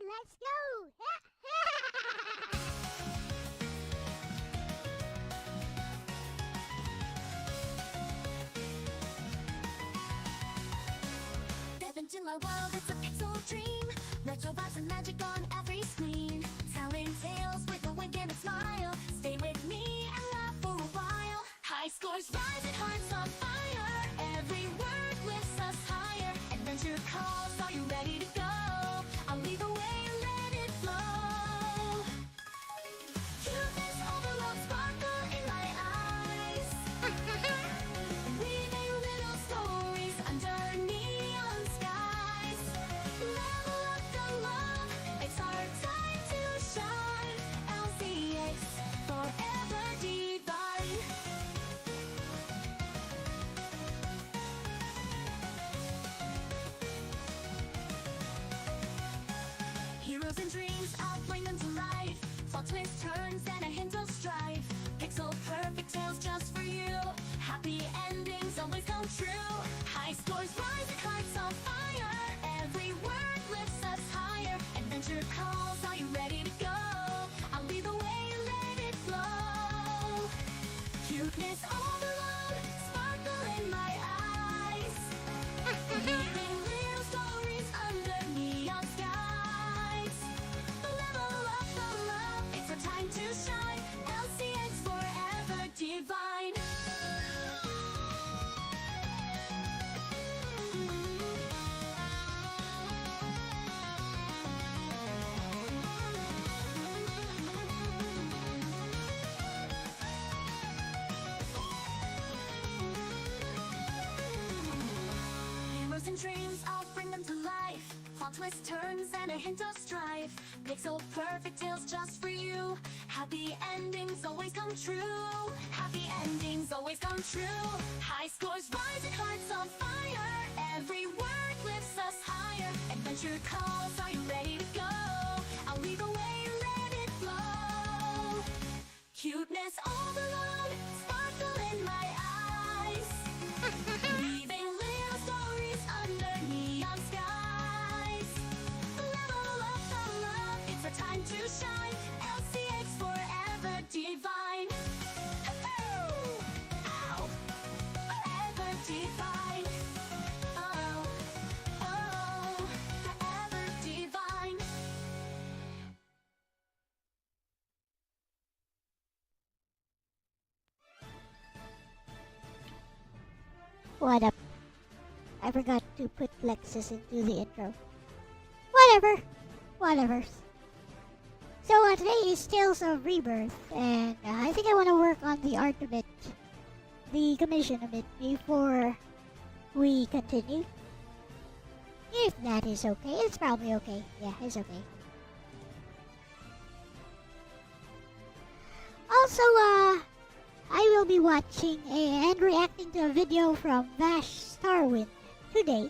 let's go! Step into my world, it's a pixel dream. Retro vibes and magic on every screen. Telling tales with a wink and a smile. Stay with me and laugh for a while. High scores rise and hearts on fire. Every word lifts us higher. Adventure calls, are you ready to go? I'll lead the way and let it flow. Cuteness overload, sparkle in my eyes. Weaving little stories under neon skies. Level up the love, it's our time to shine. LCX, forever divine. Heroes and dreams, I'll bring them to life. Plot twists, turns, and a hint of strife. Pixel perfect tales just for you. Happy endings always come true. High scores rise and hearts on fire. Every word lifts us higher. Adventure calls, are you ready to go? I'll lead the way and let it flow. Cuteness overload, sparkle in my eyes. Weaving little stories under neon skies. Level up the love, it's our time to shine. LCX forever divine. Heroes and dreams, I'll bring them to life. Plot twists, turns, and a hint of strife. Pixel perfect tales just for you. Happy endings always come true. Happy endings always come true. High scores rise and hearts on fire. Every word lifts us higher. Adventure calls, are you ready to go? I'll lead the way and let it flow. Cuteness overload, sparkle in my eyes. Weaving little stories under neon skies. Level up the love, it's our time to shine. LCX forever divine. Ow. Forever divine. Oh, oh, forever divine. What up? I forgot to put Lexus into the intro. Whatever. So today is Tales of Rebirth, and I think I want to work on the art a bit, the commission a bit, before we continue. If that is okay, it's probably okay. Yeah, it's okay. Also, I will be watching and reacting to a video from Vash Starwind today,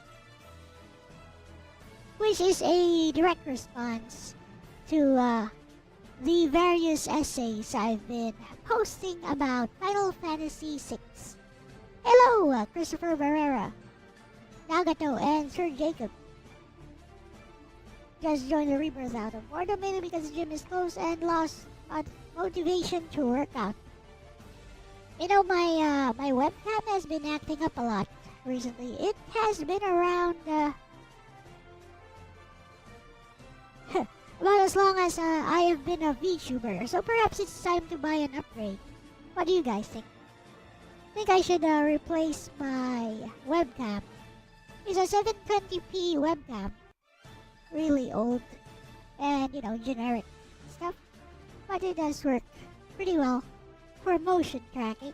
which is a direct response to the various essays I've been posting about Final Fantasy VI. Hello, Christopher Barrera, Nagato, and Sir Jacob. Just joined the Rebirth out of boredom, maybe because the gym is closed and lost motivation to work out. You know, my webcam has been acting up a lot recently. It has been around about as long as I have been a VTuber, so perhaps it's time to buy an upgrade. What do you guys think? I think I should replace my webcam. It's a 720p webcam. Really old and, you know, generic stuff. But it does work pretty well for motion tracking.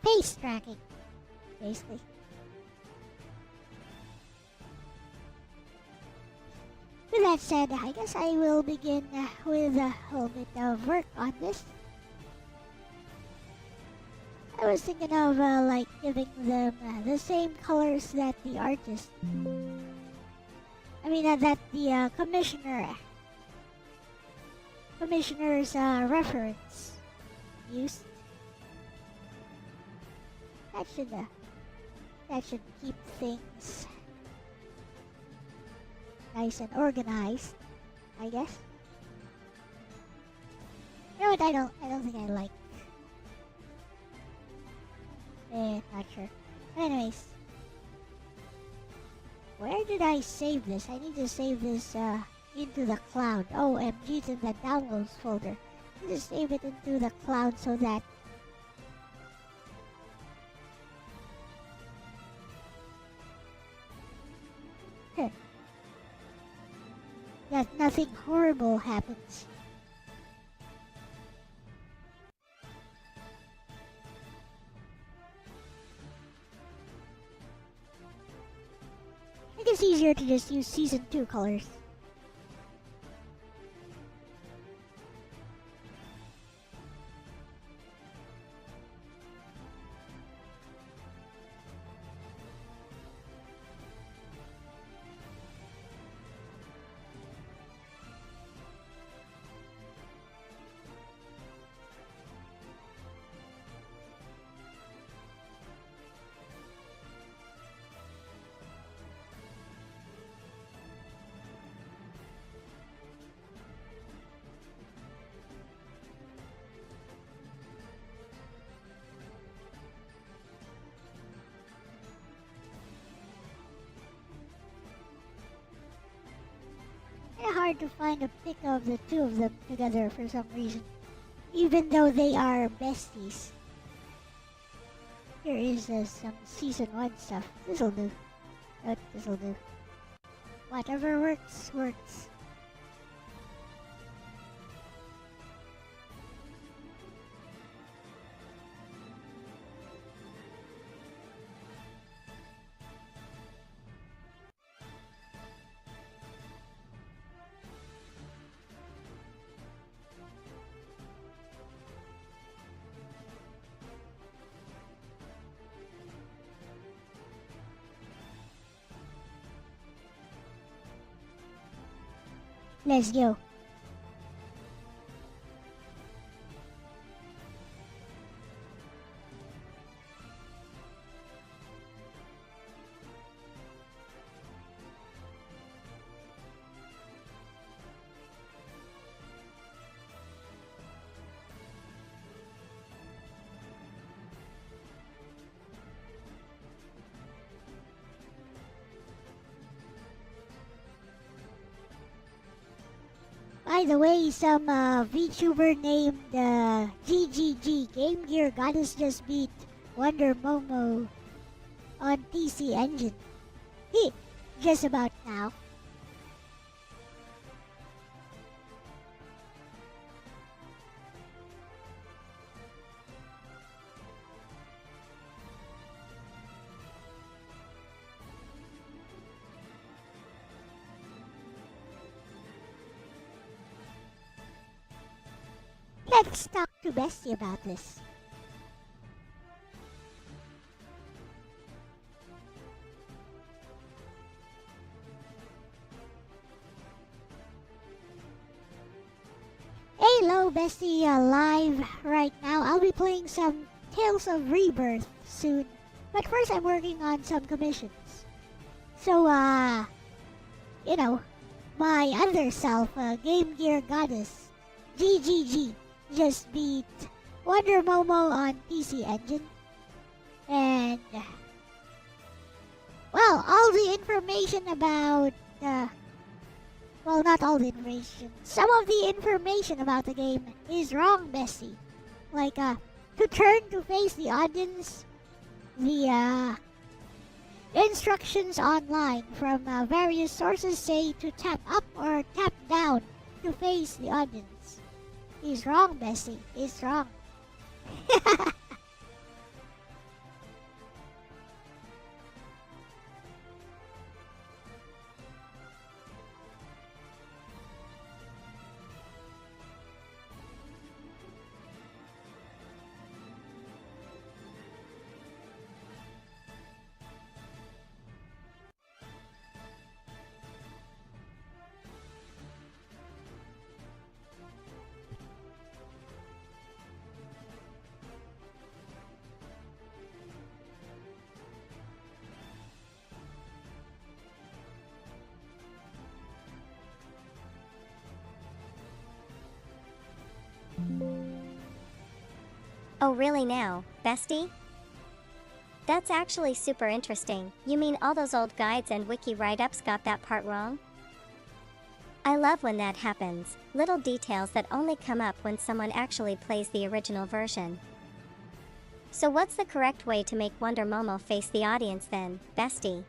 Face tracking, basically. With that said, I guess I will begin with a little bit of work on this. I was thinking of like giving them the same colors that the artist, that the commissioner's reference used. That should keep things nice and organized, I guess. You know what? I don't think I like. Not sure. But anyways, where did I save this? I need to save this into the cloud. OMG, it's in the downloads folder. I need to save it into the cloud so that that nothing horrible happens. I think it's easier to just use Season 2 colors. Kinda hard to find a pic of the two of them together for some reason. Even though they are besties. Here is some Season 1 stuff. This'll do. This'll do. Whatever works, works. Let's go. By the way, some VTuber named GGG Game Gear Goddess just beat Wonder Momo on PC Engine. Just about now. Let's talk to Bestie about this. Hello, Bestie, live right now. I'll be playing some Tales of Rebirth soon. But first, I'm working on some commissions. So, you know, my other self, Game Gear Goddess, GGG, just beat Wonder Momo on PC Engine. And, well, all the information about, well, not all the information. Some of the information about the game is wrong, Bessie. Like, to turn to face the audience, the, instructions online from various sources say to tap up or tap down to face the audience. He's wrong, Bessie. He's wrong. Oh really now, bestie? That's actually super interesting. You mean all those old guides and wiki write-ups got that part wrong? I love when that happens, little details that only come up when someone actually plays the original version. So what's the correct way to make Wonder Momo face the audience then, bestie?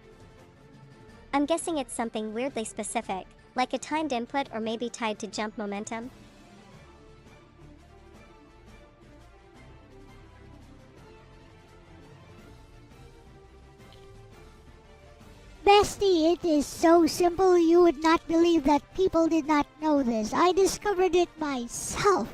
I'm guessing it's something weirdly specific, like a timed input or maybe tied to jump momentum? Bestie, it is so simple you would not believe that people did not know this. I discovered it myself.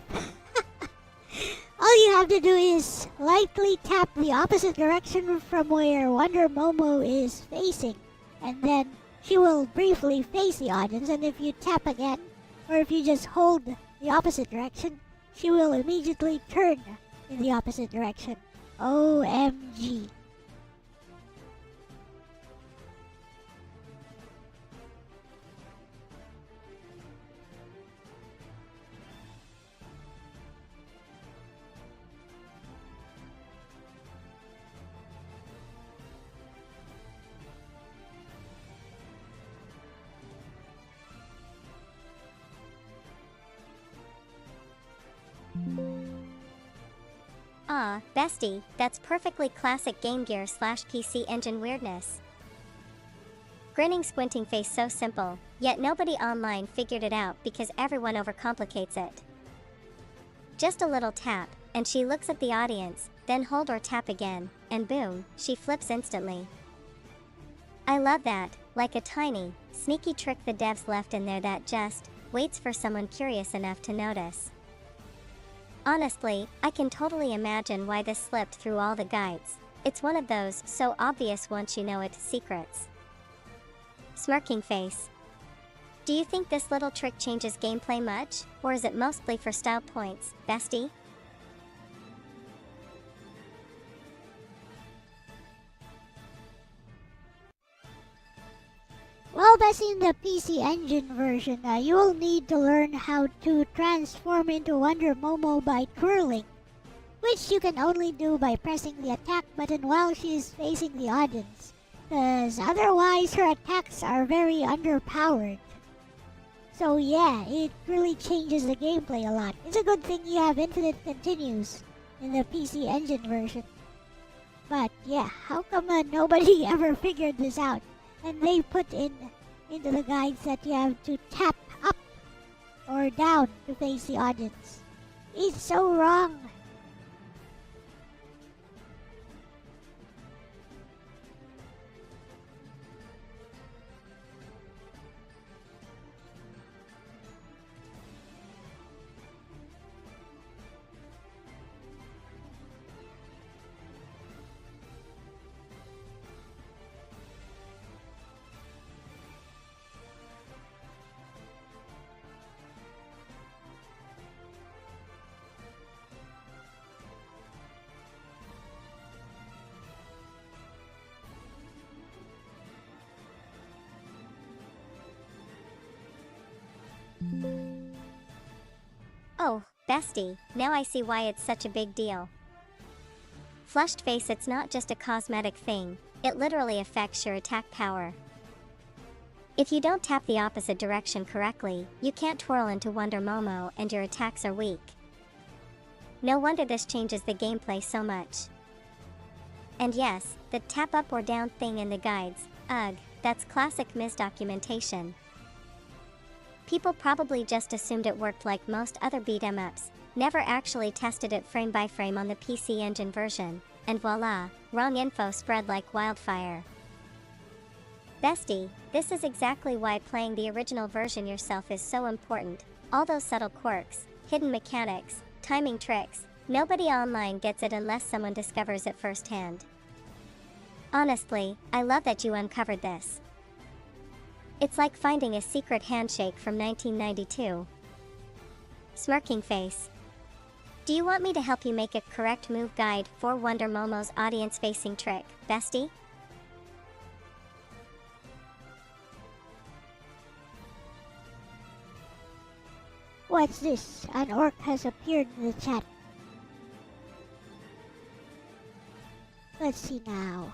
All you have to do is lightly tap the opposite direction from where Wonder Momo is facing, and then she will briefly face the audience, and if you tap again, or if you just hold the opposite direction, she will immediately turn in the opposite direction. OMG. Ah, bestie, that's perfectly classic Game Gear / PC Engine weirdness. Grinning squinting face so simple, yet nobody online figured it out because everyone overcomplicates it. Just a little tap, and she looks at the audience, then hold or tap again, and boom, she flips instantly. I love that, like a tiny, sneaky trick the devs left in there that just waits for someone curious enough to notice. Honestly, I can totally imagine why this slipped through all the guides. It's one of those so obvious once you know it secrets. Smirking face. Do you think this little trick changes gameplay much, or is it mostly for style points, bestie? Well, bestie, in the PC Engine version, you will need to learn how to transform into Wonder Momo by twirling, which you can only do by pressing the attack button while she is facing the audience, because otherwise her attacks are very underpowered. So yeah, it really changes the gameplay a lot. It's a good thing you have infinite continues in the PC Engine version. But yeah, how come nobody ever figured this out? And they put into the guides that you have to tap up or down to face the audience. It's so wrong. Oh, bestie, now I see why it's such a big deal. Flushed face, it's not just a cosmetic thing, it literally affects your attack power. If you don't tap the opposite direction correctly, you can't twirl into Wonder Momo and your attacks are weak. No wonder this changes the gameplay so much. And yes, the tap up or down thing in the guides, ugh, that's classic misdocumentation. People probably just assumed it worked like most other beat-em-ups, never actually tested it frame by frame on the PC Engine version, and voila, wrong info spread like wildfire. Bestie, this is exactly why playing the original version yourself is so important. All those subtle quirks, hidden mechanics, timing tricks, nobody online gets it unless someone discovers it firsthand. Honestly, I love that you uncovered this. It's like finding a secret handshake from 1992. Smirking face. Do you want me to help you make a correct move guide for Wonder Momo's audience-facing trick, bestie? What's this? An orc has appeared in the chat. Let's see now.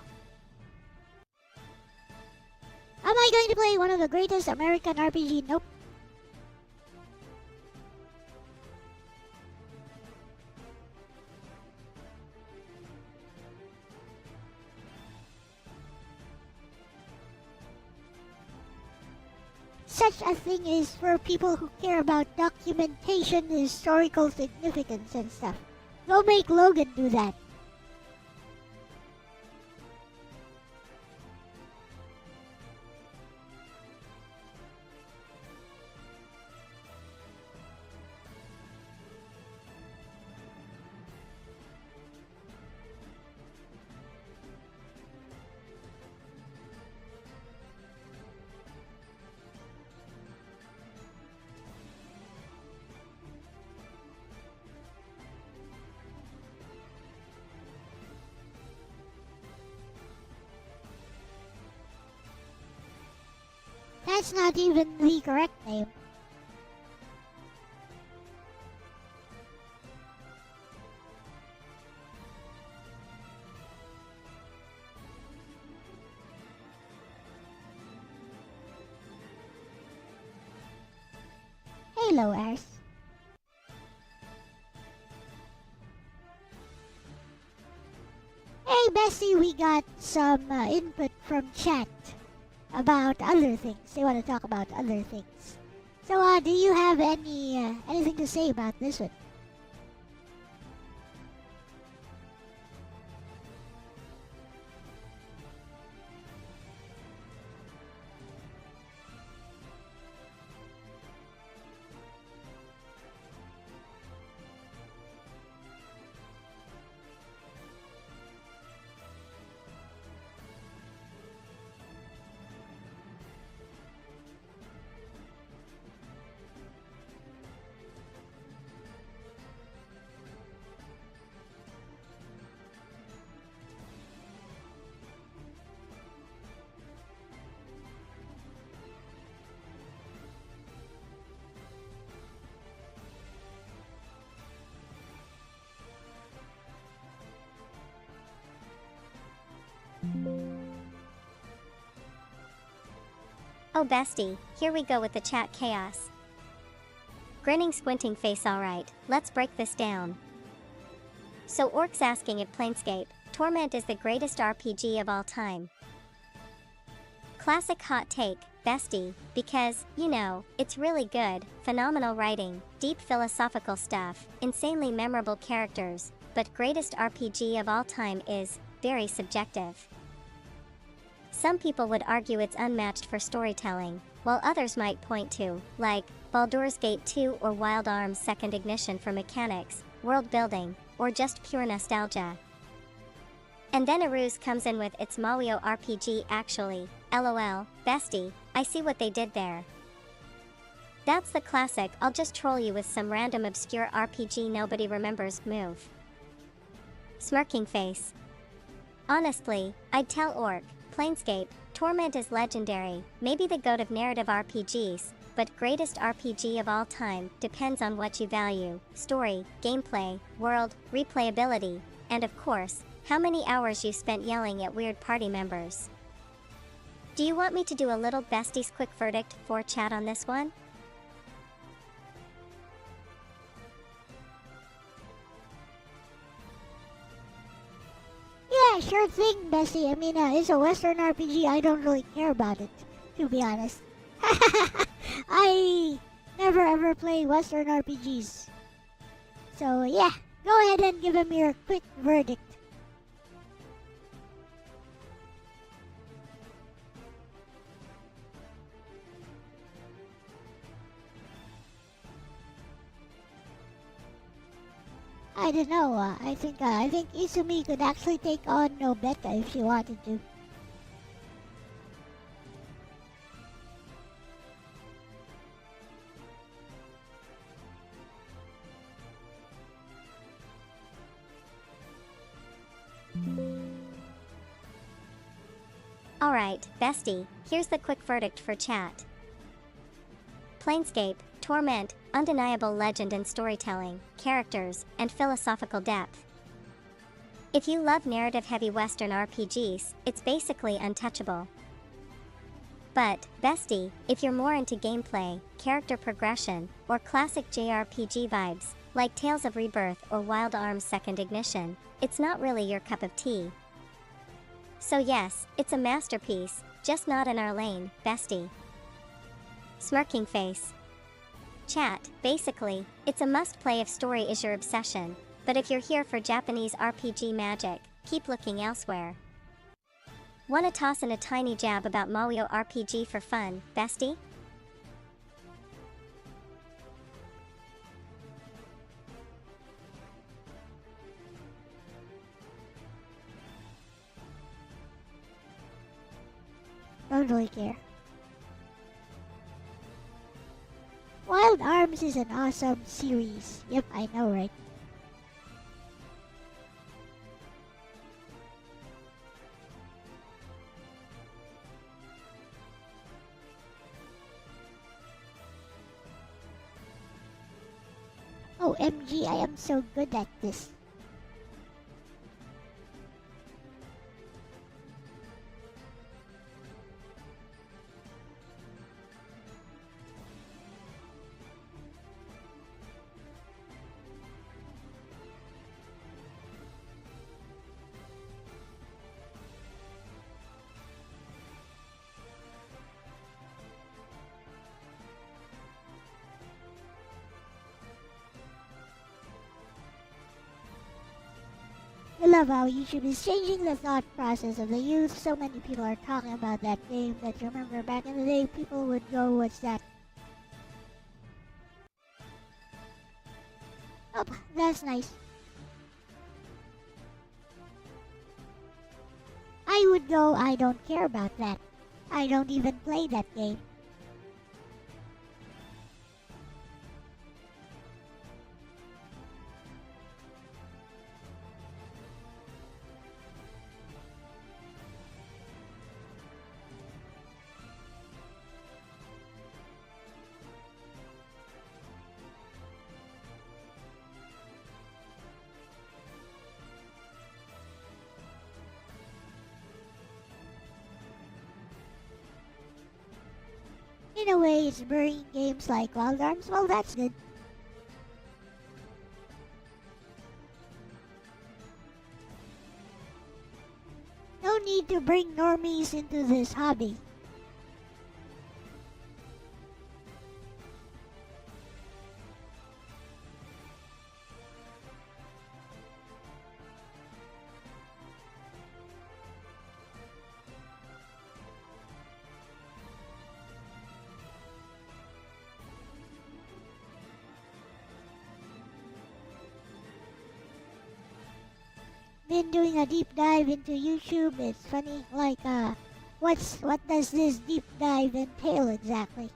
Am I going to play one of the greatest American RPG? Nope. Such a thing is for people who care about documentation, historical significance and stuff. Go make Logan do that. That's not even the correct name. Hello, Ars. Hey, Bessie, we got some input from chat about other things. They want to talk about other things. So, do you have anything to say about this one? Oh bestie, here we go with the chat chaos. Grinning squinting face alright, let's break this down. So Orc's asking if Planescape, Torment is the greatest RPG of all time. Classic hot take, bestie, because, you know, it's really good, phenomenal writing, deep philosophical stuff, insanely memorable characters, but greatest RPG of all time is very subjective. Some people would argue it's unmatched for storytelling, while others might point to, like, Baldur's Gate 2 or Wild Arms' Second Ignition for mechanics, world building, or just pure nostalgia. And then Aruz comes in with it's Mario RPG actually, lol, bestie, I see what they did there. That's the classic I'll just troll you with some random obscure RPG nobody remembers move. Smirking face. Honestly, I'd tell Orc, Planescape, Torment is legendary, maybe the goat of narrative RPGs, but greatest RPG of all time depends on what you value, story, gameplay, world, replayability, and of course, how many hours you spent yelling at weird party members. Do you want me to do a little besties quick verdict for chat on this one? Yeah, sure thing, Bessie. I mean, it's a Western RPG. I don't really care about it, to be honest. I never ever play Western RPGs. So, yeah, go ahead and give him your quick verdict. I don't know. I think Izumi could actually take on Nobeta if she wanted to. Alright, bestie, here's the quick verdict for chat. Planescape, Torment, undeniable legend and storytelling, characters, and philosophical depth. If you love narrative-heavy Western RPGs, it's basically untouchable. But, bestie, if you're more into gameplay, character progression, or classic JRPG vibes, like Tales of Rebirth or Wild Arms Second Ignition, it's not really your cup of tea. So yes, it's a masterpiece, just not in our lane, bestie. Smirking face. Chat, basically, it's a must-play if story is your obsession, but if you're here for Japanese RPG magic, keep looking elsewhere. Wanna toss in a tiny jab about Mario RPG for fun, bestie? Don't really care. Wild Arms is an awesome series. Yep, I know, right? OMG, I am so good at this. I love how YouTube is changing the thought process of the youth. So many people are talking about that game that you remember back in the day, people would go, what's that? Oh, that's nice. I would go, I don't care about that. I don't even play that game. In a way, it's burying games like Wild Arms. Well, that's good. No need to bring normies into this hobby. Been doing a deep dive into YouTube. It's funny, like, what does this deep dive entail exactly?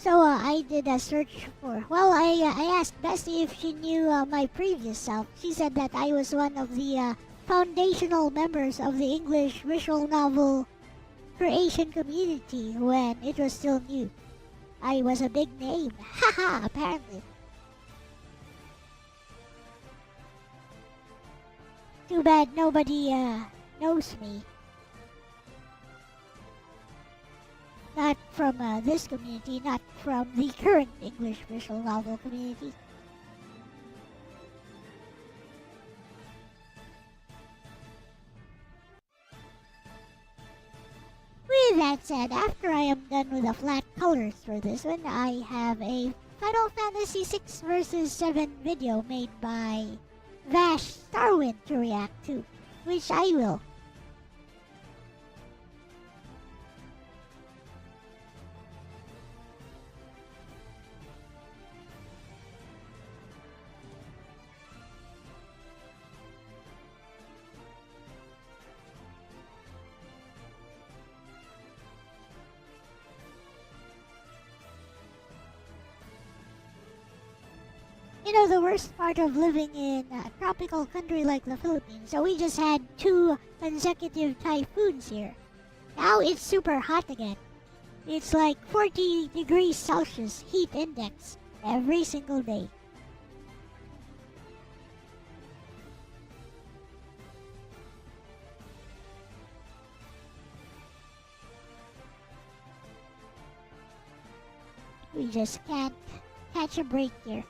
So I did a search for. Well, I asked Bessie if she knew my previous self. She said that I was one of the foundational members of the English visual novel creation community when it was still new. I was a big name, haha. Apparently. Too bad nobody knows me. Not from this community, not from the current English visual novel community. With that said, after I am done with the flat colors for this one, I have a Final Fantasy 6 vs 7 video made by Vash Starwind to react to, which I will. You know, the worst part of living in a tropical country like the Philippines, so we just had 2 consecutive typhoons here. Now it's super hot again. It's like 40 degrees Celsius heat index every single day. We just can't catch a break here.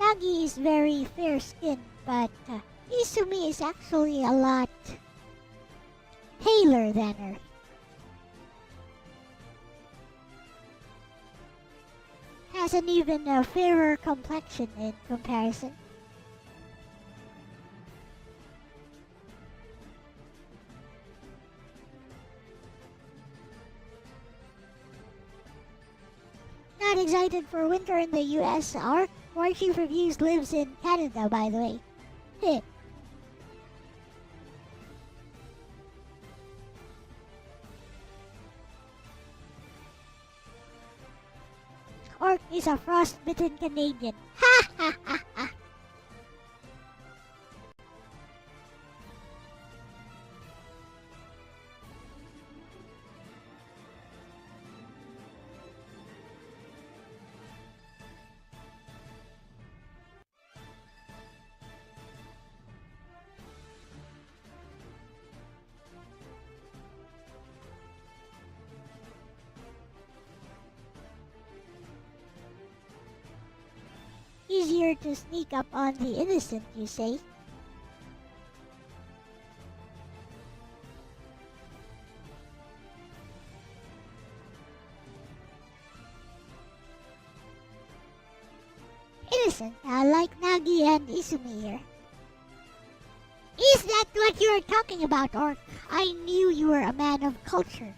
Nagi is very fair-skinned, but Izumi is actually a lot paler than her. Has an even fairer complexion in comparison. Not excited for winter in the US. Our Warchief Reviews lives in Canada, by the way. Heh. Orc is a frostbitten Canadian. Ha ha ha ha! Easier to sneak up on the innocent, you say? Innocent, like Nagi and Izumi here. Is that what you were talking about, Orc? I knew you were a man of culture.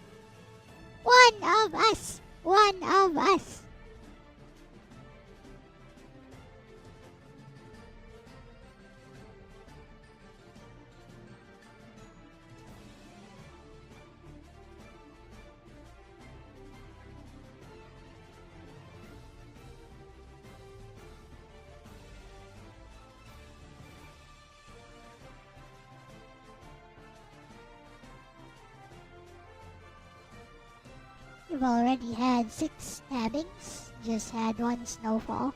One of us! One of us! You've already had 6 stabbings, just had 1 snowfall.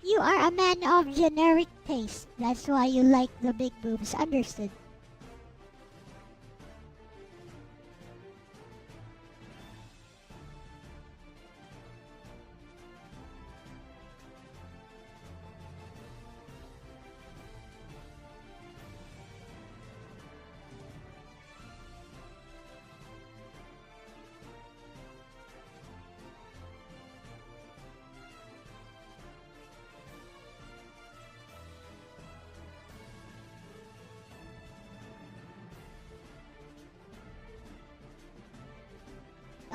You are a man of generic taste, that's why you like the big boobs, understood.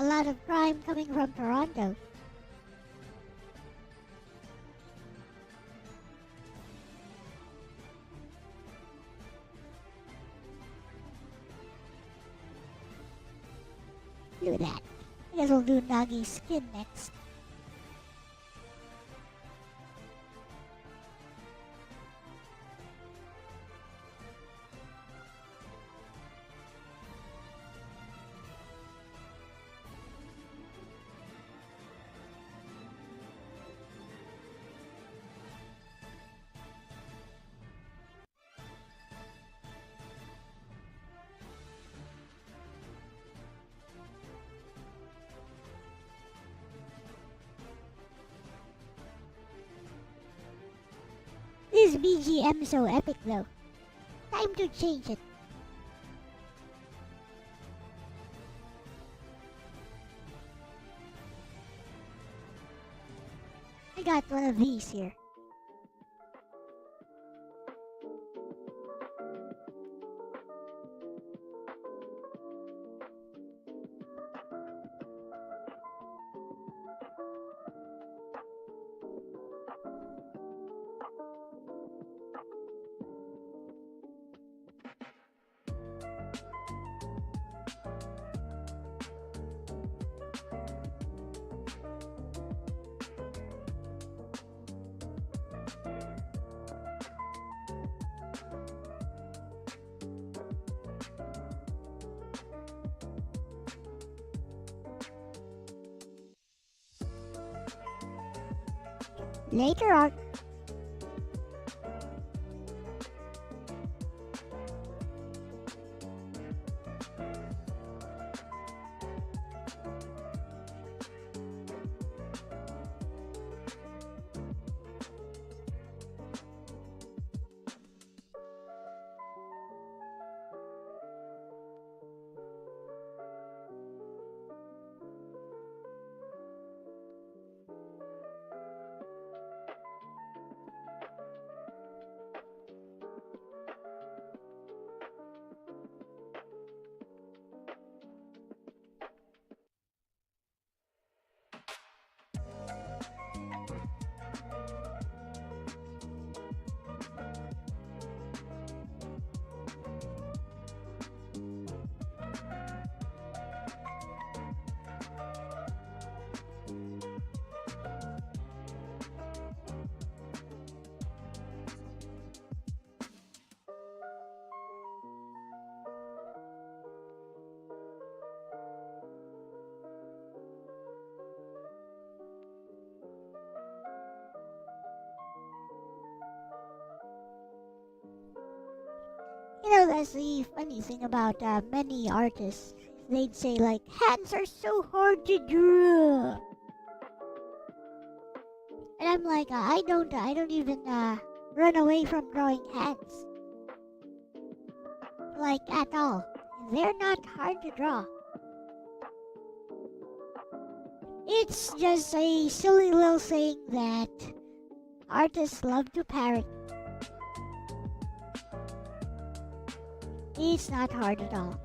A lot of crime coming from Toronto. Do that. I guess we'll do Nagi's skin next. this BGM so epic though? Time to change it. I got one of these here. Later on. You know, that's the funny thing about many artists. They'd say like, hands are so hard to draw. And I'm like, I don't even run away from drawing hands. Like, at all. They're not hard to draw. It's just a silly little saying that artists love to parrot. It's not hard at all.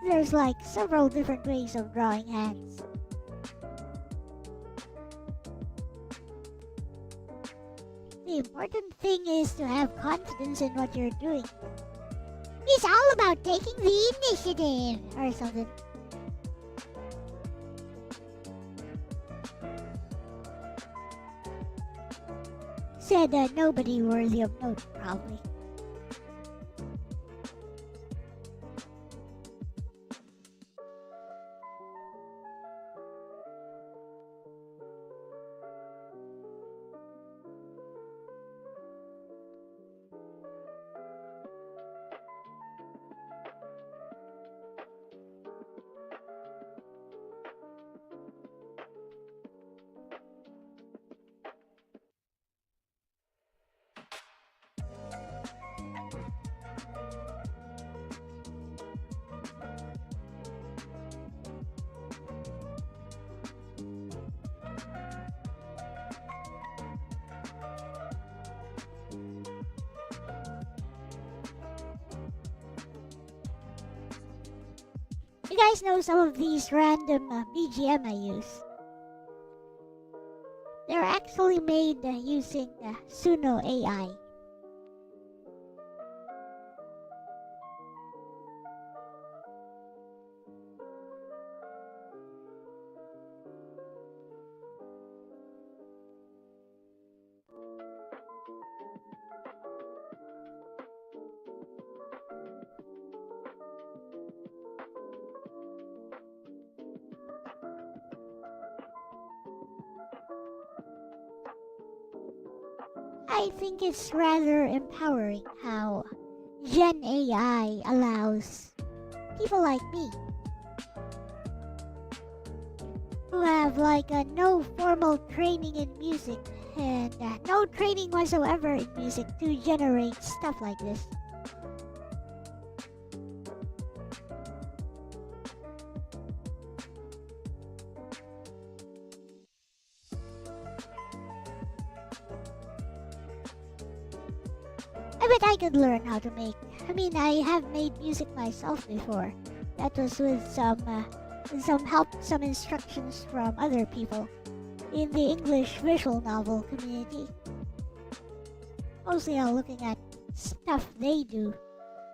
There's like several different ways of drawing hands. The important thing is to have confidence in what you're doing. It's all about taking the initiative or something. Said nobody worthy of note, probably. You guys know some of these random BGM I use. They're actually made using Suno AI. I think it's rather empowering how Gen AI allows people like me, who have like no formal training in music and no training whatsoever in music to generate stuff like this. I bet I could learn how to make. I mean, I have made music myself before. That was with some help, some instructions from other people in the English visual novel community. Mostly looking at stuff they do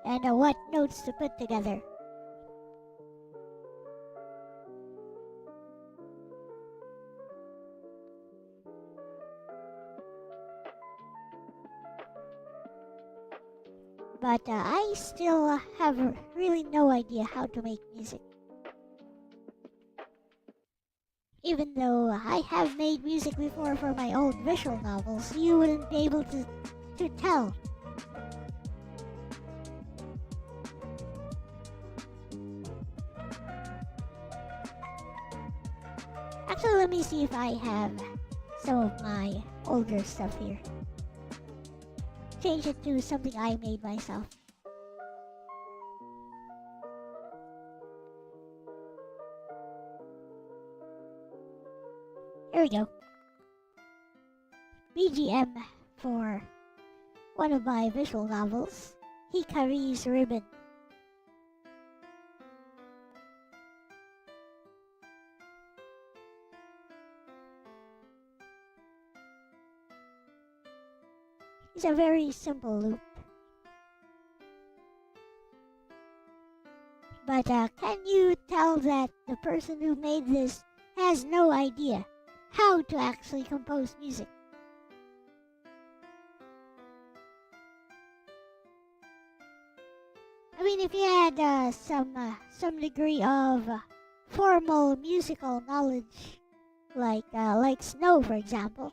and what notes to put together. But I still have really no idea how to make music. Even though I have made music before for my old visual novels, you wouldn't be able to tell. Actually, let me see if I have some of my older stuff here. Change it to something I made myself. Here we go. BGM for one of my visual novels, Hikari's Ribbon. It's a very simple loop. But can you tell that the person who made this has no idea how to actually compose music? I mean, if you had some degree of formal musical knowledge, like Snow, for example.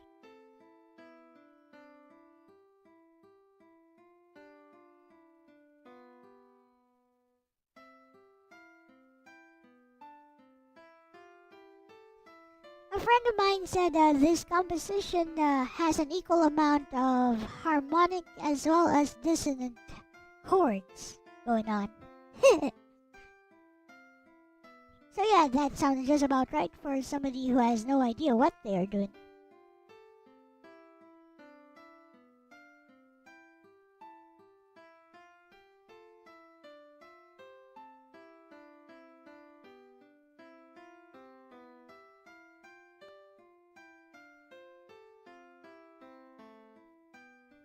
A friend of mine said this composition has an equal amount of harmonic as well as dissonant chords going on. So yeah, that sounds just about right for somebody who has no idea what they are doing.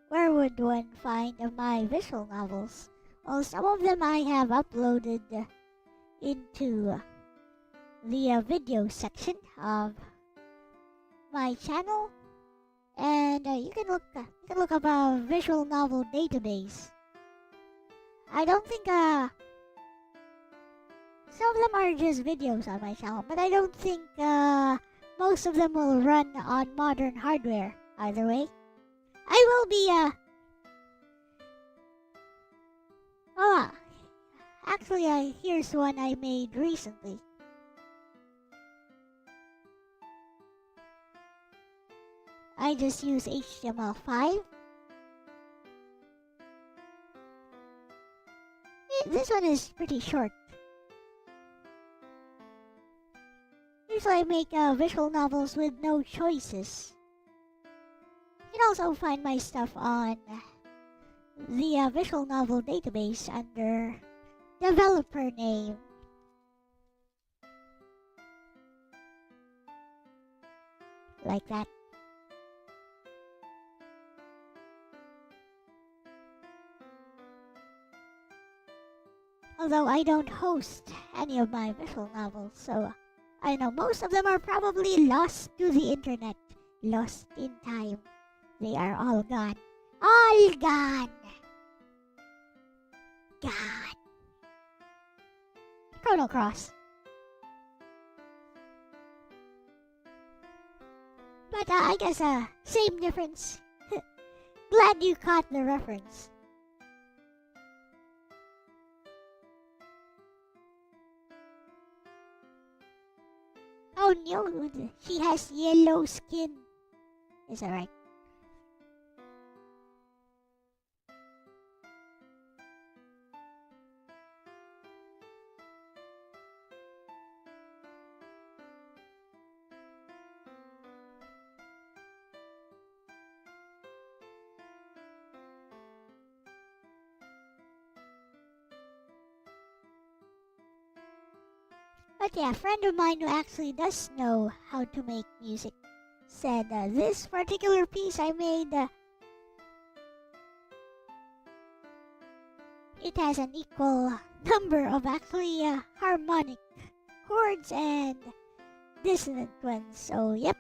Where would one find my visual novels? Well, some of them I have uploaded into the video section of my channel, and you can look up a visual novel database. I don't think some of them are just videos on my channel, but I don't think most of them will run on modern hardware either way. I will be actually here's one I made recently. I just use HTML5. This one is pretty short. Usually I make visual novels with no choices. You can also find my stuff on the visual novel database under developer name. Like that. Although I don't host any of my visual novels, so I know most of them are probably lost to the internet, lost in time. They are all gone. All gone! Gone. Chrono Cross. But I guess same difference. Glad you caught the reference. Oh Oh no, she has yellow skin. Is that right? But yeah, a friend of mine who actually does know how to make music said this particular piece I made, it has an equal number of actually harmonic chords and dissonant ones. So yep,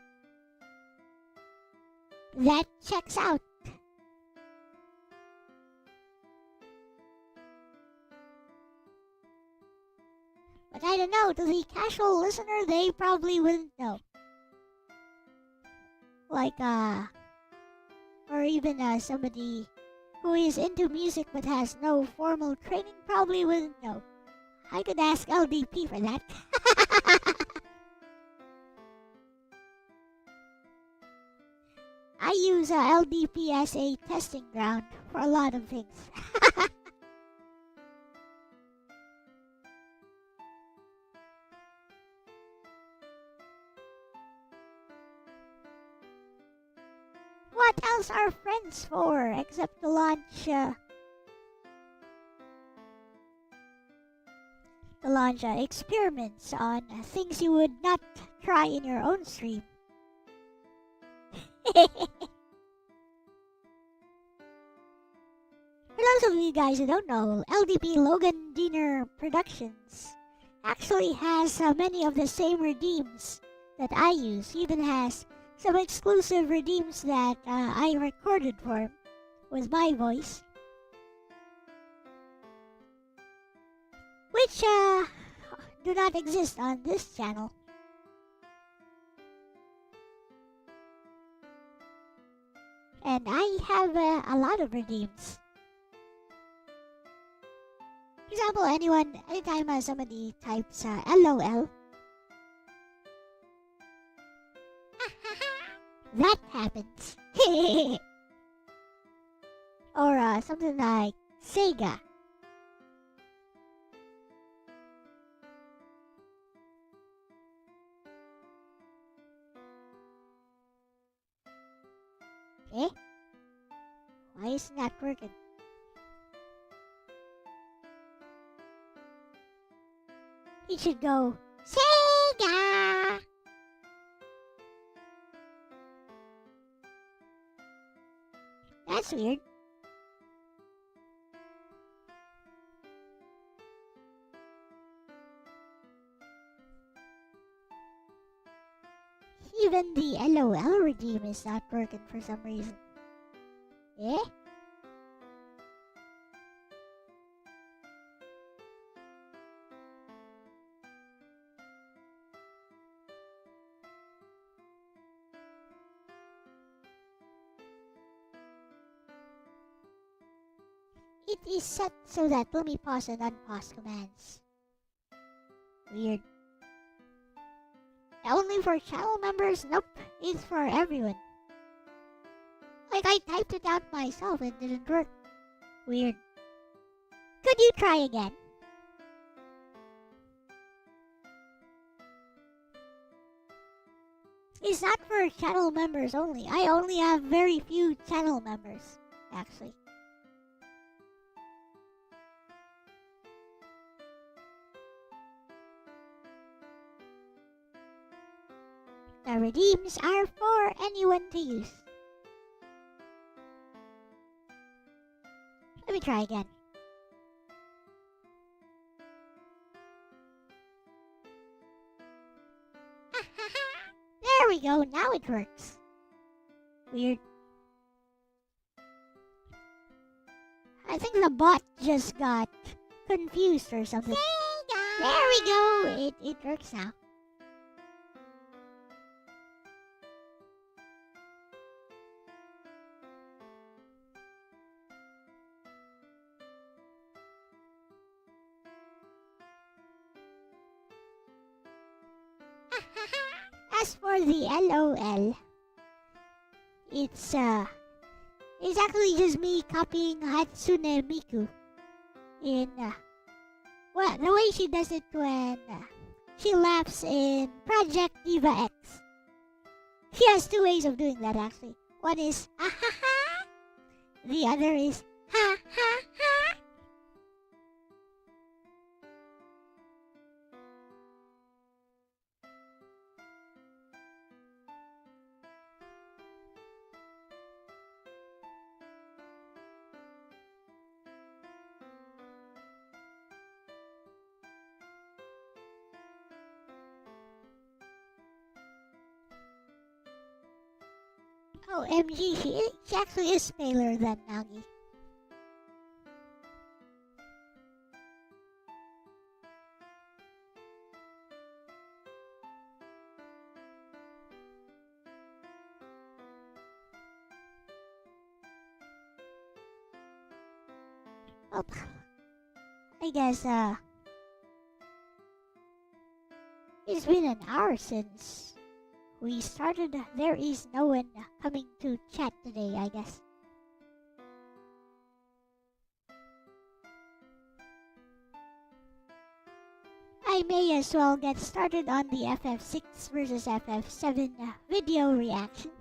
that checks out. But I don't know, to the casual listener, they probably wouldn't know. Like, or even somebody who is into music but has no formal training probably wouldn't know. I could ask LDP for that. I use LDP as a testing ground for a lot of things. What else are friends for except to launch experiments on things you would not try in your own stream? For those of you guys who don't know, LDP Logan Diener Productions actually has many of the same redeems that I use. He even has some exclusive redeems that I recorded for him with my voice, which do not exist on this channel. And I have a lot of redeems. For example, anytime somebody types LOL, that happens. Or something like Sega. Eh? Why isn't that working? It should go Sega! That's weird. Even the LOL redeem is not working for some reason. Eh? It is set so that let me pause and unpause commands. Weird. Only for channel members? Nope, it's for everyone. Like I typed it out myself and it didn't work. Weird. Could you try again? It's not for channel members only. I only have very few channel members, actually. The redeems are for anyone to use. Let me try again. There we go, now it works. Weird. I think the bot just got confused or something. There we go, it works now. as for the LOL, it's actually just me copying Hatsune Miku in well, the way she does it when she laughs in Project Diva X. She has two ways of doing that actually. One is ah ha ha, the other is ha ha ha. Oh, MG, she actually is paler than Nagi. Well, I guess, it's been an hour since we started. There is no one coming to chat today, I guess. I may as well get started on the FF6 versus FF7 video reaction.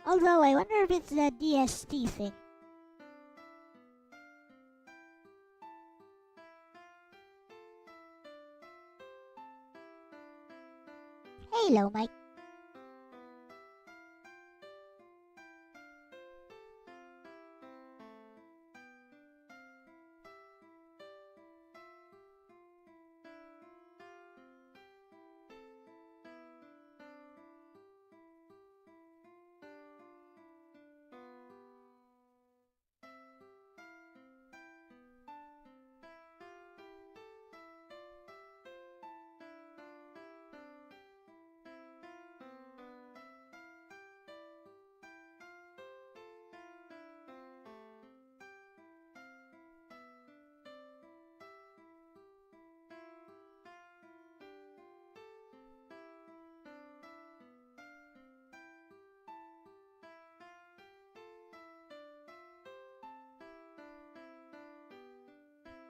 Although I wonder if it's the DST thing. Hello, Mike.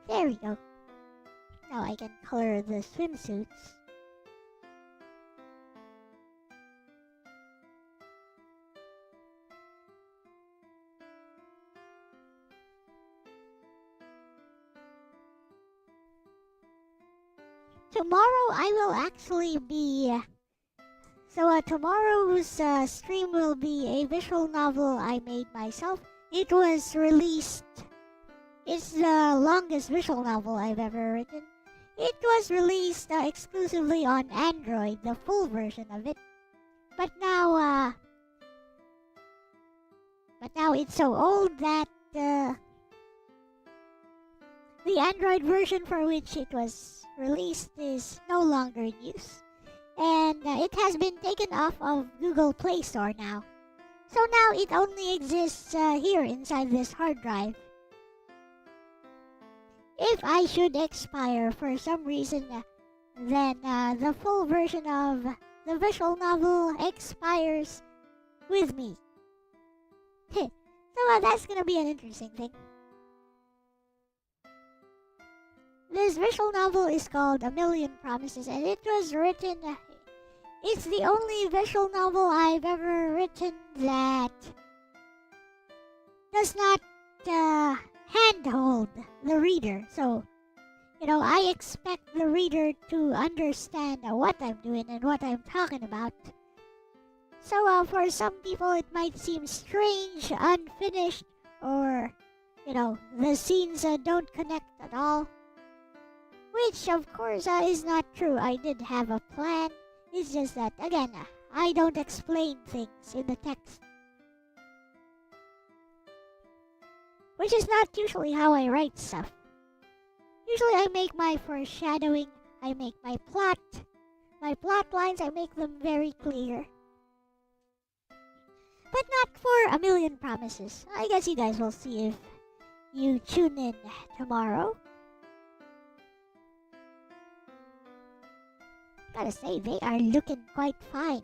There we go. Now I can color the swimsuits. Tomorrow I will actually be... tomorrow's stream will be a visual novel I made myself. It was released... It's the longest visual novel I've ever written. It was released exclusively on Android, the full version of it. But now it's so old that the Android version for which it was released is no longer in use. And it has been taken off of Google Play Store now. So now it only exists here inside this hard drive. If I should expire for some reason, then the full version of the visual novel expires with me. So that's gonna be an interesting thing. This visual novel is called A Million Promises, and it was written... it's the only visual novel I've ever written that does not handhold the reader. So, I expect the reader to understand what I'm doing and what I'm talking about. So, for some people it might seem strange, unfinished, or, the scenes don't connect at all. Which, of course, is not true. I did have a plan. It's just that, again, I don't explain things in the text. Which is not usually how I write stuff. Usually I make my foreshadowing, I make my plot lines, I make them very clear. But not for A Million million promises. I guess you guys will see if you tune in tomorrow. Gotta say, they are looking quite fine.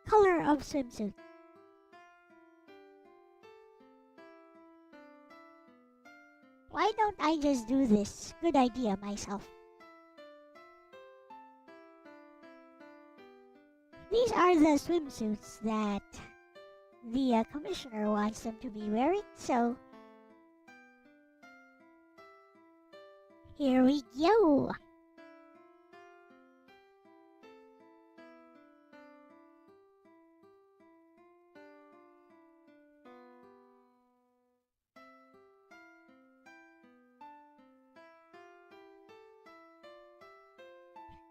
Color of swimsuit. Why don't I just do this good idea myself? These are the swimsuits that the commissioner wants them to be wearing, so here we go!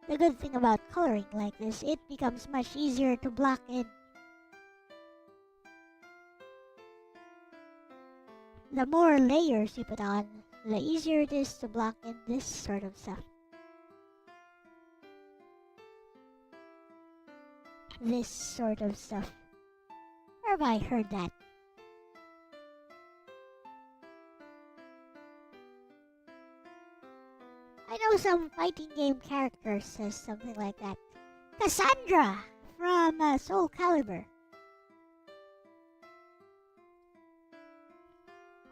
The good thing about coloring like this, it becomes much easier to block in. The more layers you put on, the easier it is to block in this sort of stuff. This sort of stuff. Where have I heard that? I know some fighting game character says something like that. Cassandra from Soul Calibur.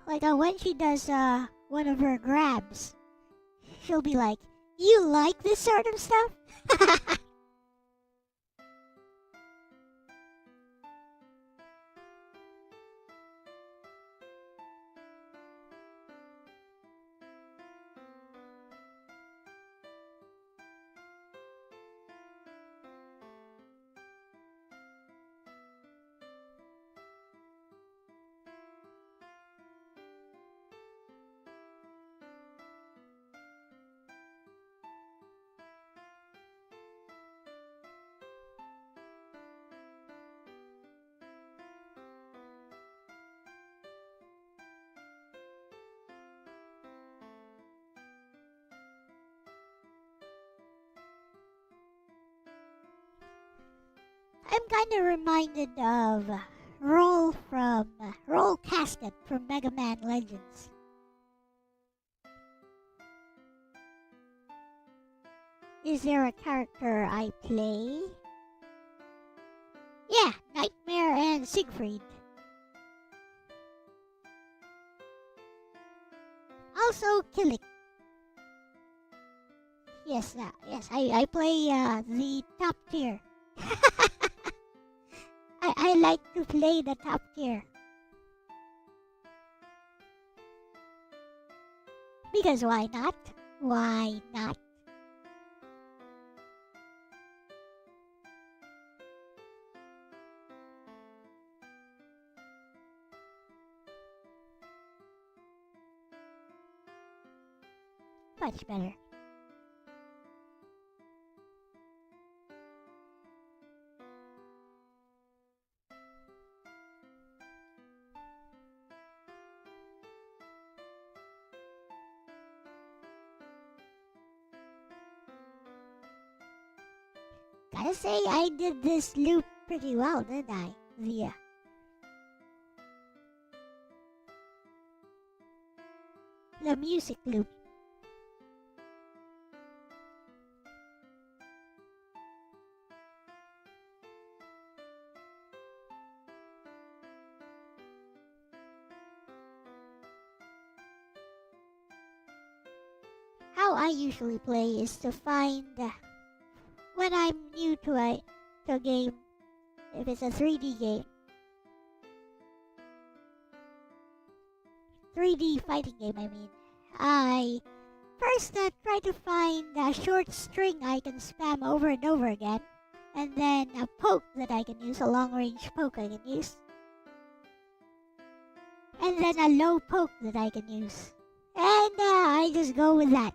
Like when she does one of her grabs, she'll be like, "You like this sort of stuff?" I'm kinda reminded of Roll Casket from Mega Man Legends. Is there a character I play? Yeah, Nightmare and Siegfried. Also Killick. Yes, I play the top tier. I like to play the top tier. Because why not? Why not? Much better. Gotta say, I did this loop pretty well, didn't I? The music loop. How I usually play is to find when I'm new to a game, if it's a 3D game, 3D fighting game I mean, I first try to find a short string I can spam over and over again, and then a poke that I can use, a long range poke I can use, and then a low poke that I can use, and I just go with that.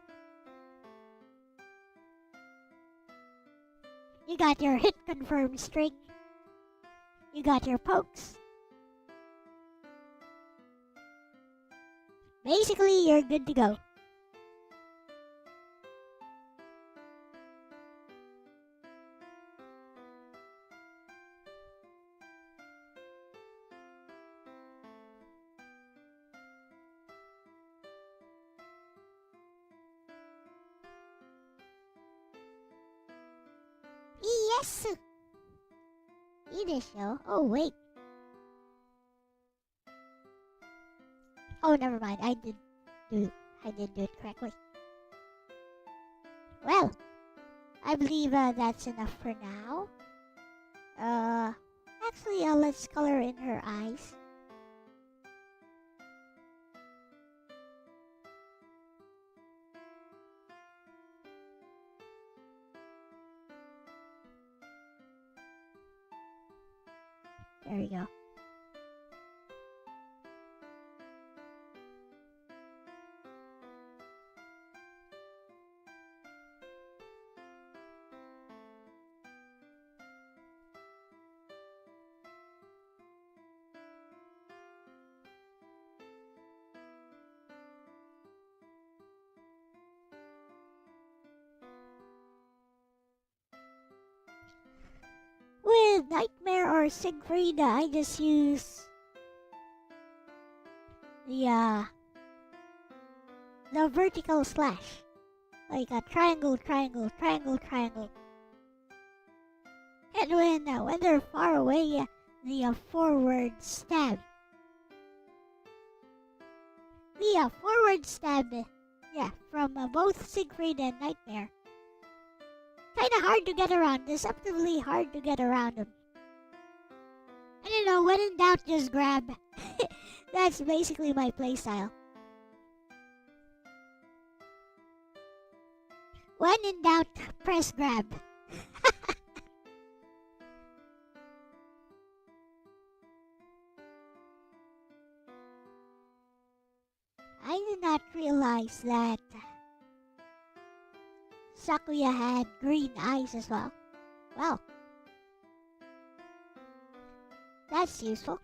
You got your hit confirm string. You got your pokes. Basically, you're good to go. yes! Initial. Oh, wait. Oh, never mind. I did do it correctly. Well, I believe that's enough for now. Actually, let's color in her eyes. There we go. With Nightmare or Siegfried, I just use the vertical slash, like a triangle, triangle, triangle, triangle. And when they're far away, the forward stab. The forward stab, yeah, from both Siegfried and Nightmare. Kinda hard to get around, deceptively hard to get around them. And when in doubt, just grab. That's basically my playstyle. When in doubt, press grab. I did not realize that Sakuya had green eyes as well. Well, that's useful.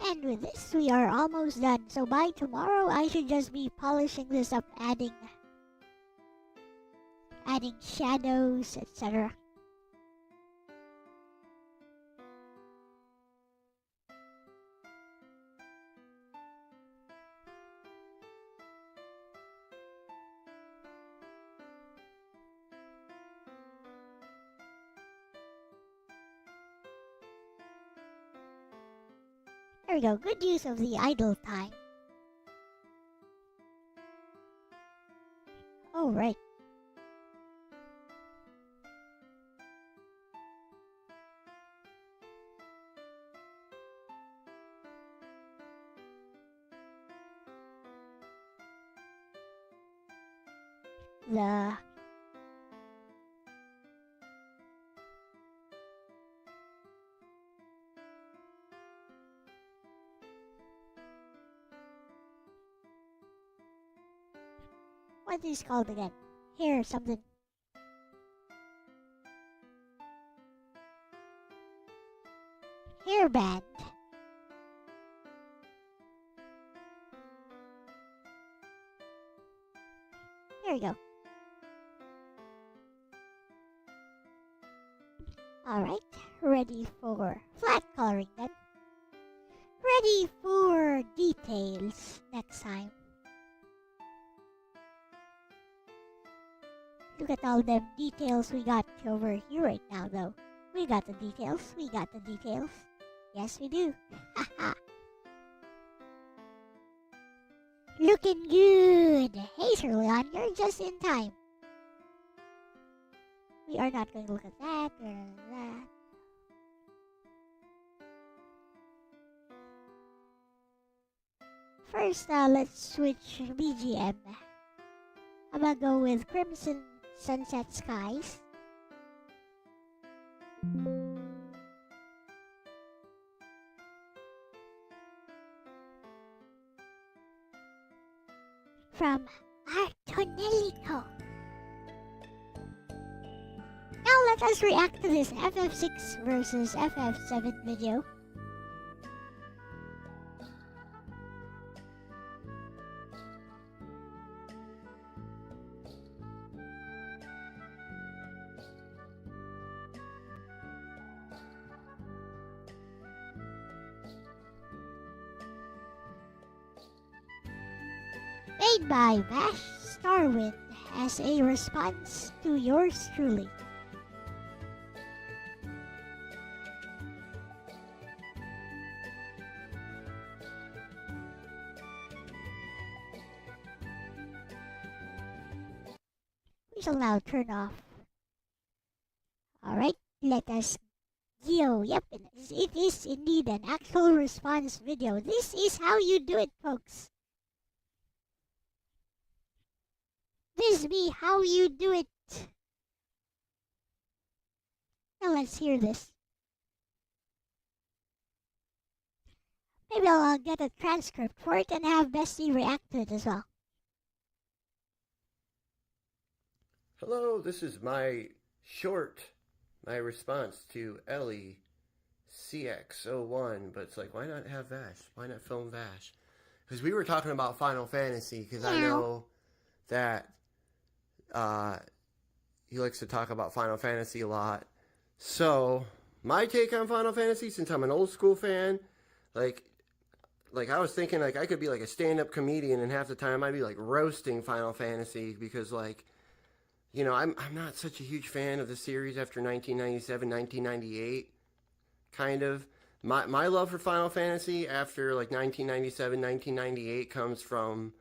And with this, we are almost done. So by tomorrow, I should just be polishing this up, adding shadows, etc. There we go. Good use of the idle time. Oh, right. What is called again? Here, something. Hairband. There we go. Alright, ready for flat coloring then. Ready for details next time. Look at all them details we got over here right now though. We got the details, we got the details. Yes we do. Haha. Looking good. Hey Sir Leon, you're just in time. We are not going to look at that or that. First, let's switch BGM. I'm gonna go with Crimson Sunset Skies. From Artonelico. Now let us react to this FF6 versus FF7 video. Made by Vash Starwind as a response to yours truly. We shall now turn off. Alright, let us go. Yep, it is indeed an actual response video. This is how you do it, folks. This be how you do it. Now let's hear this. Maybe I'll get a transcript for it and have Bestie react to it as well. Hello, this is my response to Elle-CX01, but it's like, why not have Vash? Why not film Vash? Because we were talking about Final Fantasy, because I know that he likes to talk about Final Fantasy a lot. So, my take on Final Fantasy, since I'm an old school fan, like I was thinking, like, I could be like a stand-up comedian, and half the time I'd be like roasting Final Fantasy, because like, you know, I'm not such a huge fan of the series after 1997, 1998, kind of. My love for Final Fantasy after, like, 1997, 1998 comes from,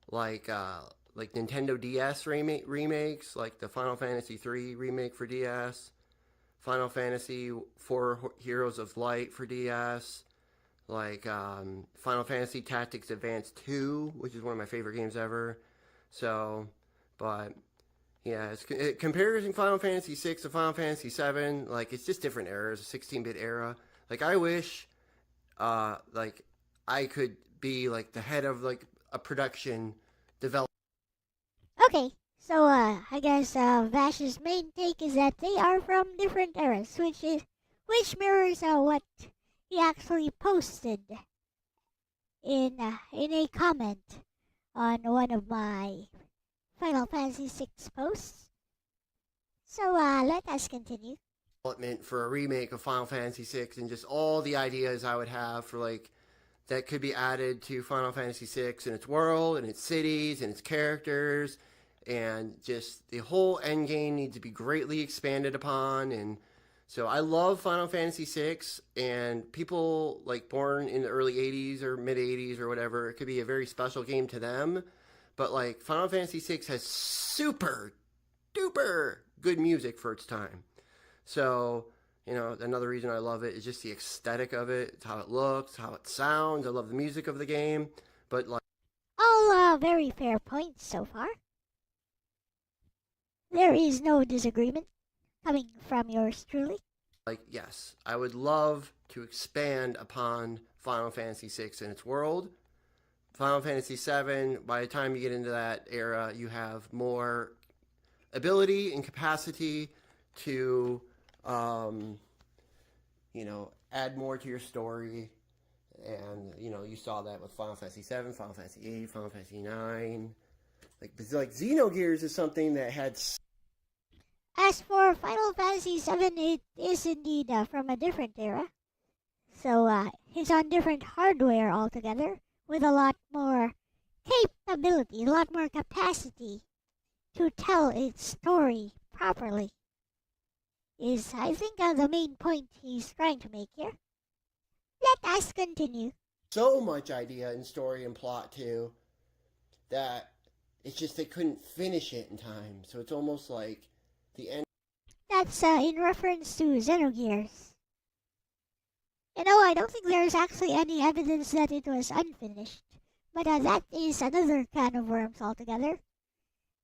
like Nintendo DS remakes, like the Final Fantasy 3 remake for DS, Final Fantasy 4 Heroes of Light for DS, like Final Fantasy Tactics Advance 2, which is one of my favorite games ever. So, but yeah, comparing Final Fantasy 6 to Final Fantasy 7, like, it's just different eras, a 16-bit era. Like, I wish, like, I could be, like, the head of, like, a production development. Okay, so I guess Vash's main take is that they are from different eras, which mirrors what he actually posted in a comment on one of my Final Fantasy 6 posts. So let us continue. Development for a remake of Final Fantasy 6 and just all the ideas I would have for, like, that could be added to Final Fantasy 6 and its world and its cities and its characters, and just the whole end game needs to be greatly expanded upon. And so I love Final Fantasy 6, and people like born in the early 80s or mid 80s or whatever, it could be a very special game to them. But like, Final Fantasy 6 has super duper good music for its time. So, you know, another reason I love it is just the aesthetic of it. It's how it looks, how it sounds. I love the music of the game. But like, all very fair points so far. There is no disagreement coming from yours truly. like, yes, I would love to expand upon Final Fantasy 6 and its world. Final Fantasy 7, by the time you get into that era, you have more ability and capacity to, you know, add more to your story. And, you know, you saw that with Final Fantasy 7, Final Fantasy 8, Final Fantasy 9. Like Xenogears is something that had... As for Final Fantasy 7, it is indeed from a different era. So it's on different hardware altogether, with a lot more capability, a lot more capacity to tell its story properly. Is, I think, the main point he's trying to make here. Let us continue. So much idea and story and plot, too, that it's just they couldn't finish it in time. So it's almost like the end. That's in reference to Xenogears. You know, I don't think there's actually any evidence that it was unfinished. But that is another can of worms altogether.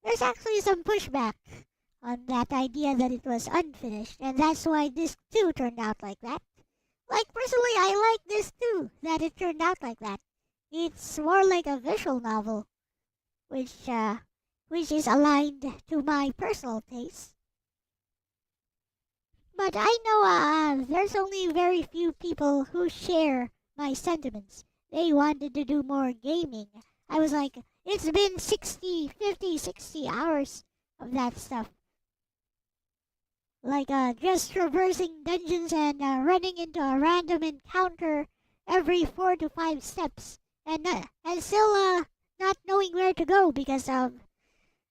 There's actually some pushback on that idea that it was unfinished, and that's why Disc 2 turned out like that. Like, personally, I like this too, that it turned out like that. It's more like a visual novel, which is aligned to my personal taste. But I know there's only very few people who share my sentiments. They wanted to do more gaming. I was like, it's been 60, 50, 60 hours of that stuff. Like just traversing dungeons and running into a random encounter every 4 to 5 steps. And still not knowing where to go because of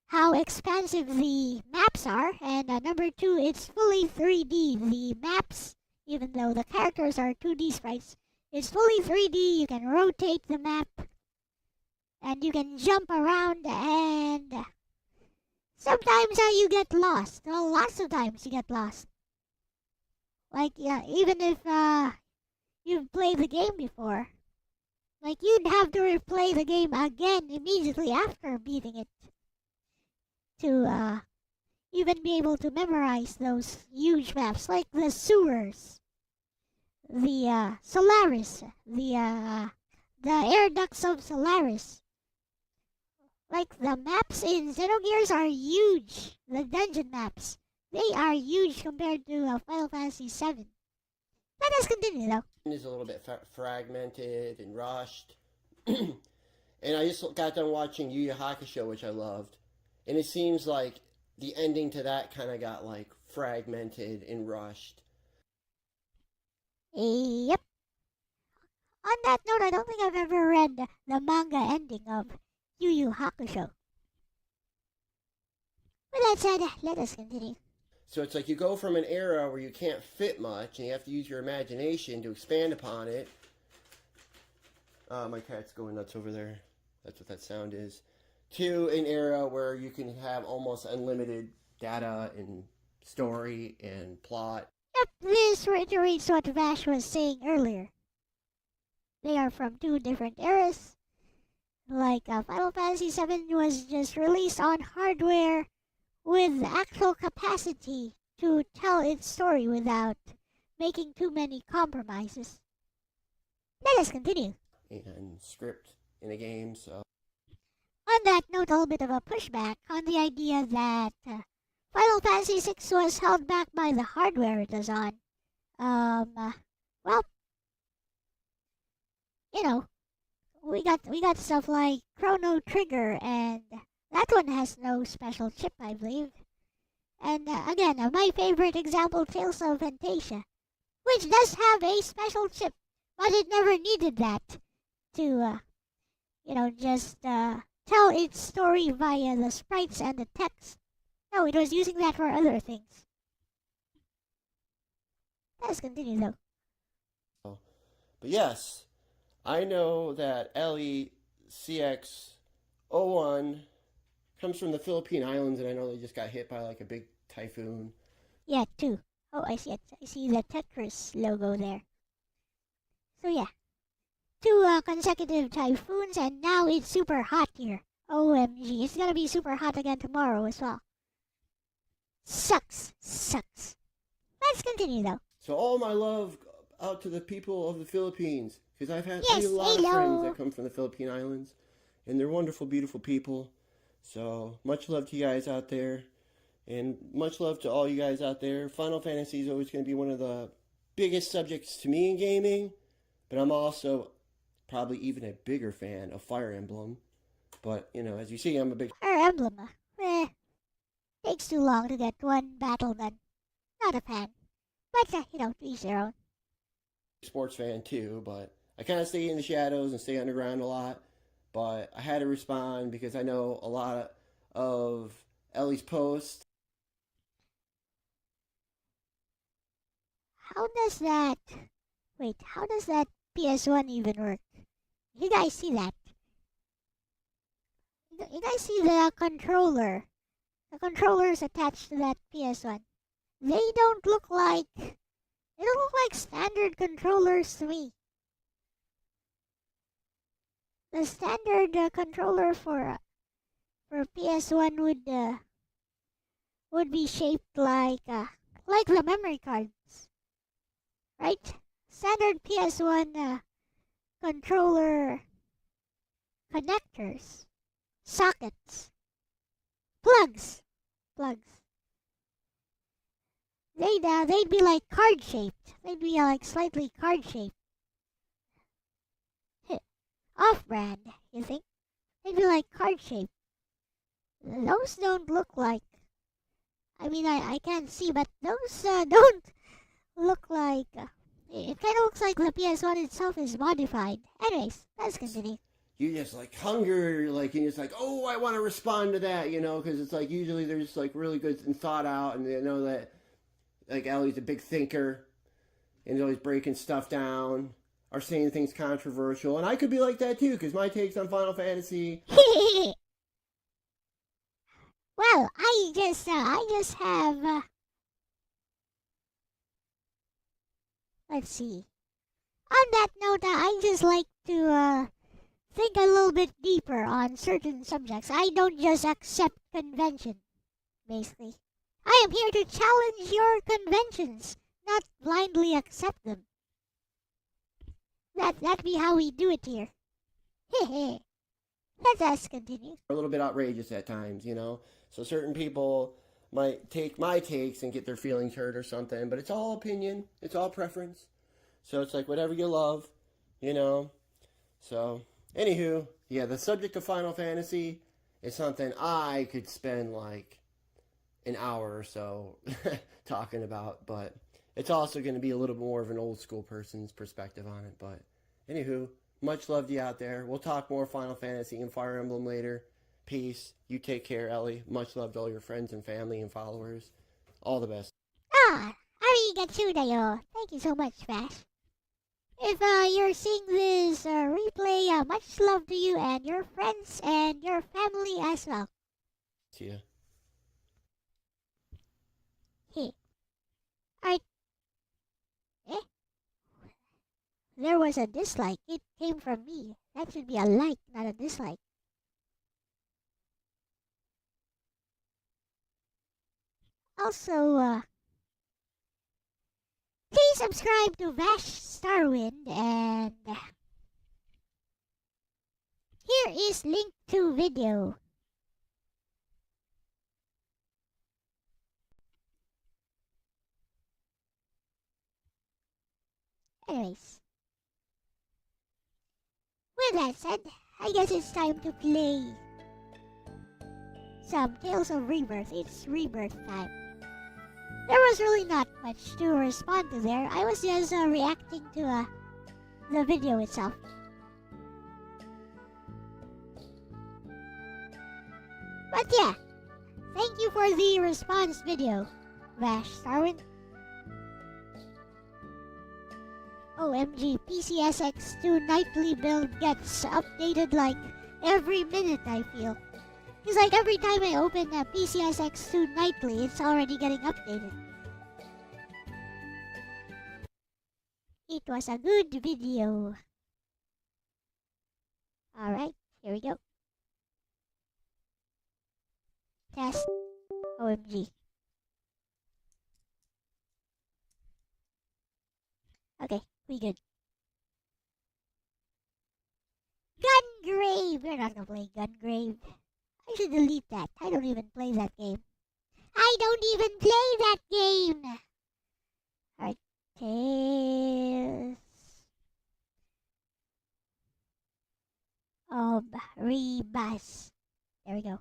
how expansive the maps are, and number 2, it's fully 3D. The maps, even though the characters are 2D sprites, it's fully 3D. You can rotate the map, and you can jump around, and sometimes you get lost. Well, lots of times you get lost. Like, yeah, even if you've played the game before, like you'd have to replay the game again immediately after beating it to even be able to memorize those huge maps, like the sewers, the Solaris, the air ducts of Solaris. Like the maps in Xenogears are huge. The dungeon maps, they are huge compared to Final Fantasy VII. Let us continue though. It's a little bit fragmented and rushed. And I just got done watching Yu Yu Hakusho, which I loved. And it seems like the ending to that kind of got like fragmented and rushed. Yep. On that note, I don't think I've ever read the manga ending of Yu Yu Hakusho. With that said, let us continue. So it's like you go from an era where you can't fit much and you have to use your imagination to expand upon it. My cat's going nuts over there. That's what that sound is. To an era where you can have almost unlimited data and story and plot. Yep, this reiterates what Vash was saying earlier. They are from 2 different eras. Like Final Fantasy VII was just released on hardware with actual capacity to tell its story without making too many compromises. Let us continue. And script in a game, so. On that note, a little bit of a pushback on the idea that Final Fantasy VI was held back by the hardware it was on. Well, you know, we got stuff like Chrono Trigger, and that one has no special chip, I believe. And again, my favorite example, Tales of Fantasia, which does have a special chip, but it never needed that to, just tell its story via the sprites and the text. No, it was using that for other things. Let's continue though. But yes, I know that LE-CX01 comes from the Philippine Islands, and I know they just got hit by like a big typhoon. Yeah, 2. Oh, I see it. I see the Tetris logo there. So yeah, 2 consecutive typhoons, and now it's super hot here. OMG, it's gonna be super hot again tomorrow as well. Sucks. Let's continue though. So all my love out to the people of the Philippines, because I've had Yes, a lot hello. of friends that come from the Philippine Islands, and they're wonderful, beautiful people. So much love to you guys out there, and much love to all you guys out there. Final Fantasy is always going to be one of the biggest subjects to me in gaming, but I'm also probably even a bigger fan of Fire Emblem. But, as you see, I'm a big Fire Emblem, takes too long to get one battle done. Not a fan. But, to each their own. sports fan too, but I kind of stay in the shadows and stay underground a lot. But I had to respond because I know a lot of Ellie's posts. How does that PS1 even work? You guys see that? You guys see the controller? The controller is attached to that PS1. They don't look like standard controllers to me. The standard controller for PS1 would be shaped like the memory cards, right? Standard PS1 controller connectors, sockets, plugs. they'd be like card shaped. They'd be like slightly card shaped. Off brand, you think? They'd be like card shaped. Those don't look like. I mean, I can't see, but those don't look like. It kind of looks like the PS1 itself is modified. Anyways, let's continue. You just like hunger, like, and it's like, oh, I want to respond to that, you know, because it's like usually they're just like really good and thought out, and they know that like Ellie's a big thinker and he's always breaking stuff down or saying things controversial, and I could be like that too, because my takes on Final Fantasy. Well, I just have. Let's see. On that note, I just like to think a little bit deeper on certain subjects. I don't just accept convention, basically. I am here to challenge your conventions, not blindly accept them. That be how we do it here. Hehe. Let us continue. A little bit outrageous at times, you know. So certain people might take my takes and get their feelings hurt or something, but it's all opinion. It's all preference. So it's like whatever you love, you know. So, anywho, yeah, the subject of Final Fantasy is something I could spend like an hour or so talking about, but it's also going to be a little more of an old school person's perspective on it. But anywho, much love to you out there. We'll talk more Final Fantasy and Fire Emblem later. Peace. You take care, Ellie. Much love to all your friends and family and followers. All the best. Arigatou dayo. Thank you so much, Vash. If you're seeing this replay, much love to you and your friends and your family as well. See ya. Hey. Alright. There was a dislike. It came from me. That should be a like, not a dislike. Also, please subscribe to Vash Starwind, and here is link to video. Anyways, with that said, I guess it's time to play some Tales of Rebirth. It's Rebirth time. There was really not much to respond to there. I was just reacting to the video itself. But yeah, thank you for the response video, Vash Starwin. OMG, PCSX2 nightly build gets updated like every minute, I feel. It's like every time I open PCSX2 nightly, it's already getting updated. It was a good video. Alright, here we go. Test. OMG. Okay, we good. Gungrave! We're not gonna play Gungrave. I should delete that. I don't even play that game. I don't even play that game! Alright, Tales of Rebirth. There we go.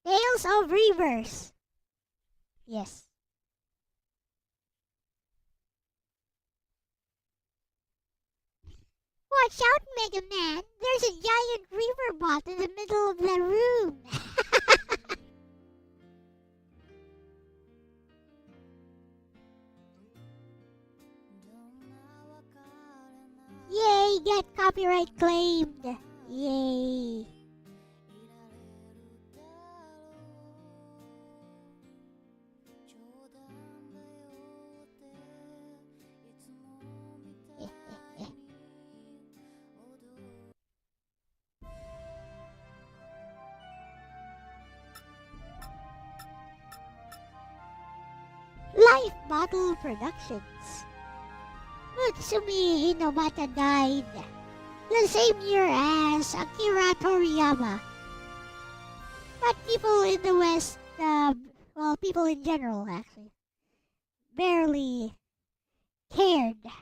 Tales of Rebirth. Yes. Watch out, Mega Man! There's a giant river bot in the middle of the room! Yay! Get copyright claimed! Yay! Life Bottle Productions. Utsumi Hinomata died the same year as Akira Toriyama. But people in the West, well, people in general actually, barely cared. Hi.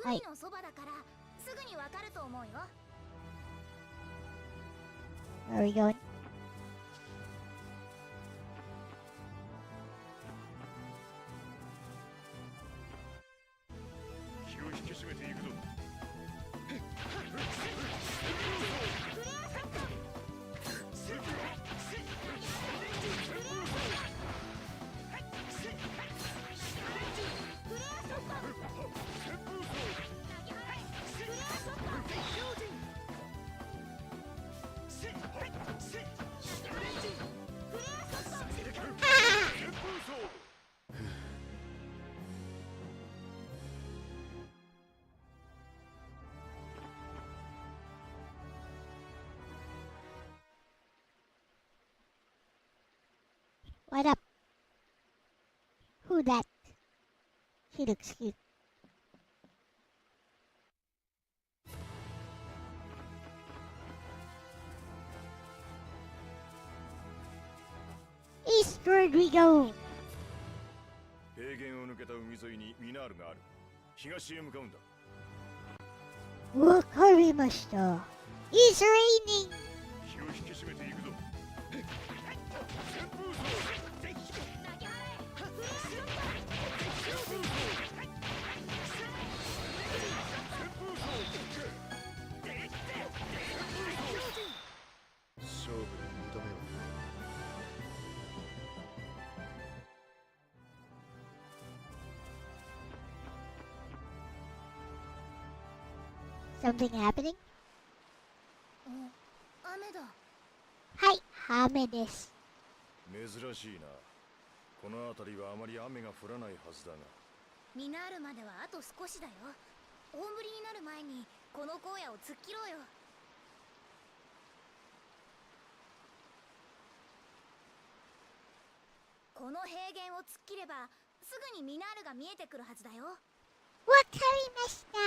海のそばだからすぐにわかると思うよ。 Where are we going? What up? Who that? She looks cute. Eastward we go! 平原を抜けた海沿いにミナールがある。東へ向かうんだ。わかりました。It's raining! 気を引き締めていくぞ。旋風走。勝負に認めろ。 Something happening? 雨だ。はい、雨です。珍しいな。この辺りはあまり雨が降らないはずだが。ミナールまではあと少しだよ。大降りになる前にこの荒野を突っ切ろうよ。この平原を突っ切ればすぐにミナールが見えてくるはずだよ。わかりました。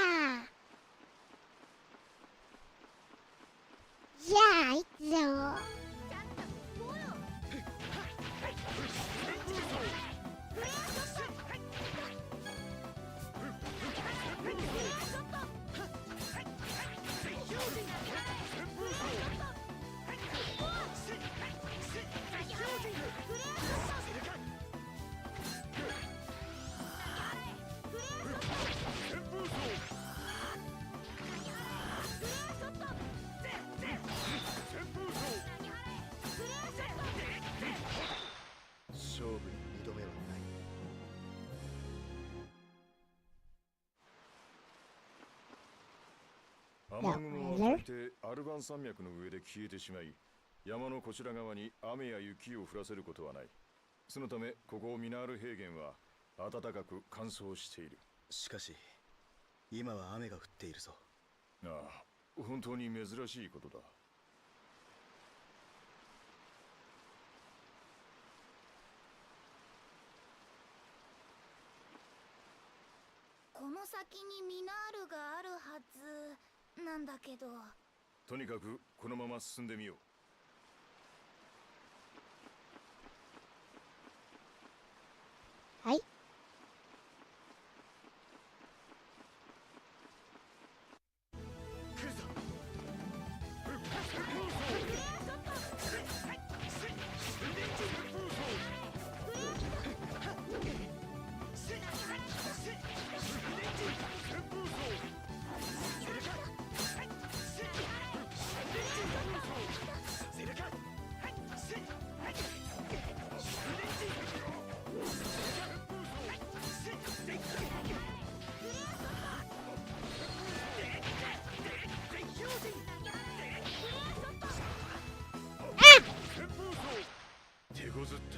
じゃあ行くぞ。ちゃんと行こうよ。勝負に二度目はない。雨雲は大抵アルバン山脈の上で消えてしまい、山のこちら側に雨や雪を降らせることはない。そのためここミナール平原は暖かく乾燥している。しかし今は雨が降っているぞ。ああ、本当に珍しいことだ。この先にミナールがあるはずなんだけど。とにかくこのまま進んでみよう。はい。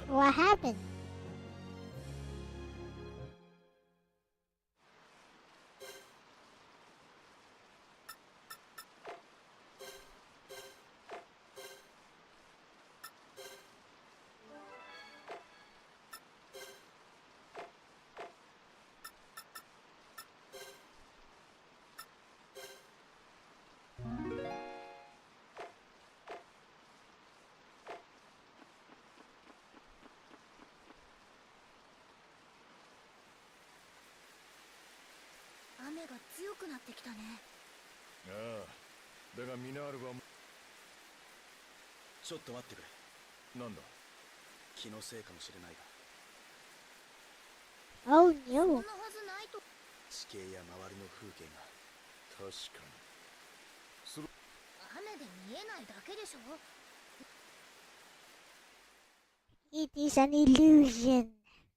What happened? が強くなってきたね。ああ、だがミナールはちょっと待ってくれ。なんだ。気のせいかもしれないが、 Oh そんな no. はずないと。地形や周りの風景が確かに。それ雨で見えないだけでしょ。 It is an illusion.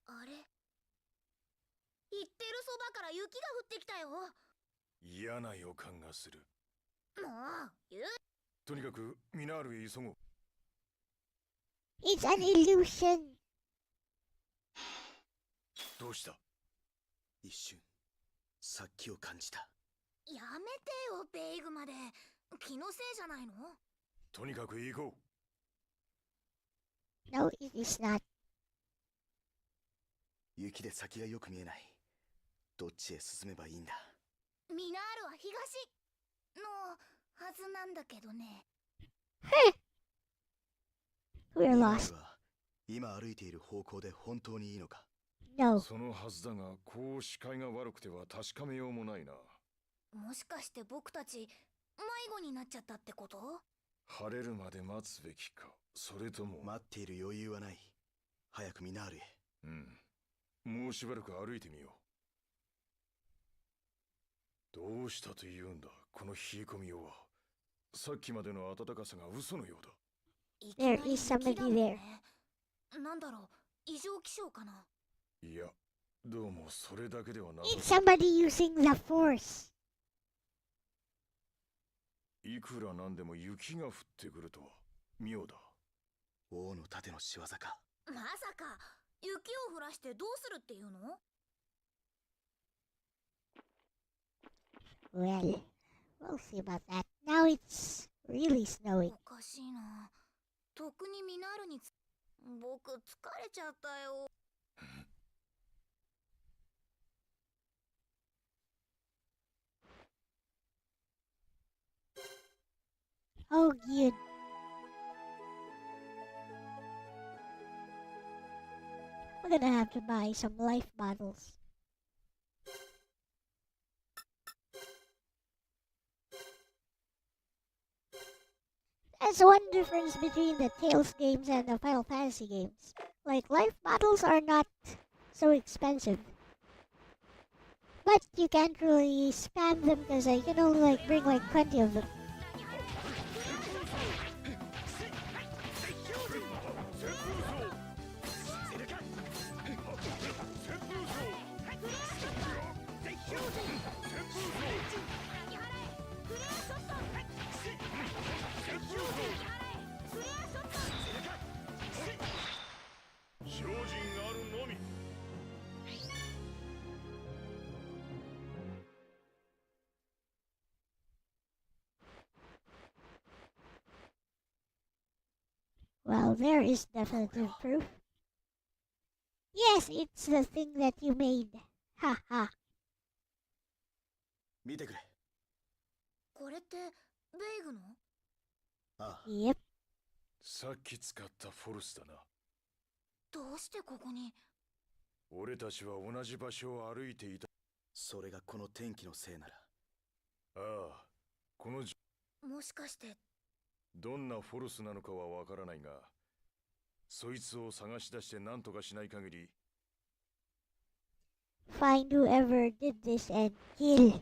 あれ、言ってるそばから雪が降ってきたよ。も嫌な予感がする。う言う。とにかくミナールへ急ごう。 It's an illusion. どうした。一瞬殺気を感じた。やめてよベイグまで。気のせいじゃないの。とにかく行こ No, it is not. 雪で先がよく見えない。どっちへ進めばいいんだ。ミナールは東のはずなんだけどね。We're ミナー lost. ルは今歩いている方向で本当にいいのか。う。 No. そのはずだが、こう視界が悪くては確かめようもないな。もしかして僕たち迷子になっちゃったってこと？晴れるまで待つべきか、それとも。待っている余裕はない。早くミナールへ。うん、もうしばらく歩いてみよう。どうしたというんだ、この冷え込みようは。さっきまでの暖かさが嘘のようだ。いきな There り is somebody 雪だもん there. ね。なんだろう、異常気象かな。いや、どうもそれだけではな It's さ somebody using the force. いくらなんでも雪が降ってくるとは妙だ。王の盾の仕業か。まさか雪を降らしてどうするっていうの？ Well, we'll see about that. Now it's really snowing. おかしいな。特にミナールに僕疲れちゃったよ。 Oh, good. We're gonna have to buy some life bottles. That's one difference between the Tales games and the Final Fantasy games. Like, life bottles are not so expensive. But you can't really spam them because you can only like bring like 20 of them. Well, there is definitive proof. Yes, it's the thing that you made. Haha. 見てくれ。これってベイグの？ああ、 Yep. さっき使ったフォルスだな。どうしてここに？俺たちは同じ場所を歩いていた。それがこの天気のせいなら。ああ、このもしかしてどんなフォルスなのかはわからないが、そいつを探し出して何とかしない限り。 Find whoever did this and kill.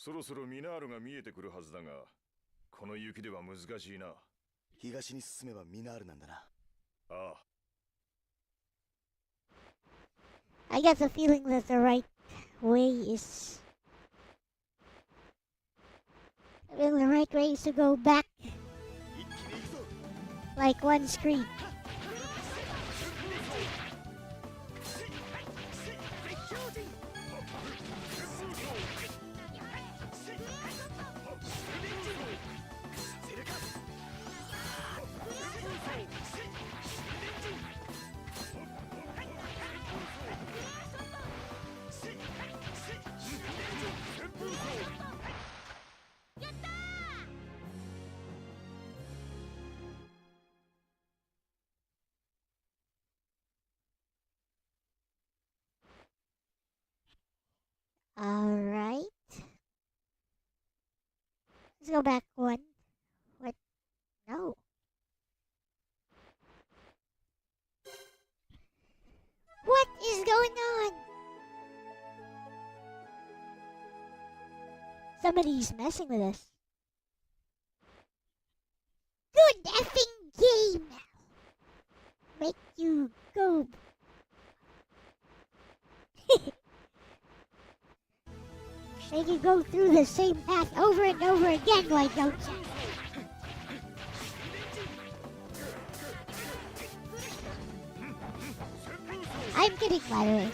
そろそろミナールが見えてくるはずだが、この雪では難しいな。東に進めばミナールなんだな。ああ。 I get the feeling that the right way is... Well, the right way is to go back like one screen. Alright. Let's go back one. What? No. What is going on? Somebody's messing with us. Good effing game! Make you go. Make you go through the same path over and over again, why don't you? I'm kidding, by the way.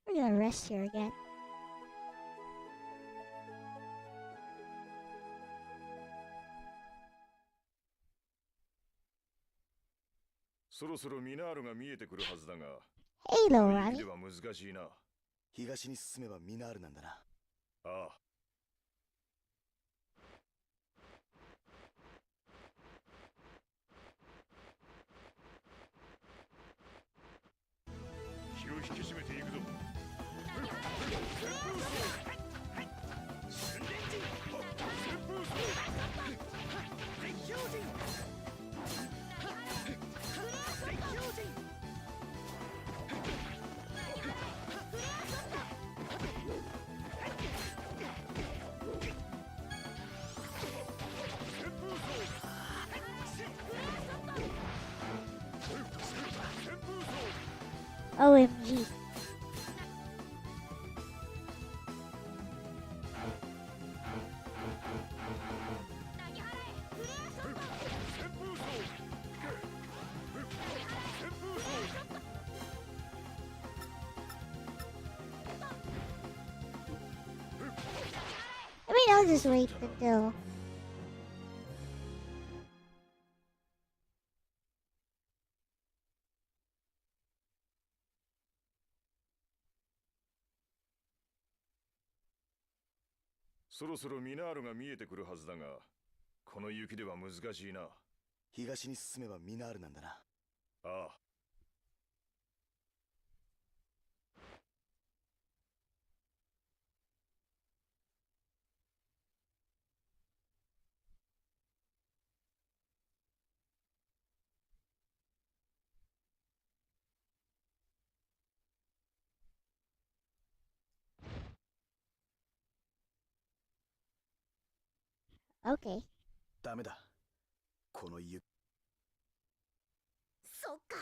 We're gonna rest here again. Hello, Ronnie. 東に進めばミナールなんだな。ああ。 気を引き締めていくぞ。OMG. I mean, I'll just wait until...そろそろミナールが見えてくるはずだが、この雪では難しいな。東に進めばミナールなんだな。ああ。 Okay. ダメだ。この雪。そっか。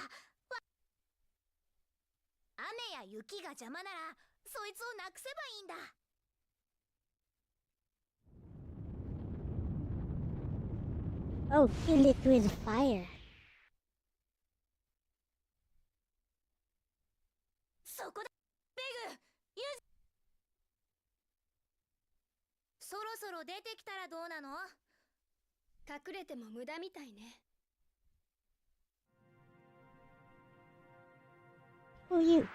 雨や雪が邪魔なら、そいつをなくせばいいんだ。Oh, kill it with fire. そこだ。ベグ、そろそろ出てきたらどうなの？隠れても無駄みたいね。Who are you?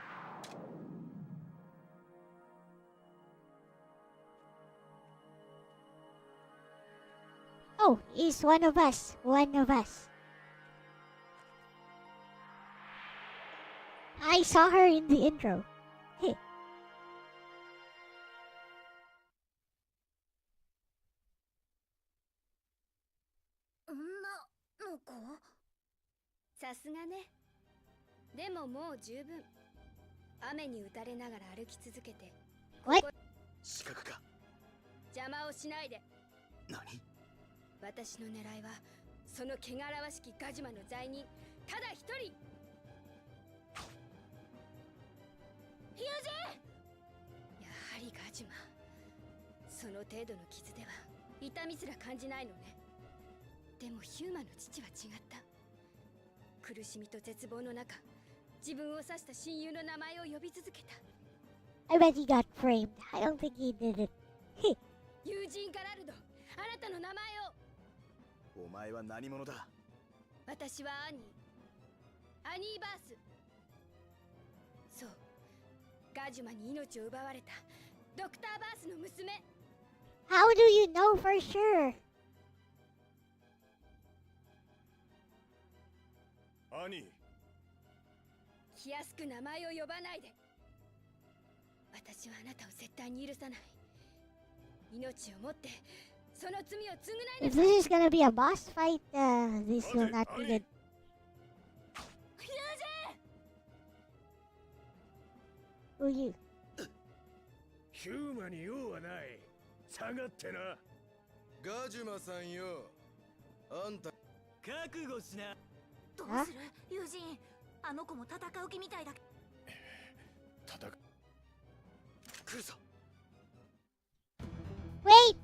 Oh, he's one of us. One of us. I saw her in the intro. Hey. 女の子さすがね。でももう十分。雨に打たれながら歩き続けて。 What? 視覚か。邪魔をしないで。何？私の狙いはその汚らわしきガジュマの罪人ただ一人。友人！やはりガジュマ。その程度の傷では痛みすら感じないのね。でもヒューマの父は違った。苦しみと絶望の中、自分を刺した親友の名前を呼び続けた。 I bet he got framed. I don't think he did it. 友人ガラルド、あなたの名前を。お前は何者だ？私はアニーバース。そう、ガジュマに命を奪われたドクターバースの娘。 How do you know for sure? アニー、気安く名前を呼ばないで。私はあなたを絶対に許さない。命をもってその罪を償いな If さい。 this is gonna be a boss fight, this will not be good. 友人！ Who you? ヒューマに用はない。下がってな。ガジュマさんよ。あんた覚悟しな。どうする友人。あの子も戦う気みたいだ。戦う。来るぞ。 Wait!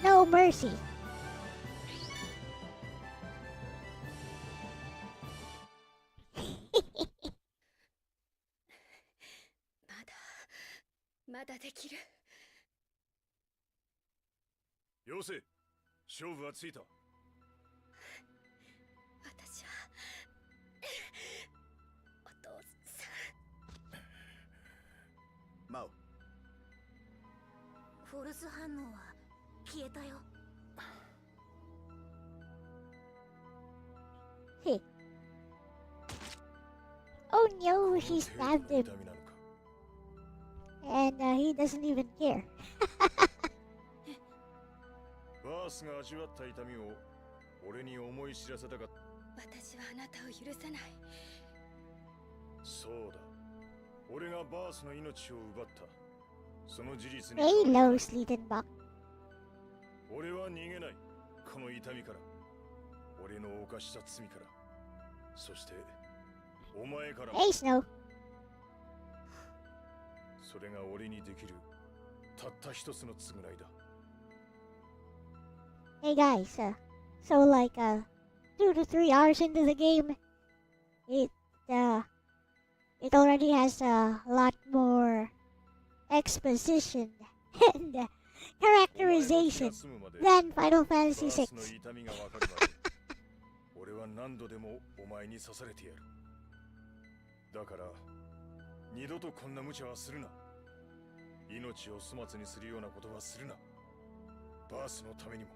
No mercy. .まだできる。よせ、勝負はついた。私はお父さん。マオ。フォルス反応は消えたよ。 Hey. Oh no, she stabbed him. And he doesn't even care. バースが味わった痛みを俺に思い知らせたかった。私はあなたを許さない。そうだ。俺がバースの命を奪った。その事実に。Hello, Slittenbach. 俺は逃げない。この痛みから。俺の犯した罪から。そして、お前から。Hey, Snow. それが俺にできるたった一つの償いだ。 Hey guys, so like 2 to 3 hours into the game, it already has a lot more exposition and characterization than Final Fantasy 6. 俺は何度でもお前に刺されてやる。だから二度とこんな無茶はするな。命を粗末にするようなことはするな。バースのためにも。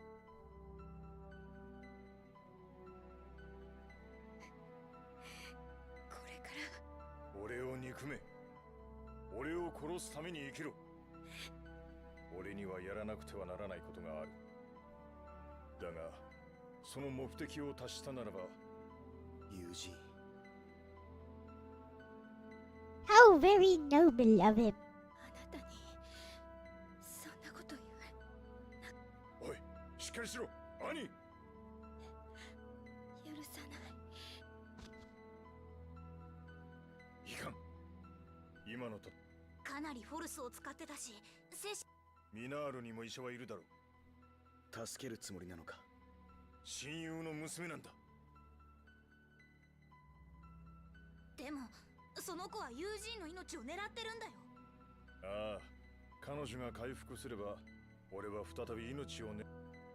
これから俺を憎め。俺を殺すために生きろ。俺にはやらなくてはならないことがある。だがその目的を達したならば。友人。 How very noble of him. あなたにそんなこと言おい、しっかりしろ兄。う許さない。いかん。今のとかなりフォルスを使ってたし、精神ミナールにも医者はいるだろう。助けるつもりなのか。親友の娘なんだ。でもその子は友人の命を狙ってるんだよ。ああ、彼女が回復すれば俺は再び命をね。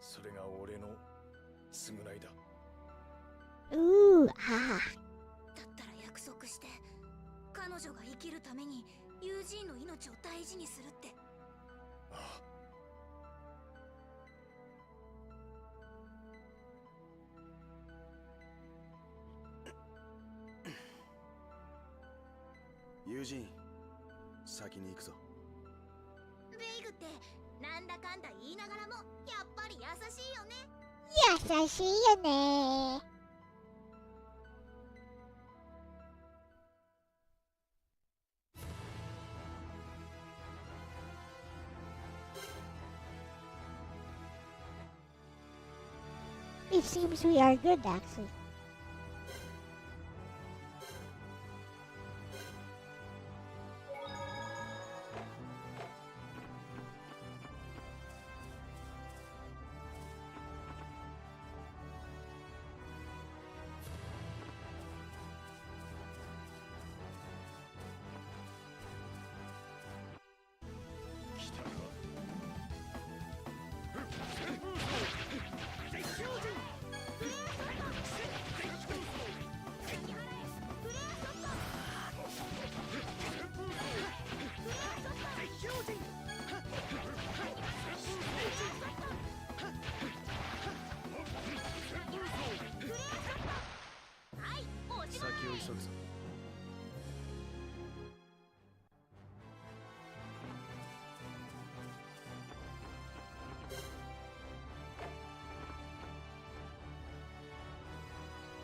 それが俺の償いだ。 Ooh, ah. だったら約束して、彼女が生きるために友人の命を大事にするって。ああ。友人、先に行くぞ。ベイグってなんだかんだ言いながらもやっぱり優しいよね。優しいよね。It seems we are good, actually.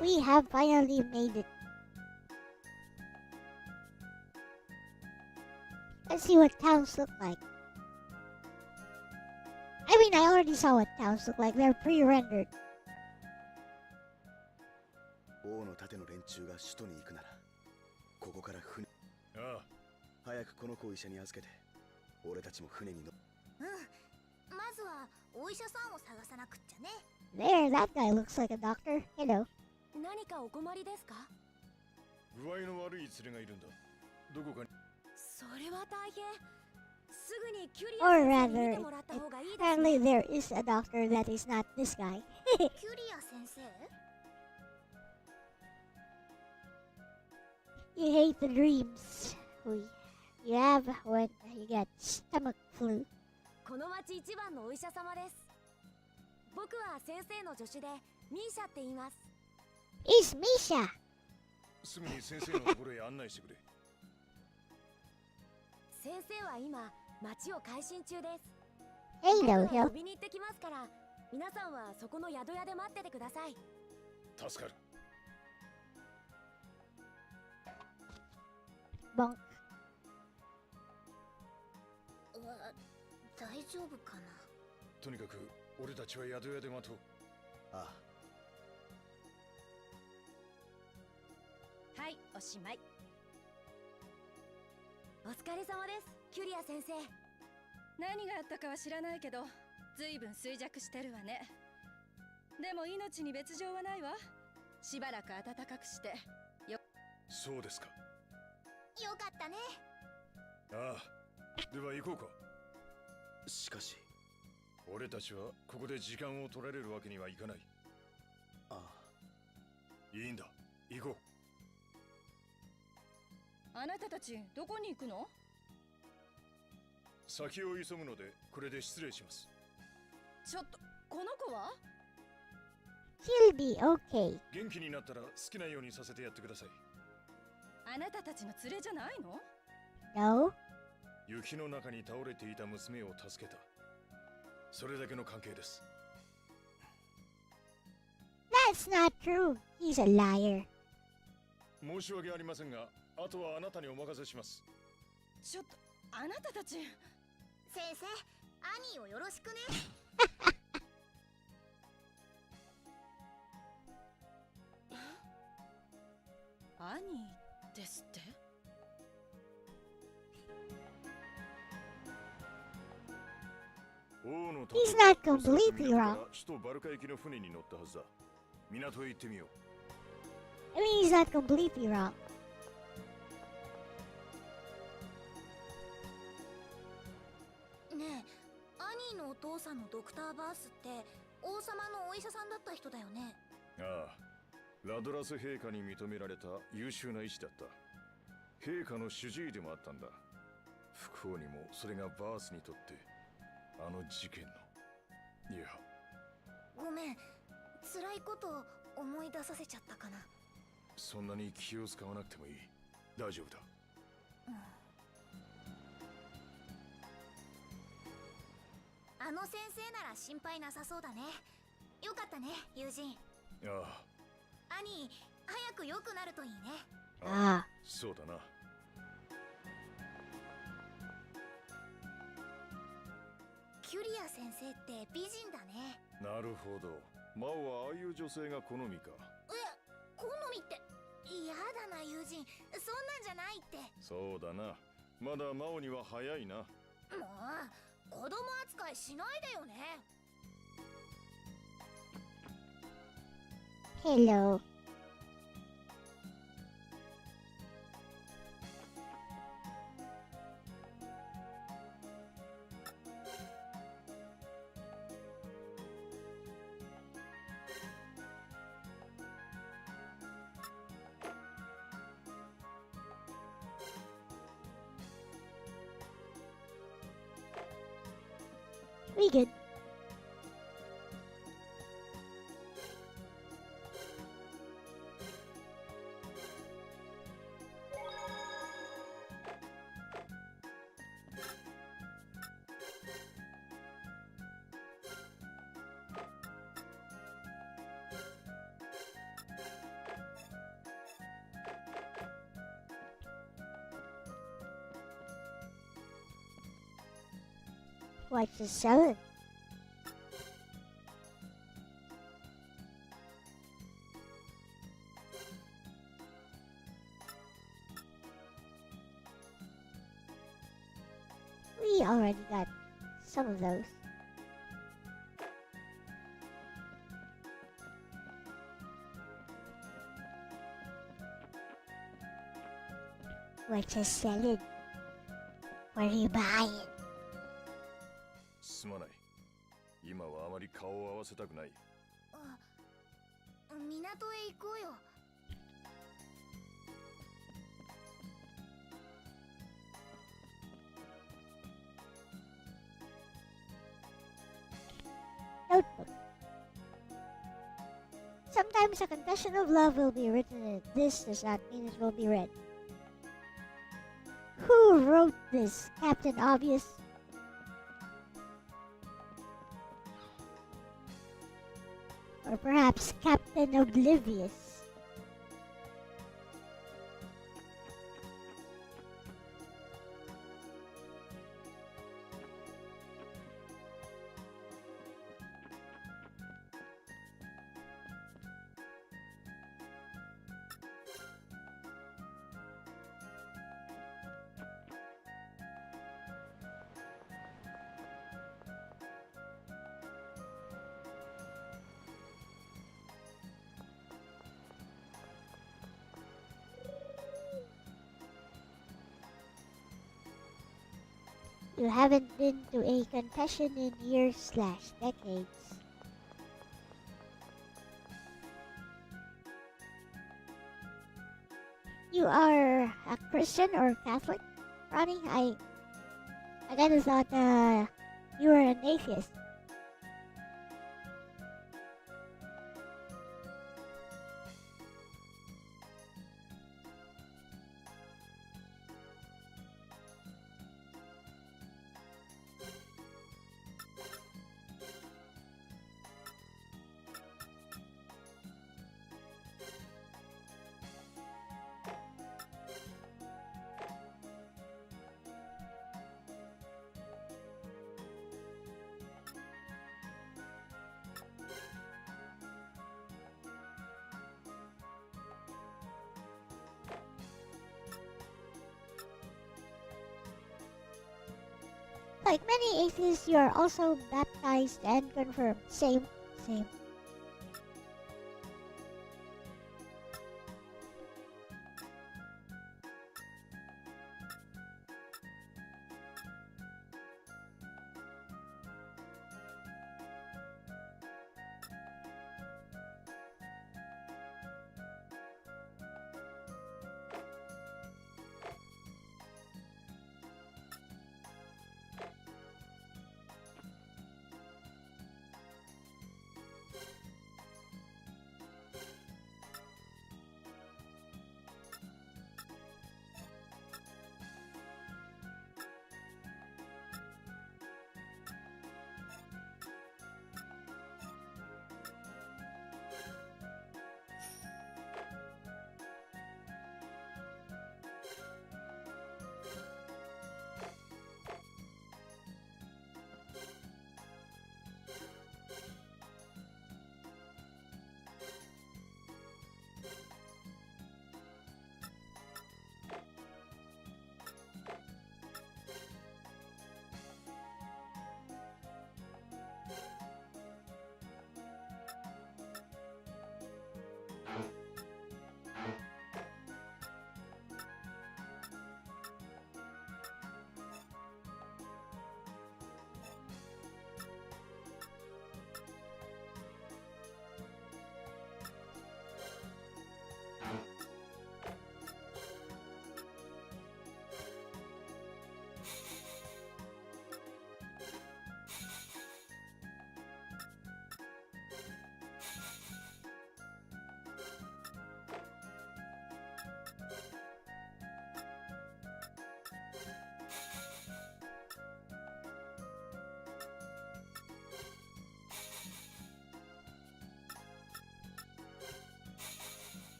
We have finally made it. Let's see what towns look like. I mean, I already saw what towns look like. They're pre-rendered. 王の盾の連中が首都に行くなら、ここから船。ああ。早くこの子を医者に預けて、俺たちも船に乗。まずはお医者さんを探さなくっちゃね。 There, that guy looks like a doctor. Hello. 何かお困りですか？具合の悪い連れがいるんだ。どこかに。それは大変。すぐにキュリ Or ア先生に見 rather, てもらった方がいいです apparently ね。 there is a doctor that is not this guy. キュリア先生？ You hate the dreams you have when you get stomach flu. この町一番のお医者様です。僕は先生の助手でミーシャって言います。It's Misha. すぐに先生のところへ案内してくれ。先生は今町を改心中です。 Hello, 僕が hello. 呼びに行ってきますから、皆さんはそこの宿屋で待っててください。助かる。Bonk. 大丈夫かな。とにかく俺たちは宿屋で待とう。ああ。はい、おしまい。お疲れ様です、キュリア先生。何があったかは知らないけど、ずいぶん衰弱してるわね。でも命に別状はないわ。しばらく暖かくしてよ。そうですか。よかったね。ああ、では行こうか。しかし俺たちはここで時間を取られるわけにはいかない。ああ。いいんだ、行こあなたたちどこに行くの？う。先を急ぐのでこれで失礼します。ちょっとこの子は？ She'll be okay. 元気になったら好きなようにさせてやってください。あなたたちの連れじゃないの？ No? 雪の中に倒れていた娘を助けた。それだけの関係です。That's not true. He's a liar. 申し訳ありませんが、あとはあなたにお任せします。ちょっとあなたたち。先生、兄をよろしくね。兄ですって？王の He's not completely wrong. 首都バルカ行きの船に乗ったはずだ。港へ行ってみよう。I mean, he's not completely wrong. ねえ、兄のお父さんのドクターバースって王様のお医者さんだった人だよね。ああ、ラドラス陛下に認められた優秀な医師だった。陛下の主治医でもあったんだ。不幸にもそれがバースにとってあの事件の、いや、ごめん、辛いことを思い出させちゃったかな。そんなに気を使わなくてもいい。大丈夫だ。あの先生なら心配なさそうだね。よかったね、友人。あ兄、早く良くなるといいね。Ah. そうだな。キュリア先生って美人だね。なるほど。マオはああいう女性が好みか。好みって嫌だな、友人。そんなんじゃないって。そうだな。まだマオには早いな。もう子供扱いしないでよね。Hello. We good. What's the salad? We already got some of those. What's a salad? Where do you buy it? すまない。今はあまり顔を合わせたくない。港へ行こうよ。Notebook. Sometimes a confession of love will be written in it. This does not mean it will be read. Who wrote this? Captain Obvious? Or perhaps Captain Oblivious? You haven't been to a confession in years/decades. you are a Christian or Catholic, Ronnie? I kind of thought you were an atheist. Like many atheists, you are also baptized and confirmed. Same, same.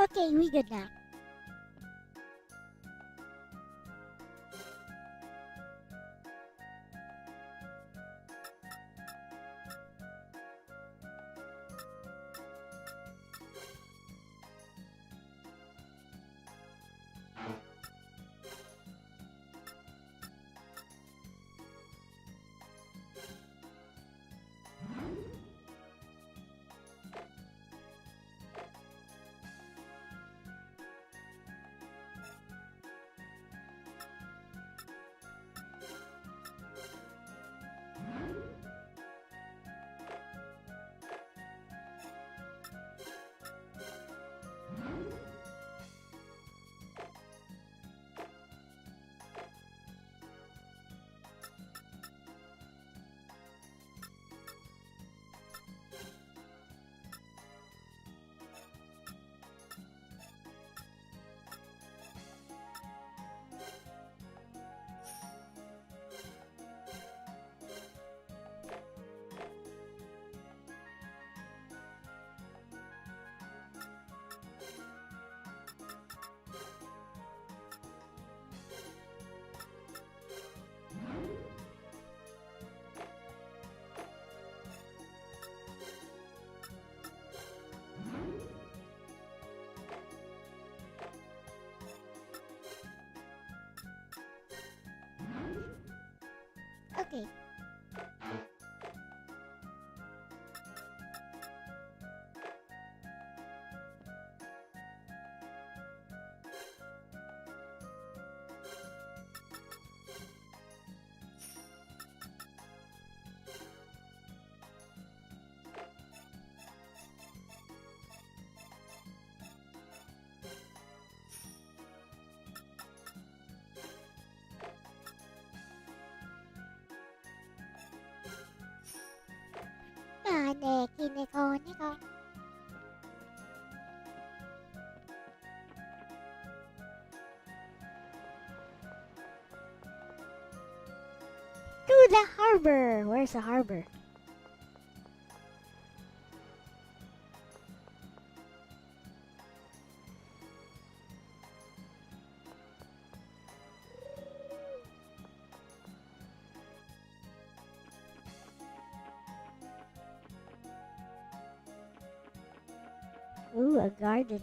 Okay, we good now. Okay. Neko. To the harbor. Where's the harbor? Ooh, a garden.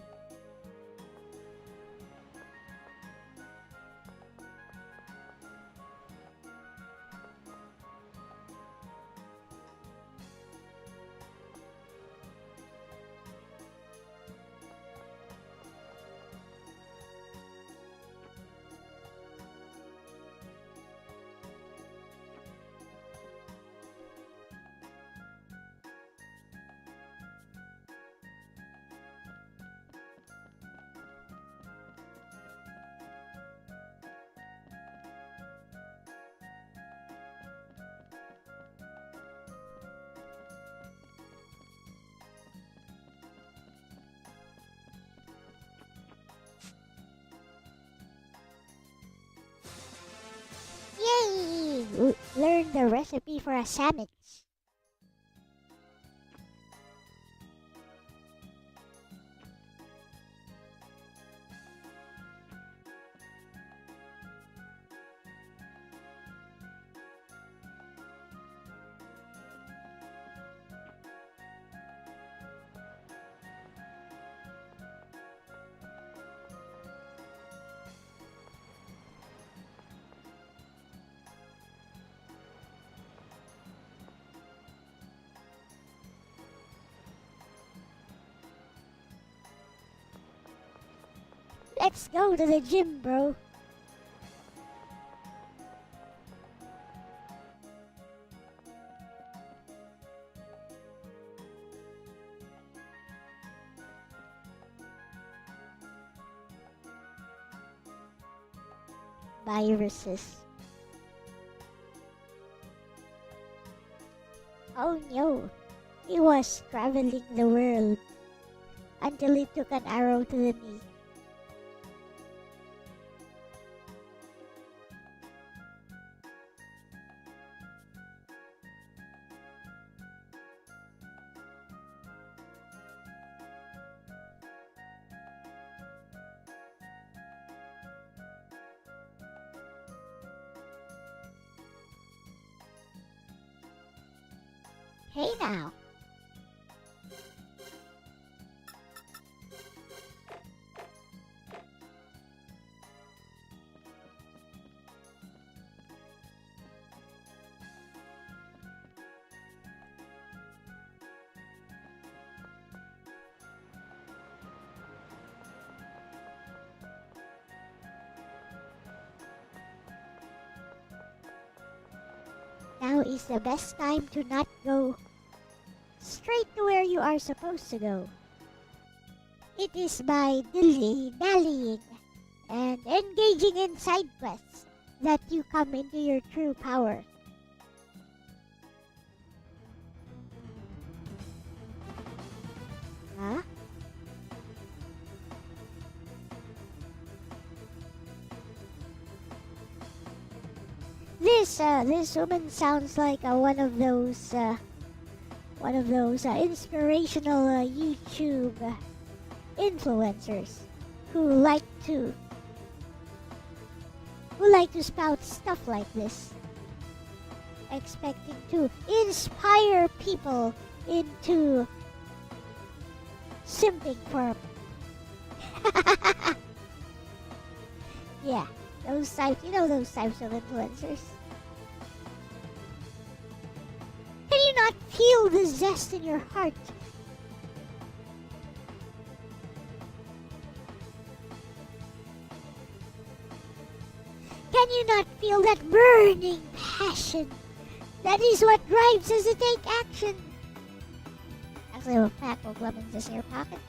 Yay! Learn the recipe for a sandwich. Let's go to the gym, bro. Viruses. Oh no, he was traveling the world until he took an arrow to the knee. Hey now. Now is the best time to not go straight to where you are supposed to go. It is by dilly-dallying and engaging in side quests that you come into your true power. Huh? This woman sounds like one of those inspirational YouTube influencers who like to spout stuff like this, expecting to inspire people into simping for yeah, those types of influencers. feel the zest in your heart? Can you not feel that burning passion? That is what drives us to take action. Actually, I have a pack of lemons in your pocket.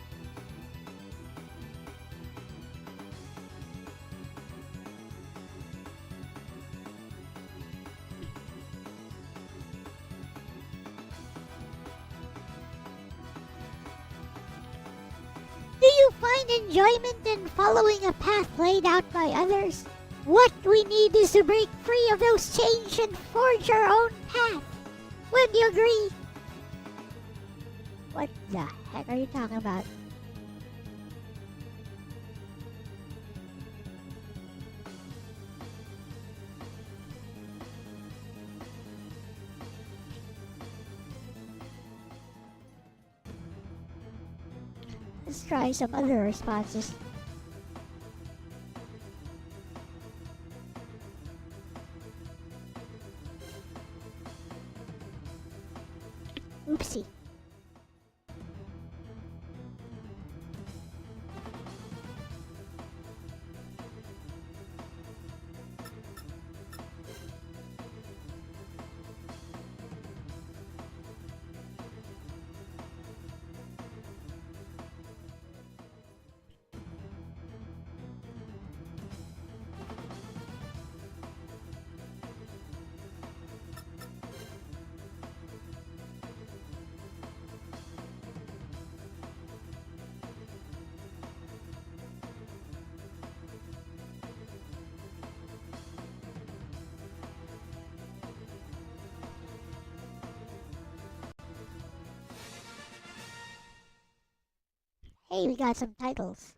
Do you find enjoyment in following a path laid out by others? What we need is to break free of those chains and forge our own path. Would you agree? What the heck are you talking about? Let's try some other responses. Oopsie. Hey, we got some titles.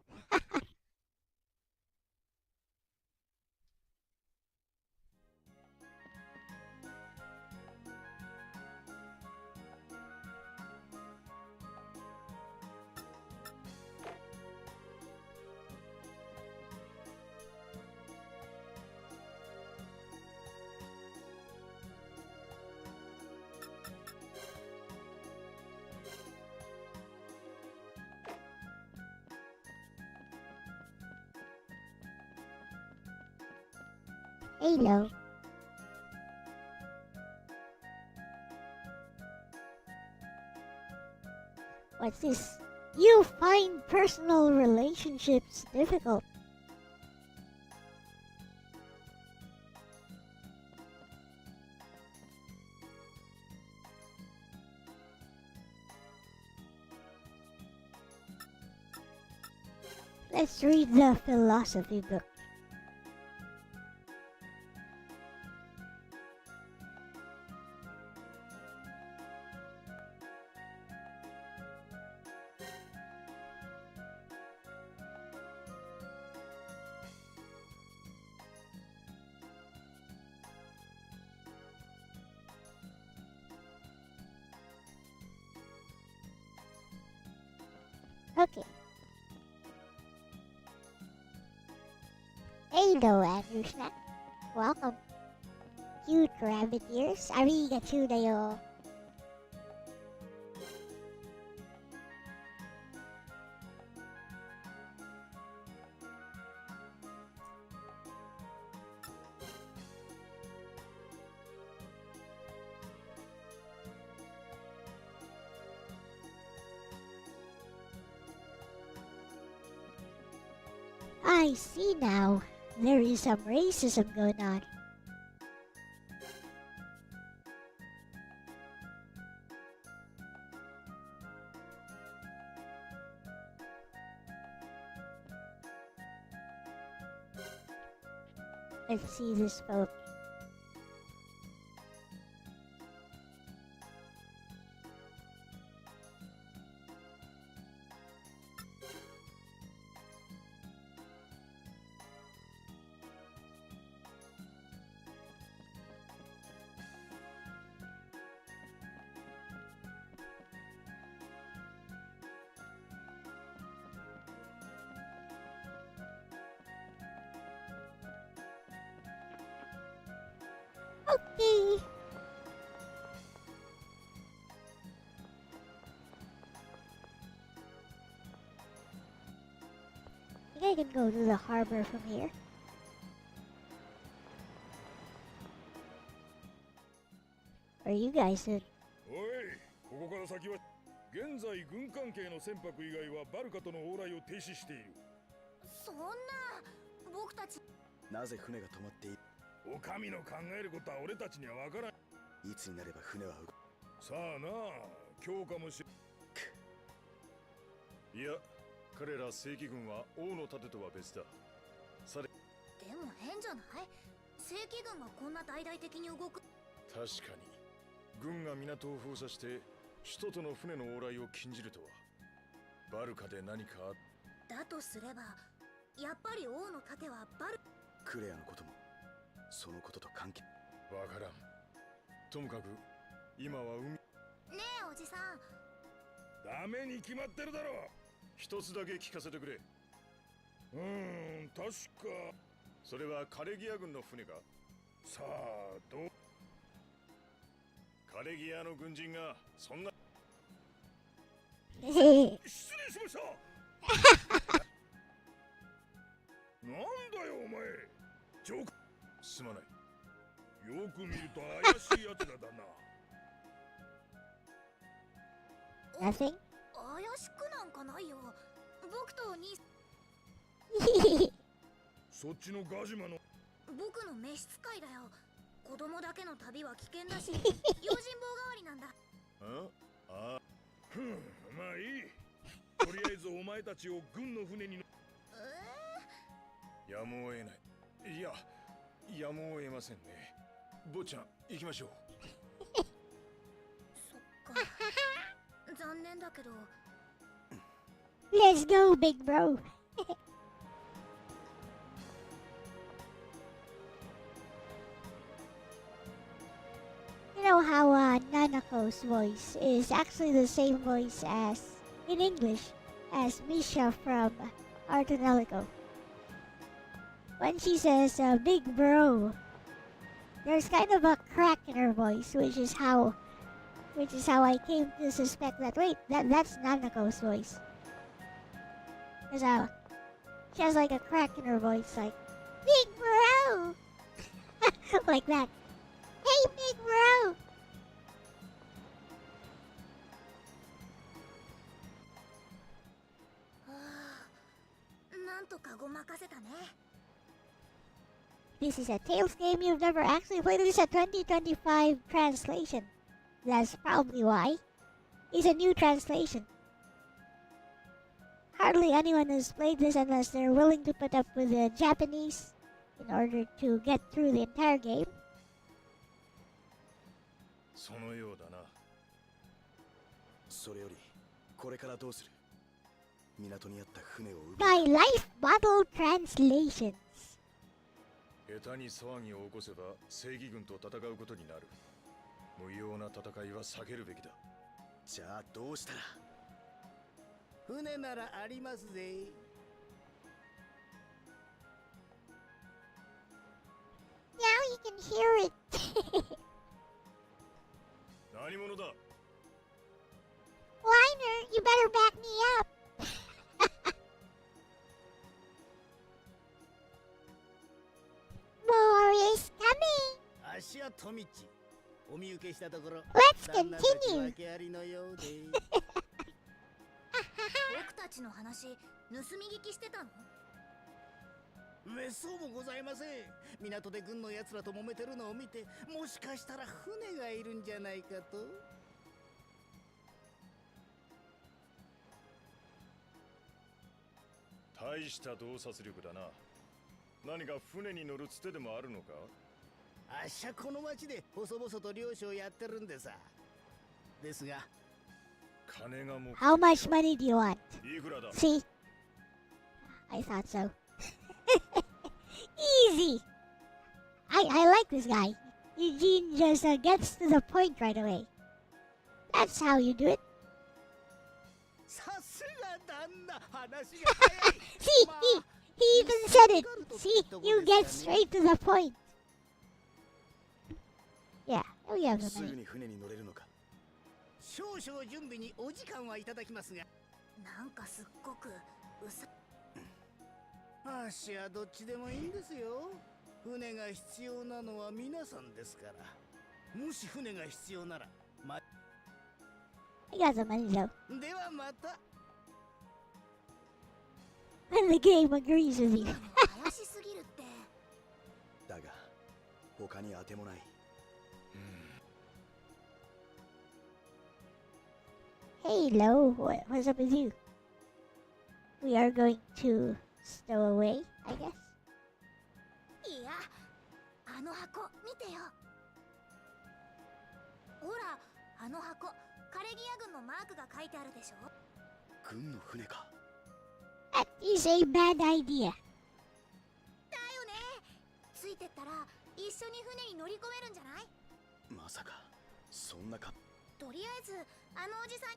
Halo. What's this? You find personal relationships difficult. Let's read the philosophy book. Okay. Hello, Andrew. Welcome. Cute rabbit ears. Arigatou dayo. I see now. There is some racism going on. Let's see this folk. Okay. think I can go to the harbor from here. Or you guys should. おい、ここから先は現在軍関係の船舶以外はバルカとの往来を停止している。そんな、僕たちなぜ船が止まっている？お上の考えることは俺たちにはわからん。いつになれば船は動く？さあな、今日かもしいや、彼ら正規軍は王の盾とは別だ。され、でも変じゃない？正規軍がこんな大々的に動く。確かに軍が港を封鎖して首都との船の往来を禁じるとは。バルカで何かだとすれば、やっぱり王の盾はバルクレアのこともそのことと関係。わからん。ともかく今は海。ねえおじさん、ダメに決まってるだろ。一つだけ聞かせてくれ。確かそれはカレギア軍の船か？さあどう？カレギアの軍人がそんな。失礼しました。なんだよお前。ジョーク。すまない。よく見ると怪しいやつらだな。Nothing? 怪しくなんかないよ。僕と兄そっちのガジュマの僕の召使いだよ。子供だけの旅は危険だし、用心棒代わりなんだ。ああ。まあいい。とりあえずお前たちを軍の船にやむを得ない。いや、やむを得ませんね。坊ちゃん、行きましょう。そっか。残念だけど。Let's go, big bro. You know how Nanako's voice is actually the same voice as, in English, as Misha from Artonelico. When she says, big bro, there's kind of a crack in her voice, which is how I came to suspect that, wait, that's Nanako's voice. Because she has like a crack in her voice, like, big bro! Like that. Hey, big bro! This is a Tales game you've never actually played. This is a 2025 translation. That's probably why. It's a new translation. Hardly anyone has played this unless they're willing to put up with the Japanese in order to get through the entire game. そのようだな。それよりこれからどうする？港にあった船を奪う。 My life bottle translations. 下手に騒ぎを起こせば正義軍と戦うことになる。無用な戦いは避けるべきだ。じゃあどうしたら？船ならありますぜ。Now you can hear it. 何者だ？ Liner, you better back me up. More is coming. 足はトミッチ。お見受けしたところ。 Let's 旦那たち continue. 訳ありのようで。僕たちの話、盗み聞きしてたの？めっそうもございません。港で軍のやつらと揉めてるのを見て、もしかしたら船がいるんじゃないかと。大した洞察力だな。何か船に乗るつてでもあるのか？あっしゃこの町で細々と漁師をやってるんでさ。ですが、金がも。 How much money do you want? いくらだ？ See? I thought so. Easy. I like this guy. Eugene just gets to the point right away. That's how you do it. さすが旦那、話が早い。 See, he even said it. See, you get straight to the point. Yeah, we have the すぐ money. に船に乗れるのか？少々準備にお時間はいただきますが。なんかすっごくうさ。足はどっちでもいいんですよ。船が必要なのは皆さんですから。もし船が必要なら、I got some money though. ではまた。And the game agrees with you. 怪しすぎるって。だが他に当てもない。Hello, what's up with you? We are going to stow away, I guess. いや、あの箱見てよ。ほら、あの箱、カレギア軍のマークが書いてあるでしょ。軍の船か。That is a bad idea. だよね。ついてったら一緒に船に乗り込めるんじゃない？まさかそんなか。とりあえずあのおじさん。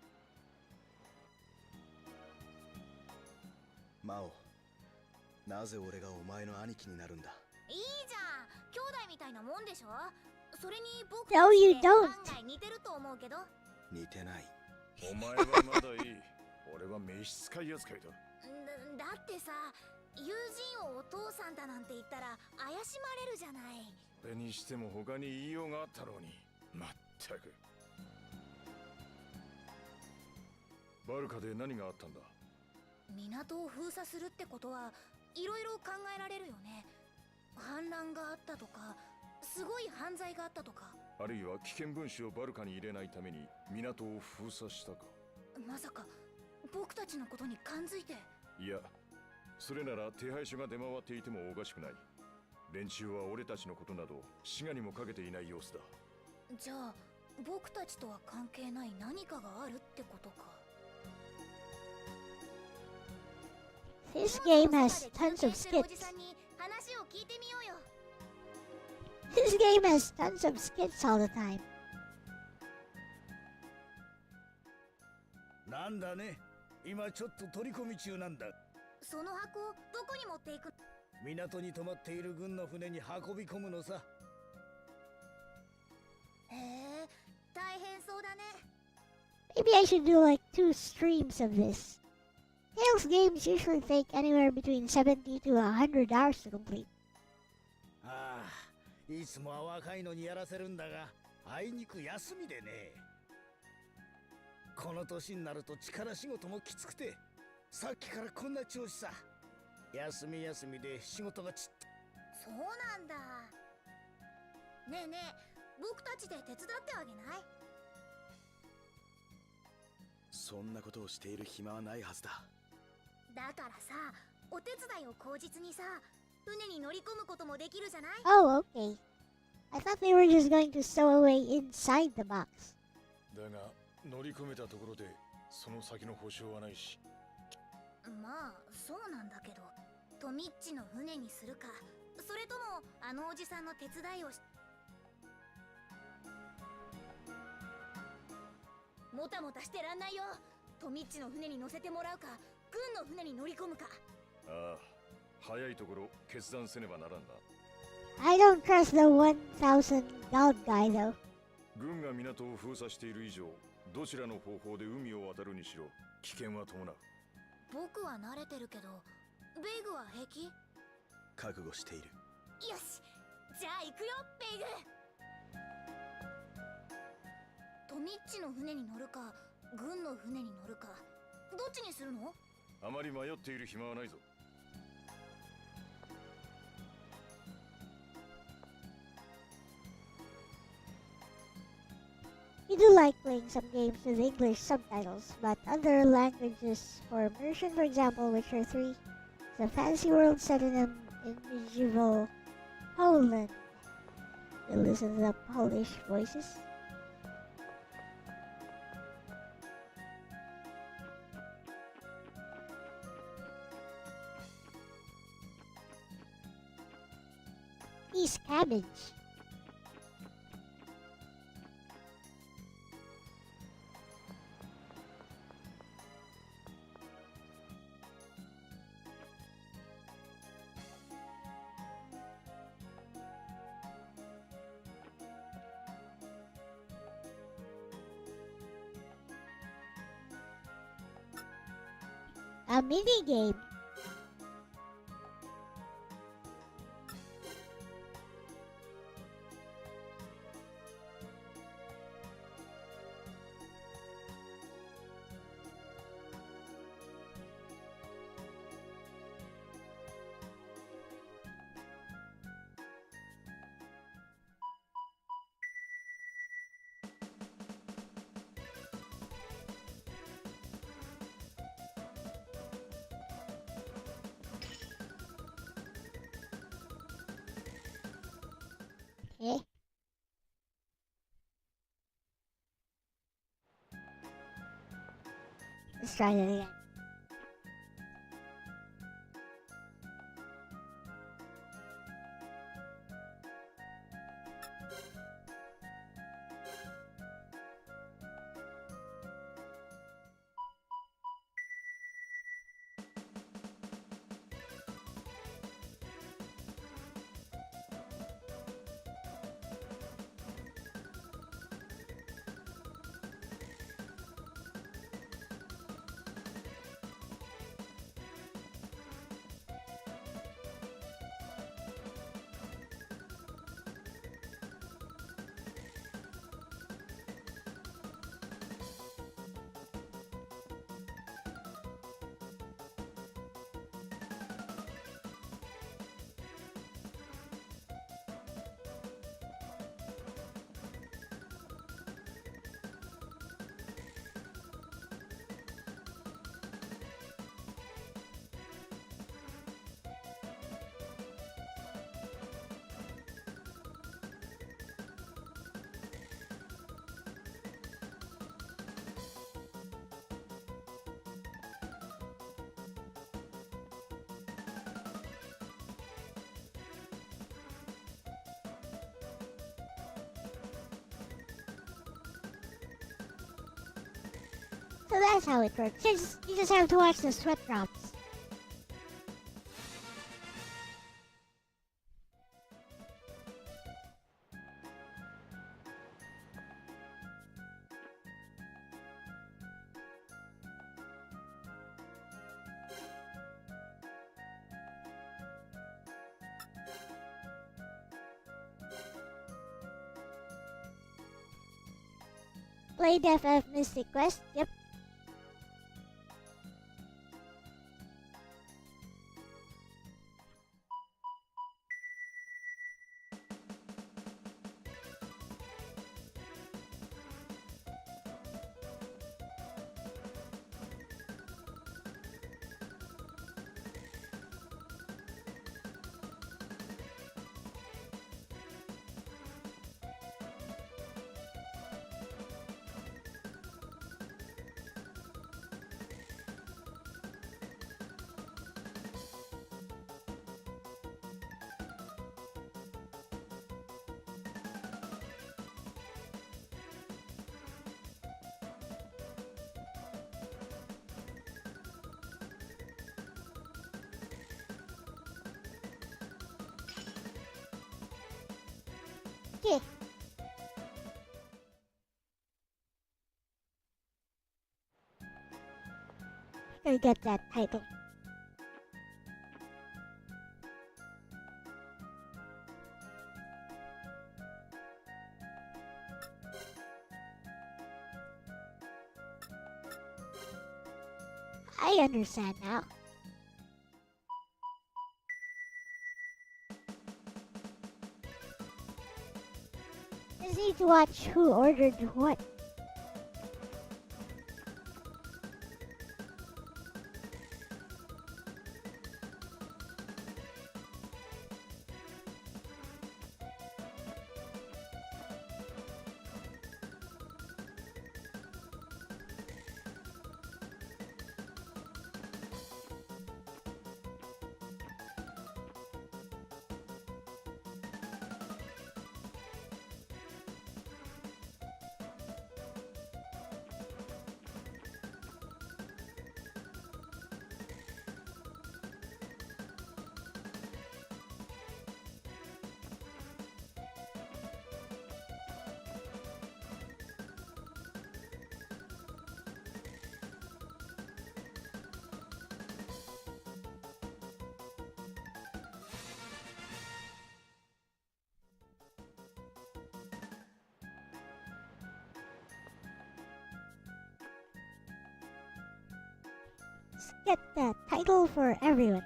マオ、なぜ俺がお前の兄貴になるんだ？いいじゃん、兄弟みたいなもんでしょ。それに僕 No, you don't. 案外似てると思うけど。似てない。お前はまだいい。俺は召使い扱いだ。だってさ、友人をお父さんだなんて言ったら怪しまれるじゃない。それにしても他に言いようがあったろうに。まったく。バルカで何があったんだ？港を封鎖するってことはいろいろ考えられるよね。反乱があったとか、すごい犯罪があったとか。あるいは危険分子をバルカに入れないために港を封鎖したか。まさか僕たちのことに感づいて。いや、それなら手配書が出回っていてもおかしくない。連中は俺たちのことなど滋賀にもかけていない様子だ。じゃあ僕たちとは関係ない何かがあるってことか。This game has tons of skits. おじさんに話を聞いてみようよ。This game has tons of skits all the time. なんだね、今ちょっと取り込み中なんだ。その箱どこに持っていく？港に止まっている軍の船に運び込むのさ。へえ、大変そうだね。 Maybe I should do like 2 streams of this. Tales games usually take anywhere between 70 to 100 hours to complete. ああ、いつもは若いのにやらせるんだが、あいにく休みでね。この年になると力仕事もきつくて、さっきからこんな調子さ。休み休みで仕事がちっ。そうなんだ。ねえねえ、僕たちで手伝ってあげない？そんなことをしている暇はないはずだ。だからさ、お手伝いを口実にさ、船に乗り込むこともできるじゃない？ Oh, okay. I thought they were just going to stow away inside the box. だが乗り込めたところでその先の保証はないし。まあそうなんだけど、トミッチの船にするか、それともあのおじさんの手伝いをし。もたもたしてらんないよ。トミッチの船に乗せてもらうか、軍の船に乗り込むか。ああ、早いところ決断せねばならんな。I don't trust the 1,000 gold guy though. 軍が港を封鎖している以上、どちらの方法で海を渡るにしろ危険は伴う。僕は慣れてるけど、ベイグは平気？覚悟している。よし、じゃあ行くよ、ベイグ。トミッチの船に乗るか、軍の船に乗るか、どっちにするの？あまり迷っている暇はないぞ。We do like playing some games with English subtitles, but other languages for immersion, for example, Witcher 3 is a fantasy world set in medieval Poland. We listen to the Polish voices. East Cabbage. A mini game. Let's try that again. So that's how it works. You just have to watch the sweat drops. Played FF Mystic Quest? Yep. Okay. Gonna get that title. I understand now. Just need to watch who ordered what. Let's get the title for everyone.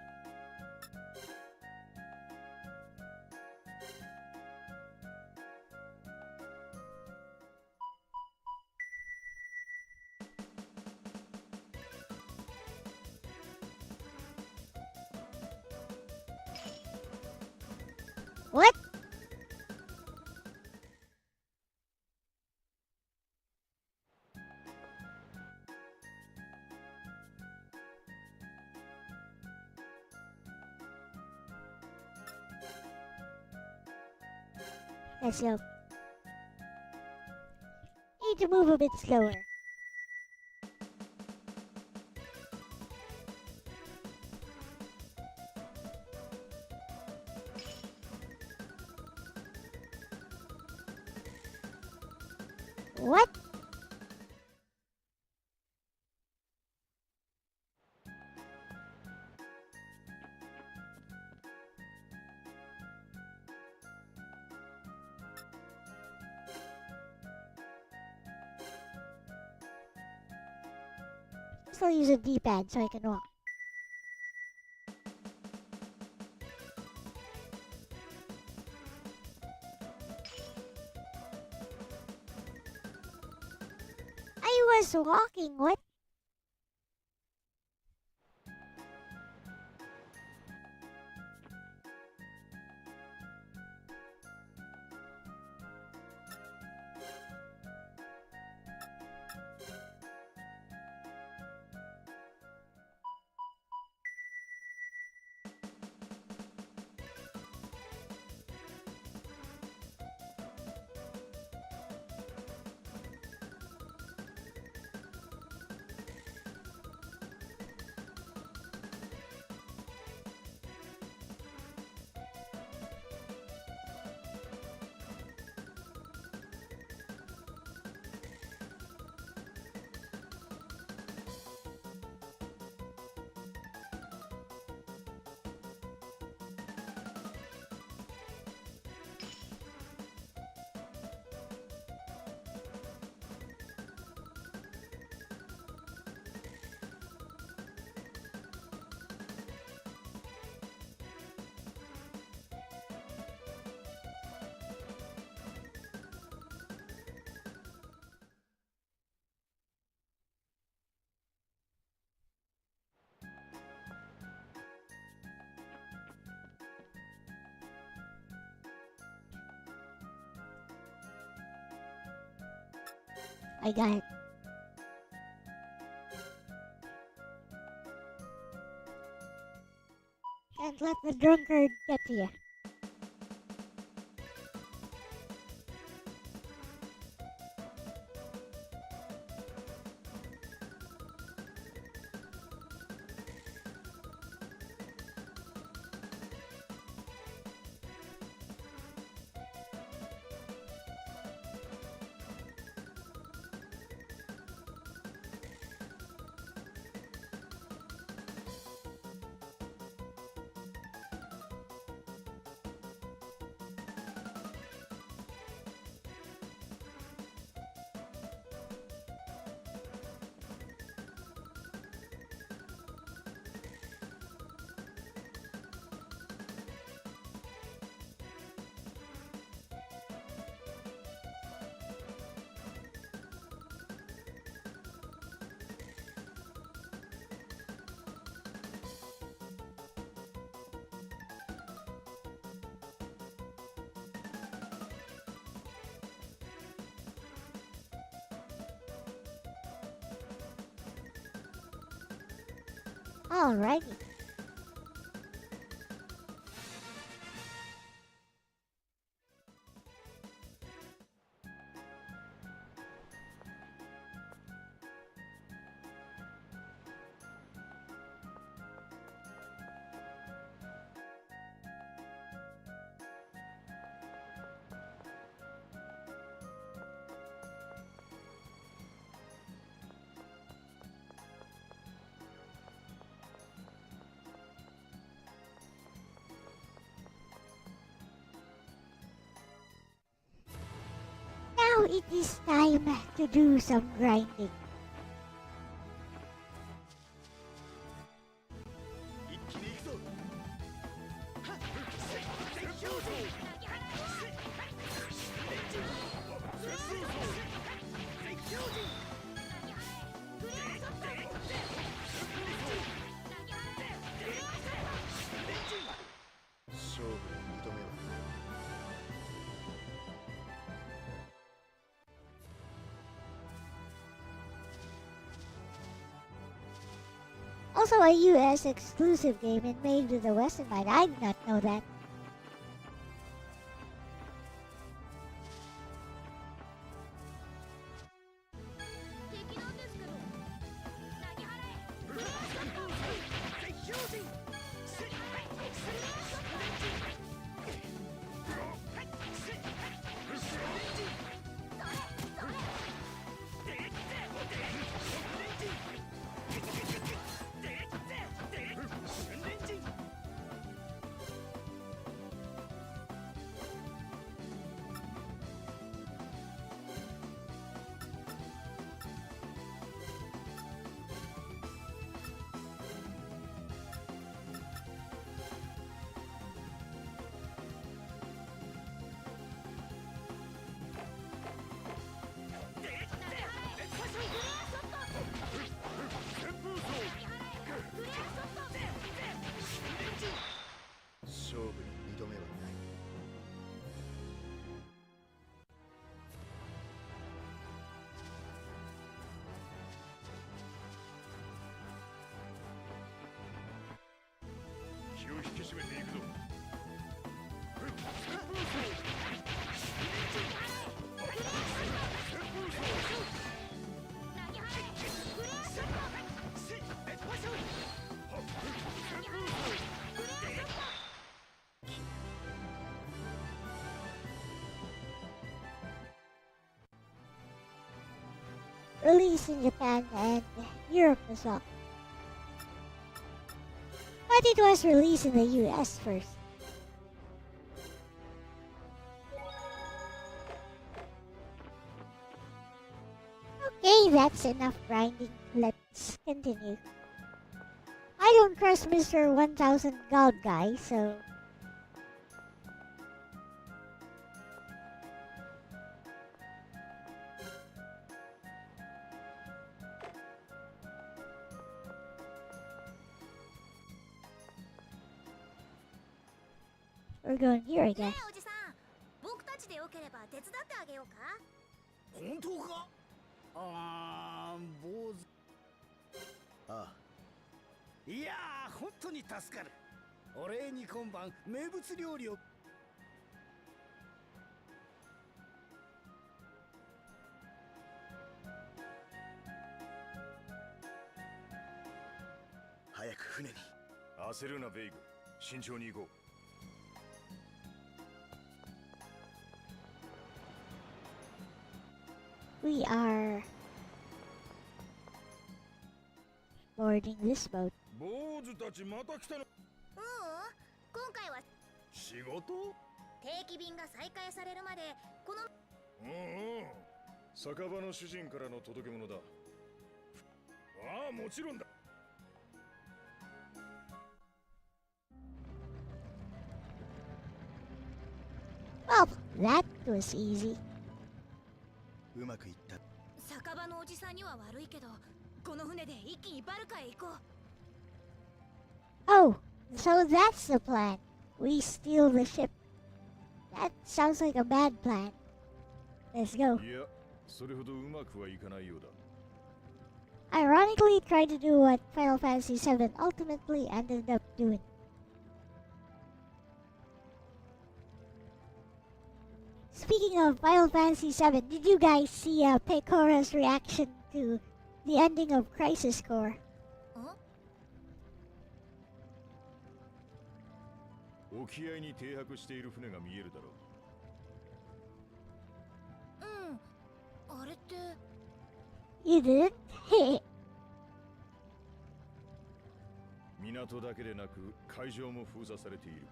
What? Let's go. Need to move a bit slower. What? Still use a D-pad so I can walk. I was walking, what? I got it. Can't let the drunkard get to you. Alrighty. Now it is time to do some grinding. Also a US exclusive game and made with the Western mind. I did not know that. 気を引き締めていくぞ。Released in Japan and Europe as well. But it was released in the US first. Okay, that's enough grinding. Let's continue. I don't trust Mr. 1000 God guy, so... We're going here, I guess. おじさん、僕たちでよければ手伝ってあげようか。本当か？坊主。ああ、いやー、本当に助かる。お礼に今晩名物料理を。早く船に。焦るなベイグ、慎重に行こう。We are boarding this boat. 坊主たちまた来たの。今回は仕事？定期便が再開されるまでこの酒場の主人からの届け物だ。ああ、もちろんだ。Well, that was easy. うまくいった。酒場のおじさんには悪いけど、この船で一気にバルカへ行こう。Oh, so that's the plan. We steal the ship. That sounds like a bad plan. Let's go. いや、それほどうまくはいかないようだ。Ironically, tried to do what Final Fantasy VII ultimately ended up doing. Speaking of Final Fantasy VII, did you guys see Pecora's reaction to the ending of Crisis Core? 沖合に停泊している船が見えるだろう。あれって。You did? 港だけでなく海上も封鎖されている。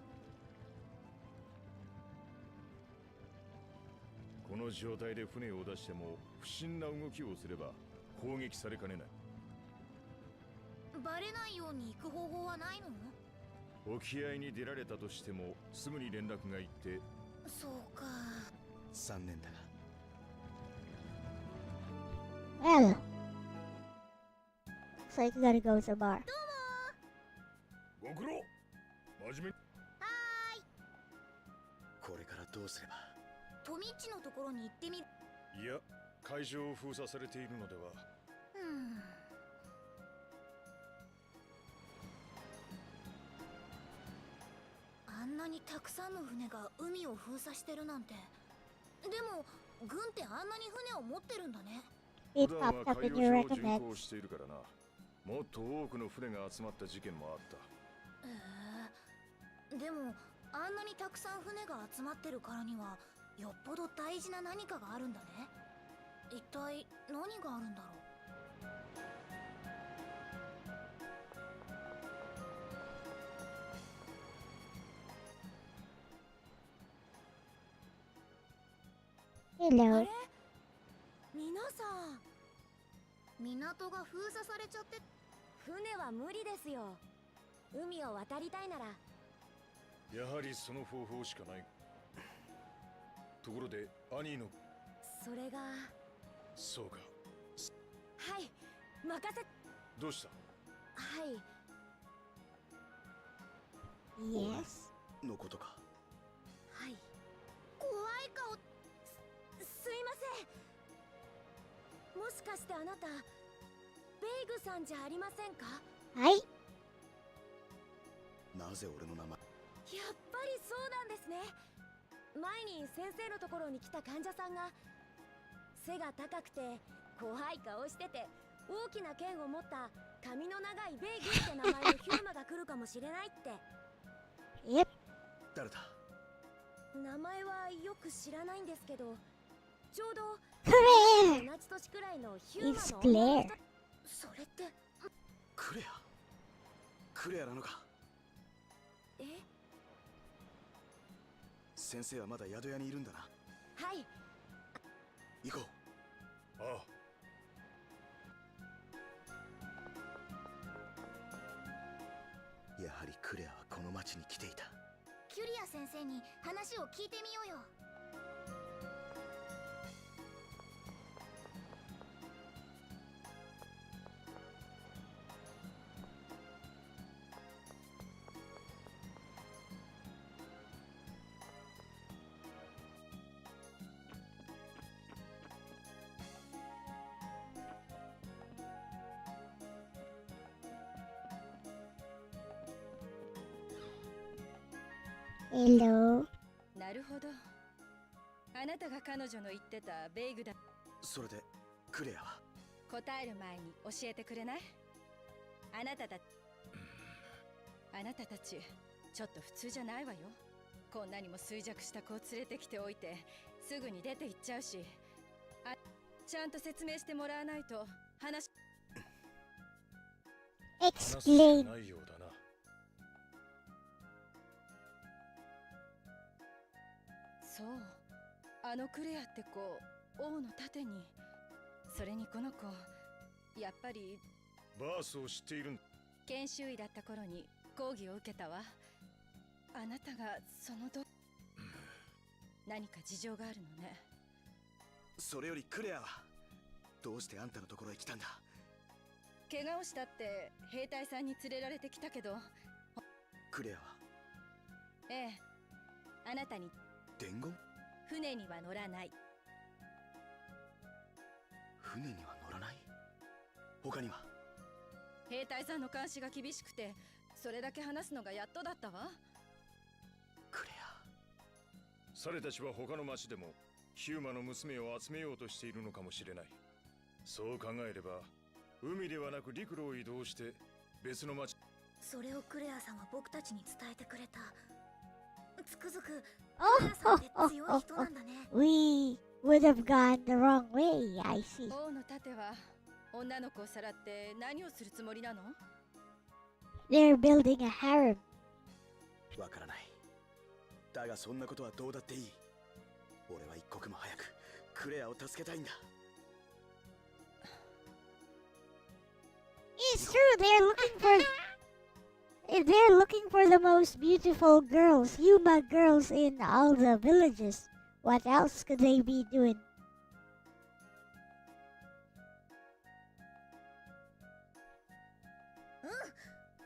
この状態で船を出しても不審な動きをすれば攻撃されかねない。バレないように行く方法はないの？沖合に出られたとしてもすぐに連絡が行って。そうか。残念だが。Well, looks like you gotta go to the bar. ご苦労。真面目。これからどうすれば。トミッチのところに行ってみる。いや、海上を封鎖されているのでは。あんなにたくさんの船が海を封鎖してるなんて。でも軍ってあんなに船を持ってるんだね。It popped up in your 海洋上を巡 recommends. 航しているからな。もっと多くの船が集まった事件もあった。でもあんなにたくさん船が集まってるからにはよっぽど大事な何かがあるんだね。一体何があるんだろう。Hello. 皆さん、港が封鎖されちゃって。船は無理ですよ。海を渡りたいなら。やはりその方法しかない。ところで兄の。それが。そうか。はい、任せ。どうした？はい。Yes. のことか。はい。怖い顔。すいません。もしかしてあなたベイグさんじゃありませんか？はい。なぜ俺の名前。やっぱりそうなんですね。前に先生のところに来た患者さんが背が高くて怖い顔してて大きな剣を持った髪の長いベイグって名前のヒューマが来るかもしれないって。誰だ。名前はよく知らないんですけど、ちょうど同じ年くらいのヒューマの女の人。それってクレア。クレアなのか。え？先生はまだ宿屋にいるんだな。はい。行こう。ああ。やはりクレアはこの町に来ていた。キュリア先生に話を聞いてみようよ。Hello。なるほど。あなたが彼女の言ってたベイグだ。それでクレアは。答える前に教えてくれない？あなたたちちょっと普通じゃないわよ。こんなにも衰弱した子を連れてきておいてすぐに出て行っちゃうし、ちゃんと説明してもらわないと話Explain。ないようだな。そう、あのクレアって子、王の盾に。それにこの子、やっぱりバースを知っているん。研修医だった頃に講義を受けたわ。あなたがその何か事情があるのね。それよりクレアはどうしてあんたのところへ来たんだ。怪我をしたって兵隊さんに連れられてきたけど。クレアは。ええ、あなたに伝言。船には乗らない。船には乗らない。他には。兵隊さんの監視が厳しくてそれだけ話すのがやっとだったわ。クレア。彼たちは他の町でもヒューマの娘を集めようとしているのかもしれない。そう考えれば海ではなく陸路を移動して別の町。それをクレアさんは僕たちに伝えてくれた。つくづくクレ Oh, アさん oh, って oh, 強い oh, 人 oh. なんだね。We would have gone the wrong way, I see. 王の盾は女の子をさらって何をするつもりなの？ They're building a harem. わからない。だがそんなことはどうだっていい。俺は一刻も早くクレアを助けたいんだ。It's true, they're looking for the most beautiful girls, Yuma girls in all the villages. What else could they be doing?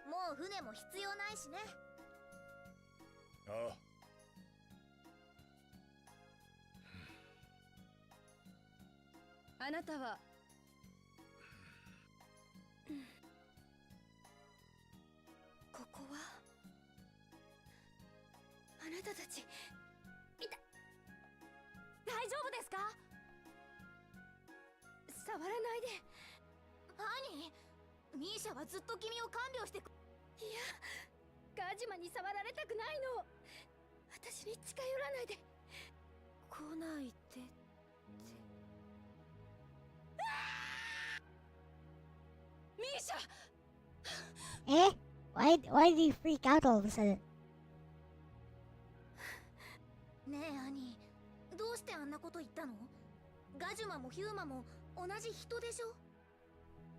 もう船も必要ないしね。ああ。あなたはここはあなたたち大丈夫ですか？触らないで。何？ミーシャはずっと君を看病してく。いや、ガジマに触られたくないの。私に近寄らないで。来ないでって。ミーシャ Eh? Why do you freak out all of a sudden? ねえアニー、どうしてあんなこと言ったの？ガジュマもヒューマも同じ人でしょ？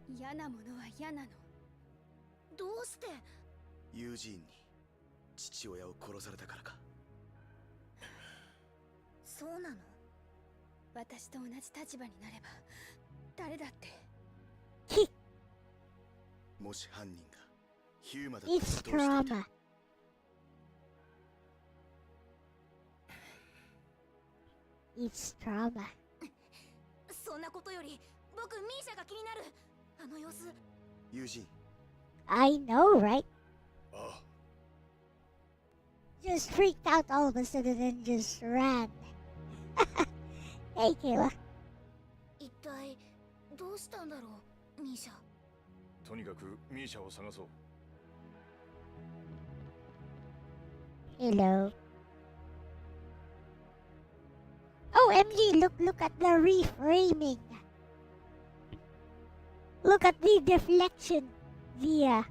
嫌なものは嫌なの。どうして？ユージーンに父親を殺されたからか。そうなの？私と同じ立場になれば誰だって。もし犯人がヒューマだったらどう It's していた？ trauma. It's trauma. そんなことより僕ミーシャが気になる。あの様子。ユージーン。 I know, right? ああ。just freaked out all of a sudden and just ran. Hey, Kayla. 一体どうしたんだろう、ミーシャ。とにかくミーシャを探そう。 Hello. OMG, look at the reframing. Look at the deflection. The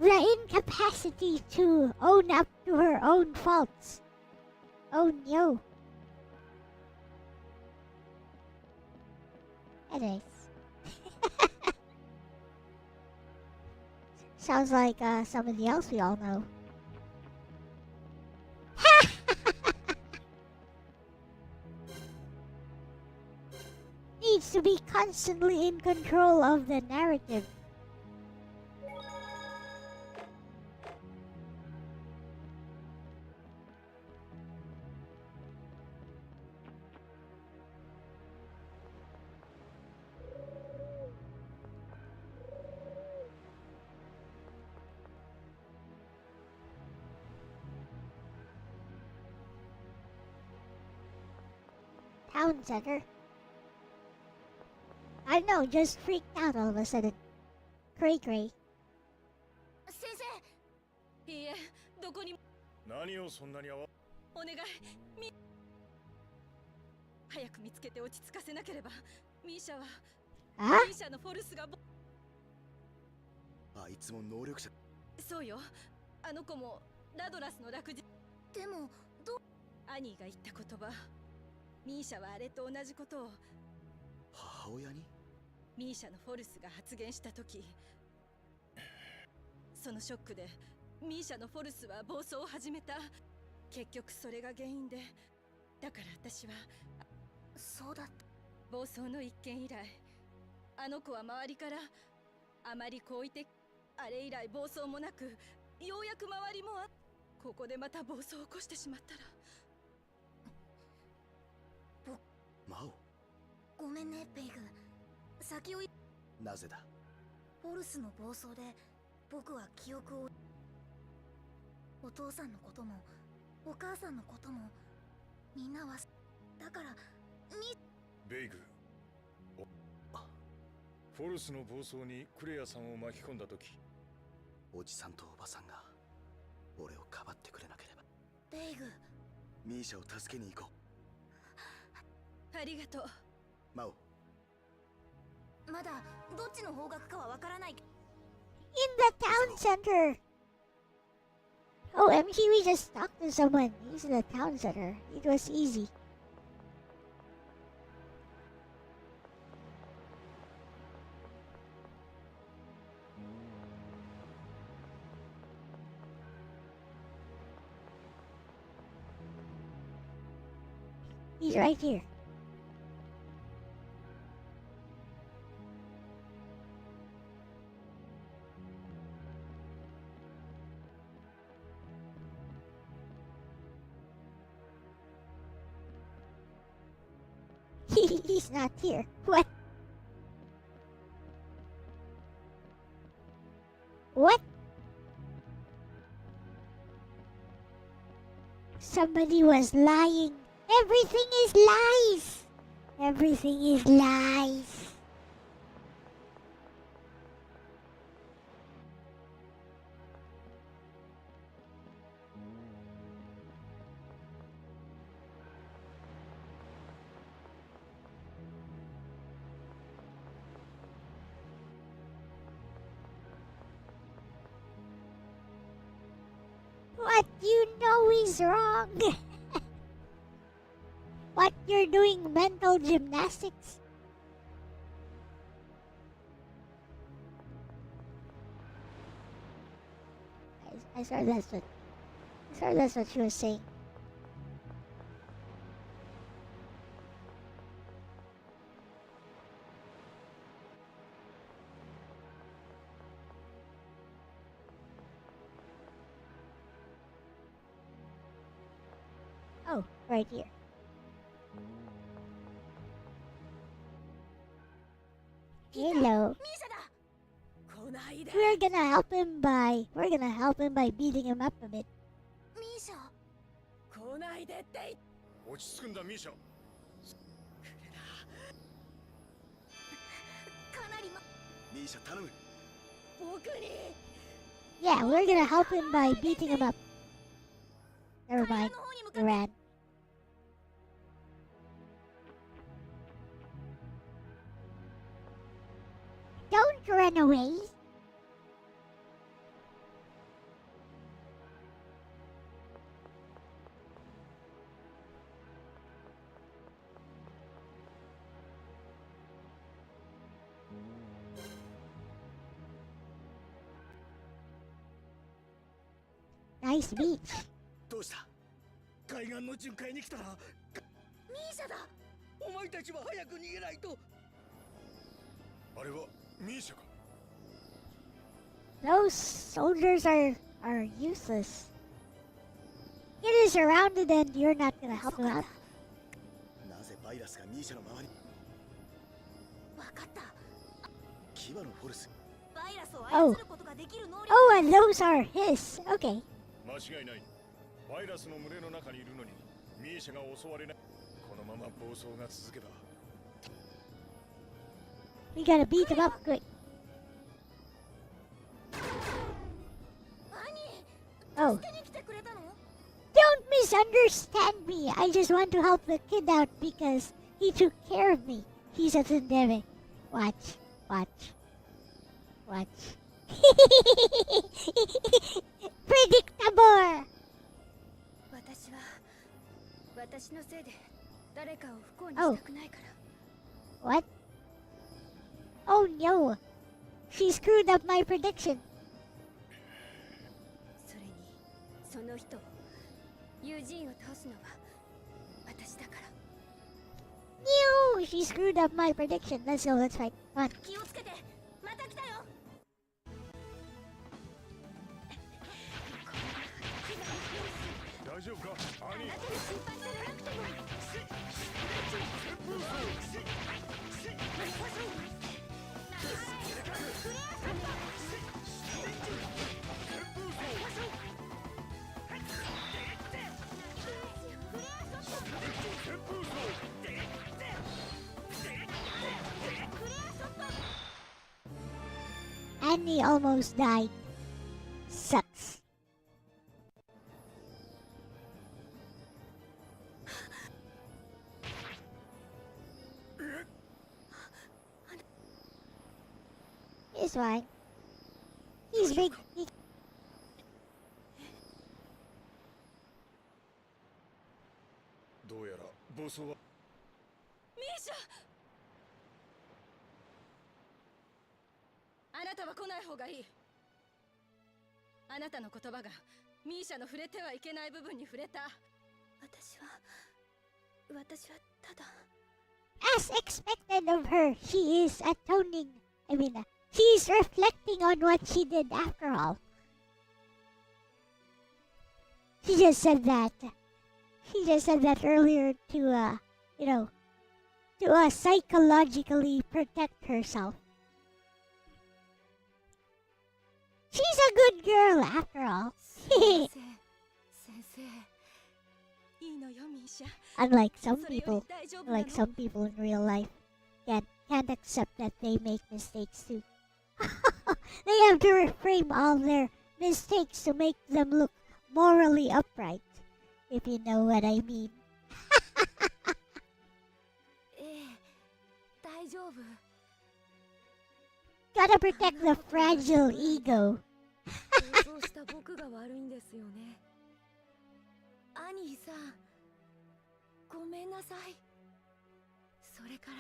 incapacity to own up to her own faults. Oh no. Anyways. Sounds like somebody else we all know. Needs to be constantly in control of the narrative. Town center. I know, just freaked out all of a sudden. Cray cray. 先生。いいえ、どこにも。何をそんなにお願い。早く見つけて落ち着かせなければ、ミーシャは。ミーシャのフォルスが。あいつも能力者。そうよ。あの子もラドラスの落日。でもアニーが言った言葉。ミーシャはあれと同じことを。母親に？ミーシャのフォルスが発言したとき、そのショックでミーシャのフォルスは暴走を始めた。結局それが原因で、だから私は。そうだった。暴走の一件以来、あの子は周りからあまり好意的。あれ以来暴走もなく、ようやく周りもここでまた暴走を起こしてしまったら。マオ。ごめんね、ベイグ。先を。なぜだ？フォルスの暴走で僕は記憶を。お父さんのこともお母さんのこともみんなは。だからベイグ。フォルスの暴走にクレアさんを巻き込んだ時、おじさんとおばさんが俺をかばってくれなければ。ベイグ。ミーシャを助けに行こう。ありがとう。マオ。まだどっちの方角かはわからない。In the town center. OMG, we just talked to someone. He's in the town center. It was easy. He's right here. He's not here. What? What? Somebody was lying. Everything is lies. Everything is lies. What you know is wrong. What, you're doing mental gymnastics? I swear that's what she was saying. Oh, right here. Hello. We're gonna help him by beating him up a bit. ミーシャ来ないでって落ち着くんだミーシャ。かなりミーシャ頼む。僕に Yeah, we're gonna help him by beating him up. Never mind. He ran. Don't run away. Nice beach. どうした？海岸の巡回に来たらミーシャだ。お前たちは早く逃げないと。あれはミーシャか。 Those soldiers are useless. Get us surrounded and you're not gonna help him out. なぜバイラスがミーシャの周り？わかった。牙のフォルス。バイラスを操ることができる能力。Oh, and those are his. Okay. 間違いない。バイラスの群れの中にいるのにミーシャが襲われない。このまま暴走が続けば。We gotta beat him up quick. Oh. Don't misunderstand me. I just want to help the kid out because he took care of me. He's a tsundere. Watch. Predictable. 私のせいで誰かを不幸にしたくないから。What? Oh no. She screwed up my prediction. それにその人を友人を倒すのは私だから。No, she screwed up my prediction. Let's go, let's fight. Come on. 気をつけて。また来たよ。大丈夫か兄？あなたに心配されなくても。Annie almost died. Sucks. It's fine. He's big. どうやら暴走は。ミーシャ。あなたは来ない方がいい。あなたの言葉がミーシャの触れてはいけない部分に触れた。私はただ。As expected of her, she is atoning. She is reflecting on what she did after all. She just said that. She just said that earlier to, to psychologically protect herself. She's a good girl after all. 先生。いいのよミーシャ。 Unlike some people in real life, can't accept that they make mistakes too. They have to reframe all their mistakes to make them look morally upright, if you know what I mean. 大丈夫。 Gotta protect the fragile ego. そうした僕が悪いんですよね。アニーさん、ごめんなさい。それか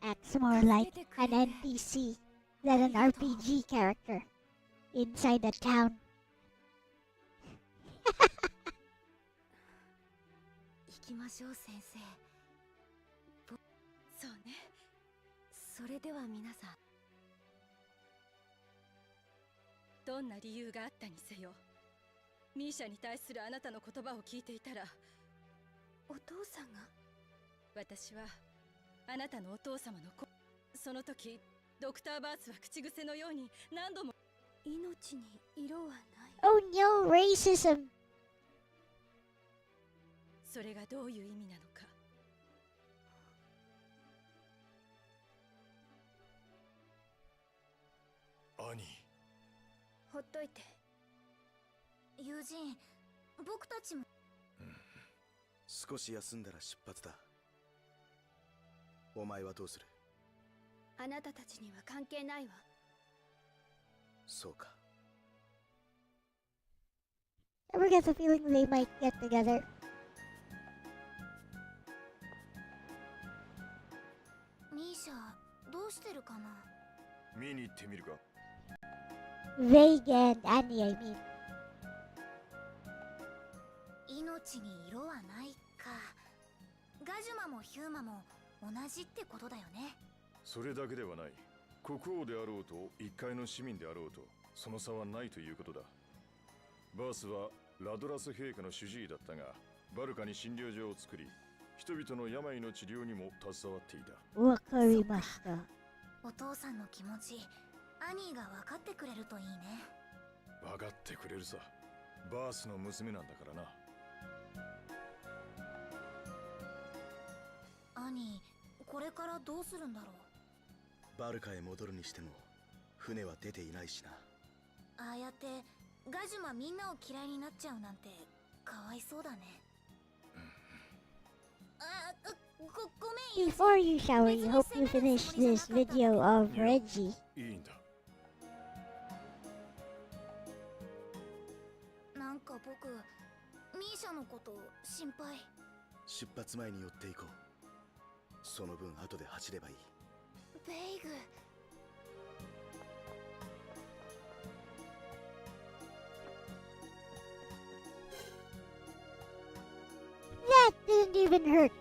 ら。Acts more like an NPC than an RPG character inside a town. 行きましょう先生。そうね。それでは皆さん。どんな理由があったにせよ、ミーシャに対するあなたの言葉を聞いていたら、お父さんが？私はあなたのお父様の子。その時ドクターバースは口癖のように何度も命に色はない。Oh no, racism! それがどういう意味なのか。兄。ほっといて。友人、僕たちも。少し休んだら出発だ。お前はどうする？あなたたちには関係ないわ。そうか。Ever get the feeling they might get together? ミーシャ、どうしてるかな？見に行ってみるか。Vague and Annie, I mean. 命に色はないか。ガジュマもヒューマも同じってことだよね。それだけではない。国王であろうと一介の市民であろうとその差はないということだ。バースはラドラス陛下の主治医だったが、バルカに診療所を作り、人々の病の治療にも携わっていた。わかりました。お父さんの気持ち、アニーが分かってくれるといいね。分かってくれるさ。バースの娘なんだからな。アニー、これからどうするんだろう。バルカへ戻るにしても船は出ていないしな。ああやってガジュマみんなを嫌いになっちゃうなんてかわいそうだね。ごめん。 Before you shower, you hope you finish this video of Reggie. いいんだ。なんか僕、ミーシャのこと心配。出発前に寄っていこう。その分後で走ればいい。ベイグ。That didn't even hurt.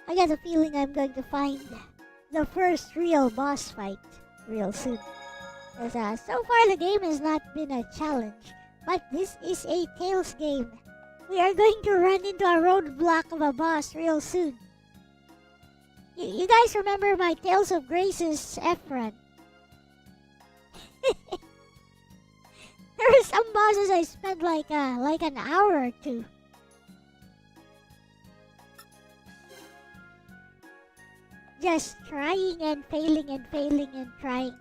I got a feeling I'm going to find the first real boss fight real soon. Because so far the game has not been a challenge, but this is a Tales game. We are going to run into a roadblock of a boss real soon. You guys remember my Tales of Grace's F-Run? There were some bosses I spent like an hour or two. Just trying and failing and failing and trying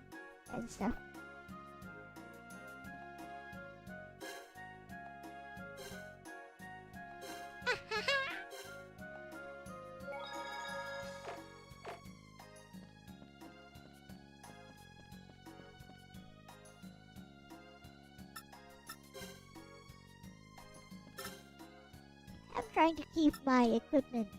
and stuff. I'm trying to keep my equipment.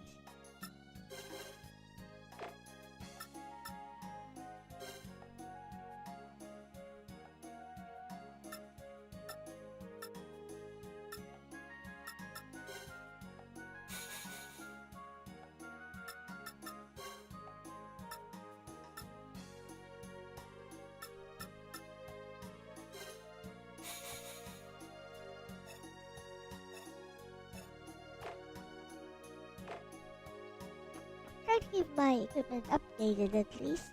Try to keep my equipment updated at least.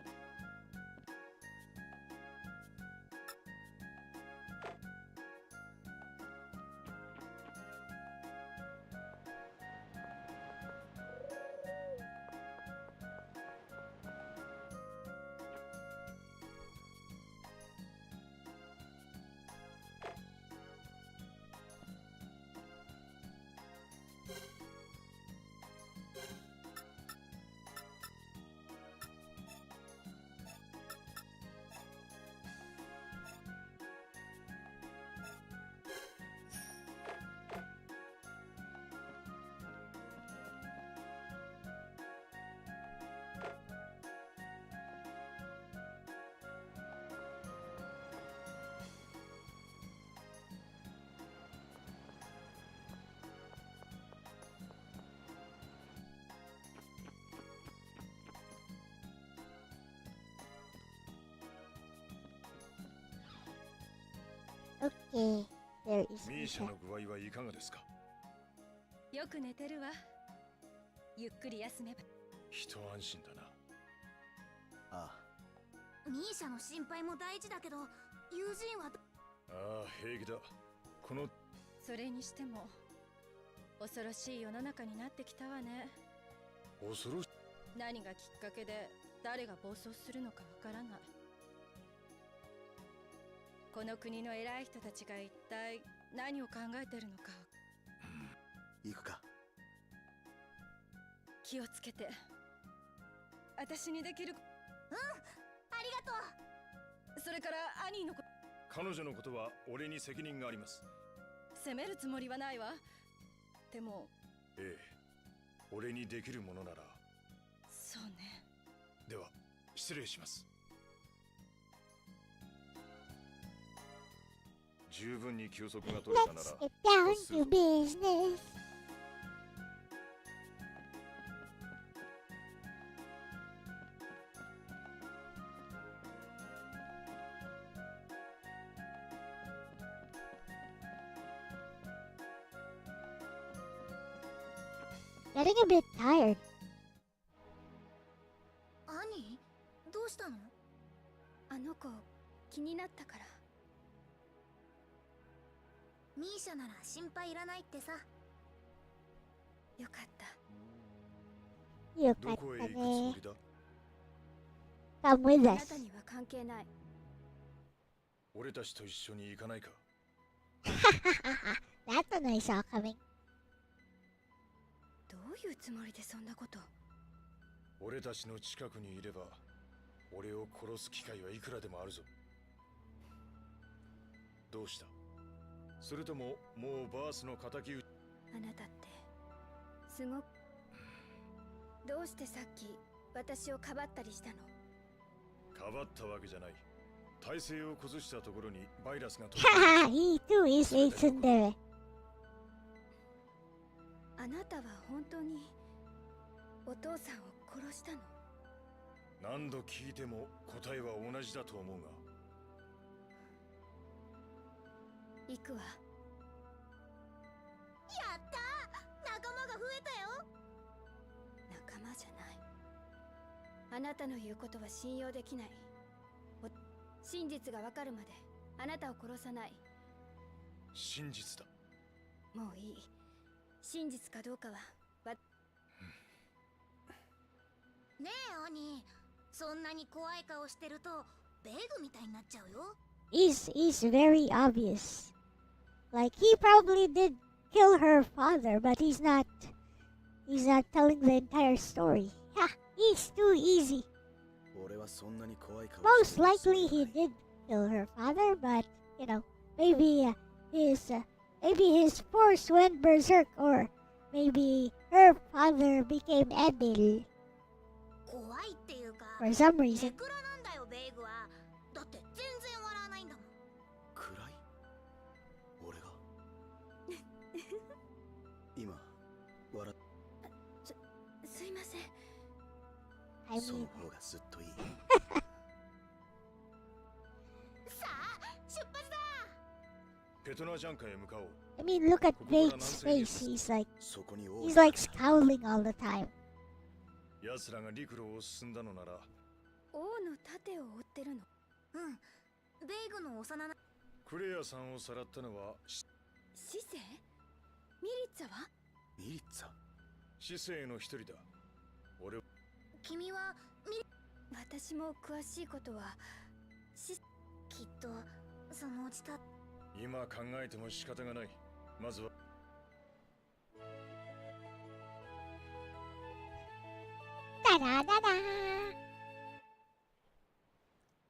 Okay, there is ミーシャの具合はいかがですか？よく寝てるわ。ゆっくり休めば。一安心だな。ああ。ミーシャの心配も大事だけど、友人はああ、平気だ。このそれにしても恐ろしい世の中になってきたわね。恐ろしい。何がきっかけで誰が暴走するのかわからない。この国の偉い人たちが一体何を考えてるのか。行くか。気をつけて。私にできる。ありがとう。それからアニーのこと。彼女のことは俺に責任があります。責めるつもりはないわ。でも。ええ、俺にできるものなら。そうね。では失礼します。十分に休息が取れたなら。 Let's get down to business. Getting a bit tired. 兄どうしたの？あの子気になったから。ミーシャなら心配いらないってさ。よかった。よかったね。Come with あな us. たには関係ない。俺たちと一緒に行かないか。That's a nice outcoming. どういうつもりでそんなこと。俺たちの近くにいれば俺を殺す機会はいくらでもあるぞ。どうした？それとももうバースの敵討ち。あなたってすごく。どうしてさっき私をかばったりしたの？かばったわけじゃない。体勢を崩したところにバイラスが飛んHaha, he too is a tsundere. あなたは本当にお父さんを殺したの？何度聞いても答えは同じだと思うが。行くわ。やったー、仲間が増えたよ。仲間じゃない。あなたの言うことは信用できない。真実がわかるまであなたを殺さない。真実だ。もういい。真実かどうかはねえ兄、そんなに怖い顔してるとベーグみたいになっちゃうよ。Is very obvious. Like he probably did kill her father, but he's not telling the entire story. Ha, he's too easy. 俺はそんなに怖い顔。 Most likely he did kill her father, but you know, maybe his force went berserk, or maybe her father became evil 怖いっていうか、 for some ネ reason. クラなんだよベーグは。だって全然笑わないんだもん。暗い？俺が今笑っすいません。I その mean, 方がずっといい。さあ出発だ。ペトナジャンカへ向かおう。 I mean, look at Vake's face.そこに王 He's like scowling all the time. 奴らが陸路を進んだのなら。王の盾を追ってるの？うん、ベーグの幼な。クレアさんをさらったのはシセ？ミリッツァは？ミリッツァ。シセの一人だ。俺。君は私も詳しいことはきっとそのうちた。今考えても仕方がない。まずはDa da da da.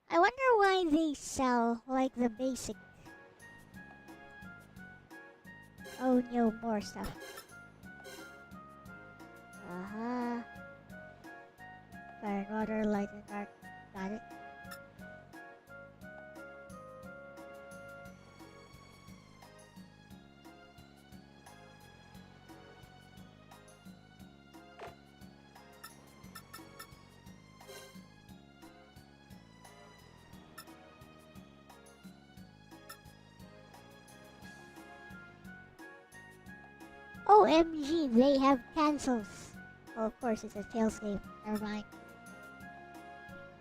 I wonder why they sell like the basic. Oh no, more stuff. Fire and water, light and dark. Got it. OMG, they have cancels. Well, of course, it's a Tails game. Never mind.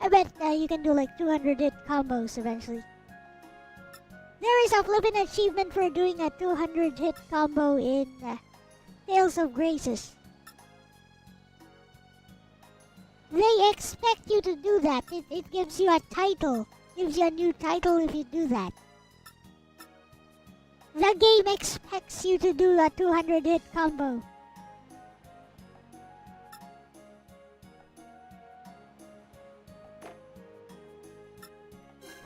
I bet you can do like 200 hit combos eventually. There is a flippin' achievement for doing a 200 hit combo in Tales of Graces. They expect you to do that. It gives you a title. Gives you a new title if you do that. The game expects you to do a 200 hit combo.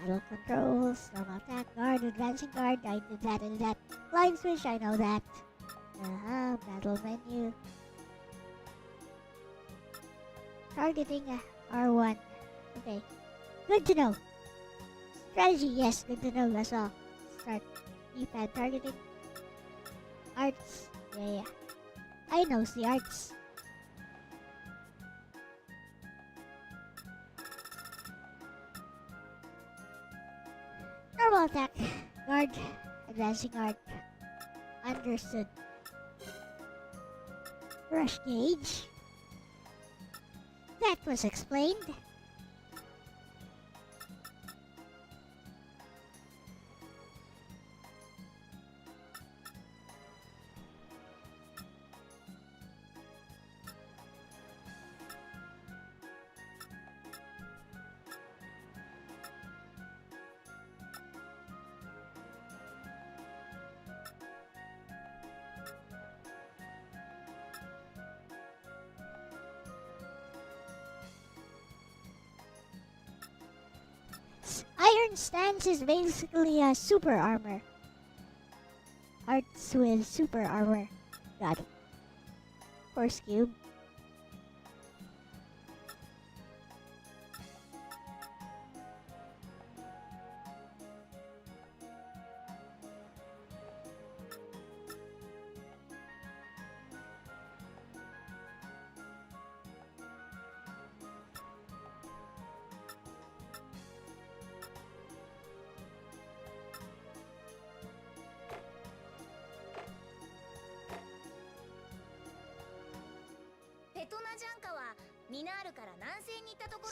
Battle controls, normal attack, guard, advancing guard, I did that. Line switch, I know that. Battle menu. Targeting R1. Okay. Good to know. Strategy, yes, good to know, that's all. Start. D-pad targeting. Arts. Yeah. I know the arts. Normal attack. Guard. Advancing guard. Understood. Rush gauge. That was explained. Iron Stance is basically a super armor. Arts with super armor. Got it. Force cube.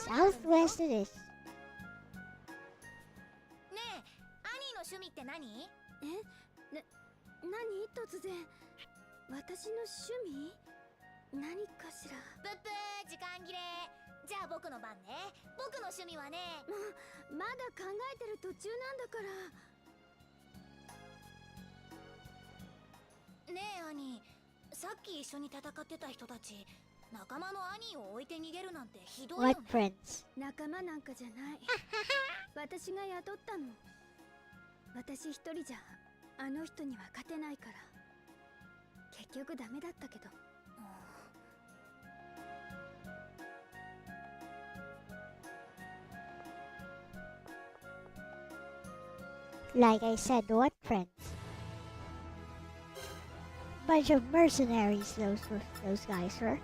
Southwest it is. ねえ、アニーの趣味って何？何突然。私の趣味？何かしら。ぷっぷー、時間切れ。じゃあ僕の番ね。僕の趣味はね。まだ考えてる途中なんだから。ねえアニー、さっき一緒に戦ってた人たち。仲間のアニーを置いて逃げるなんてひどいよね。What friends? 仲間なんかじゃない。私が雇ったの。私一人じゃあの人には勝てないから。結局ダメだったけど。Like I said, what friends? Bunch of mercenaries those guys were.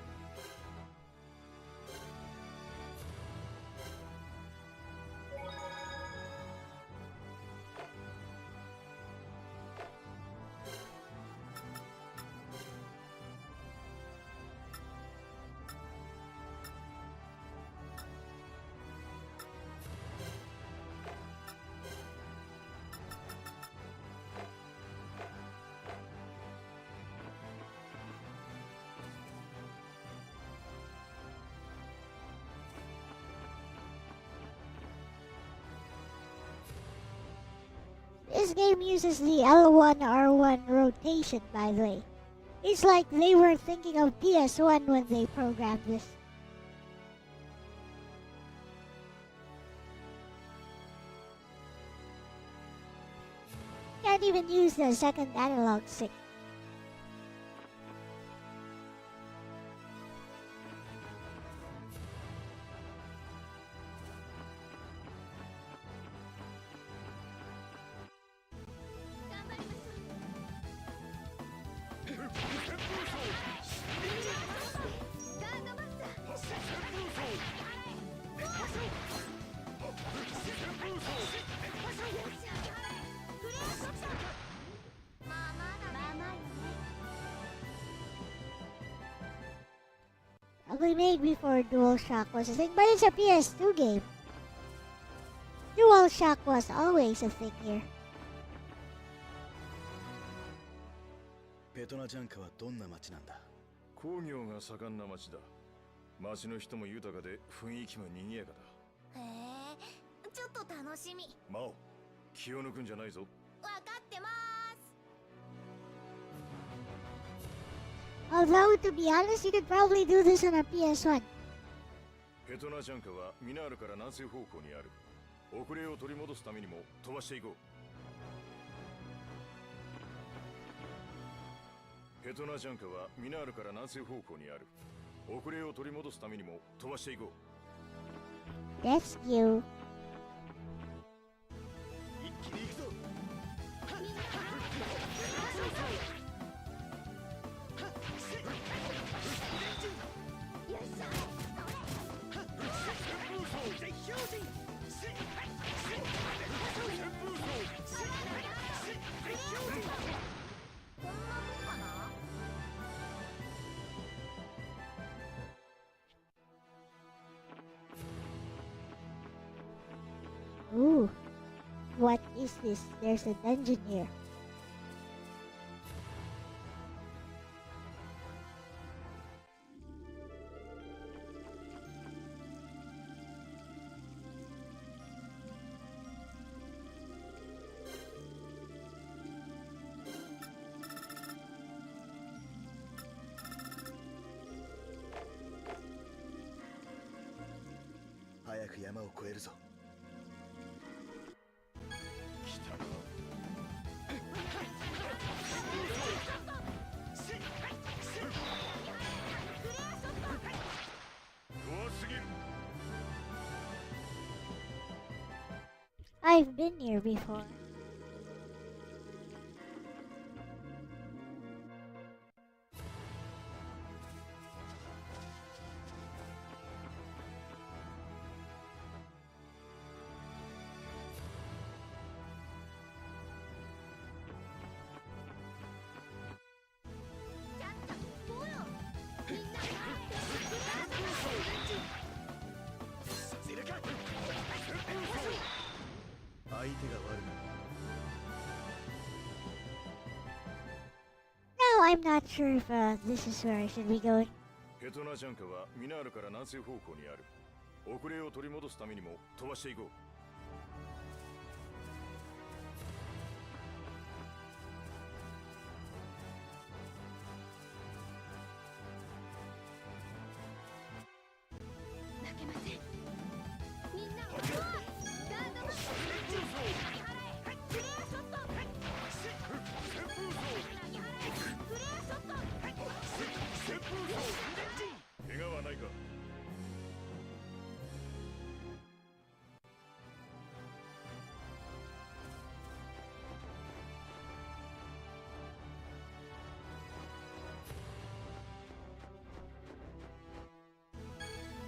This game uses the L1 R1 rotation, by the way. It's like they were thinking of PS1 when they programmed this. Can't even use the second analog stick. Probably made before DualShock was a thing, but it's a PS2 game. DualShock was always a thing here. ペトナジャンカはどんな町なんだ？工業が盛んな町だ。町の人も豊かで雰囲気も賑やかだ。へえ、ちょっと楽しみ。マオ、気を抜くんじゃないぞ。わかってます。 Although, to be honest, you could probably do this on a PS1. ペトナジャンカはミナールから南西方向にある。遅れを取り戻すためにも飛ばしていこう。ペトナジャンカはミナールから南西方向にある。遅れを取り戻すためにも飛ばしていこう。That's you. 一気に行くぞ。よいしょ。こんなもんかな。Ooh. What is this? There's a dungeon here.「早く山を越えるぞ。来たな。弱すぎる。 I've been here before. No, I'm not sure if this is where I should be going. ペトナジャンカはミナールから南西方向にある。遅れを取り戻すためにも飛ばしていこう。負けません。みんなをガードのクレアショット。怪我はないか。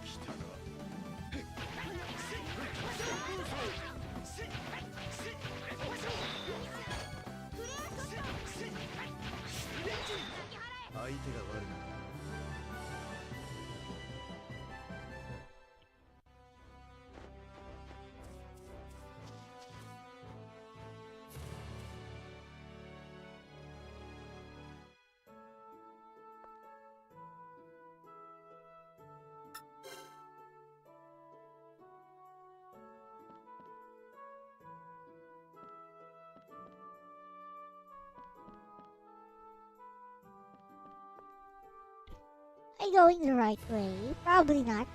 来たな。相手が悪い。 Am I going the right way? Probably not.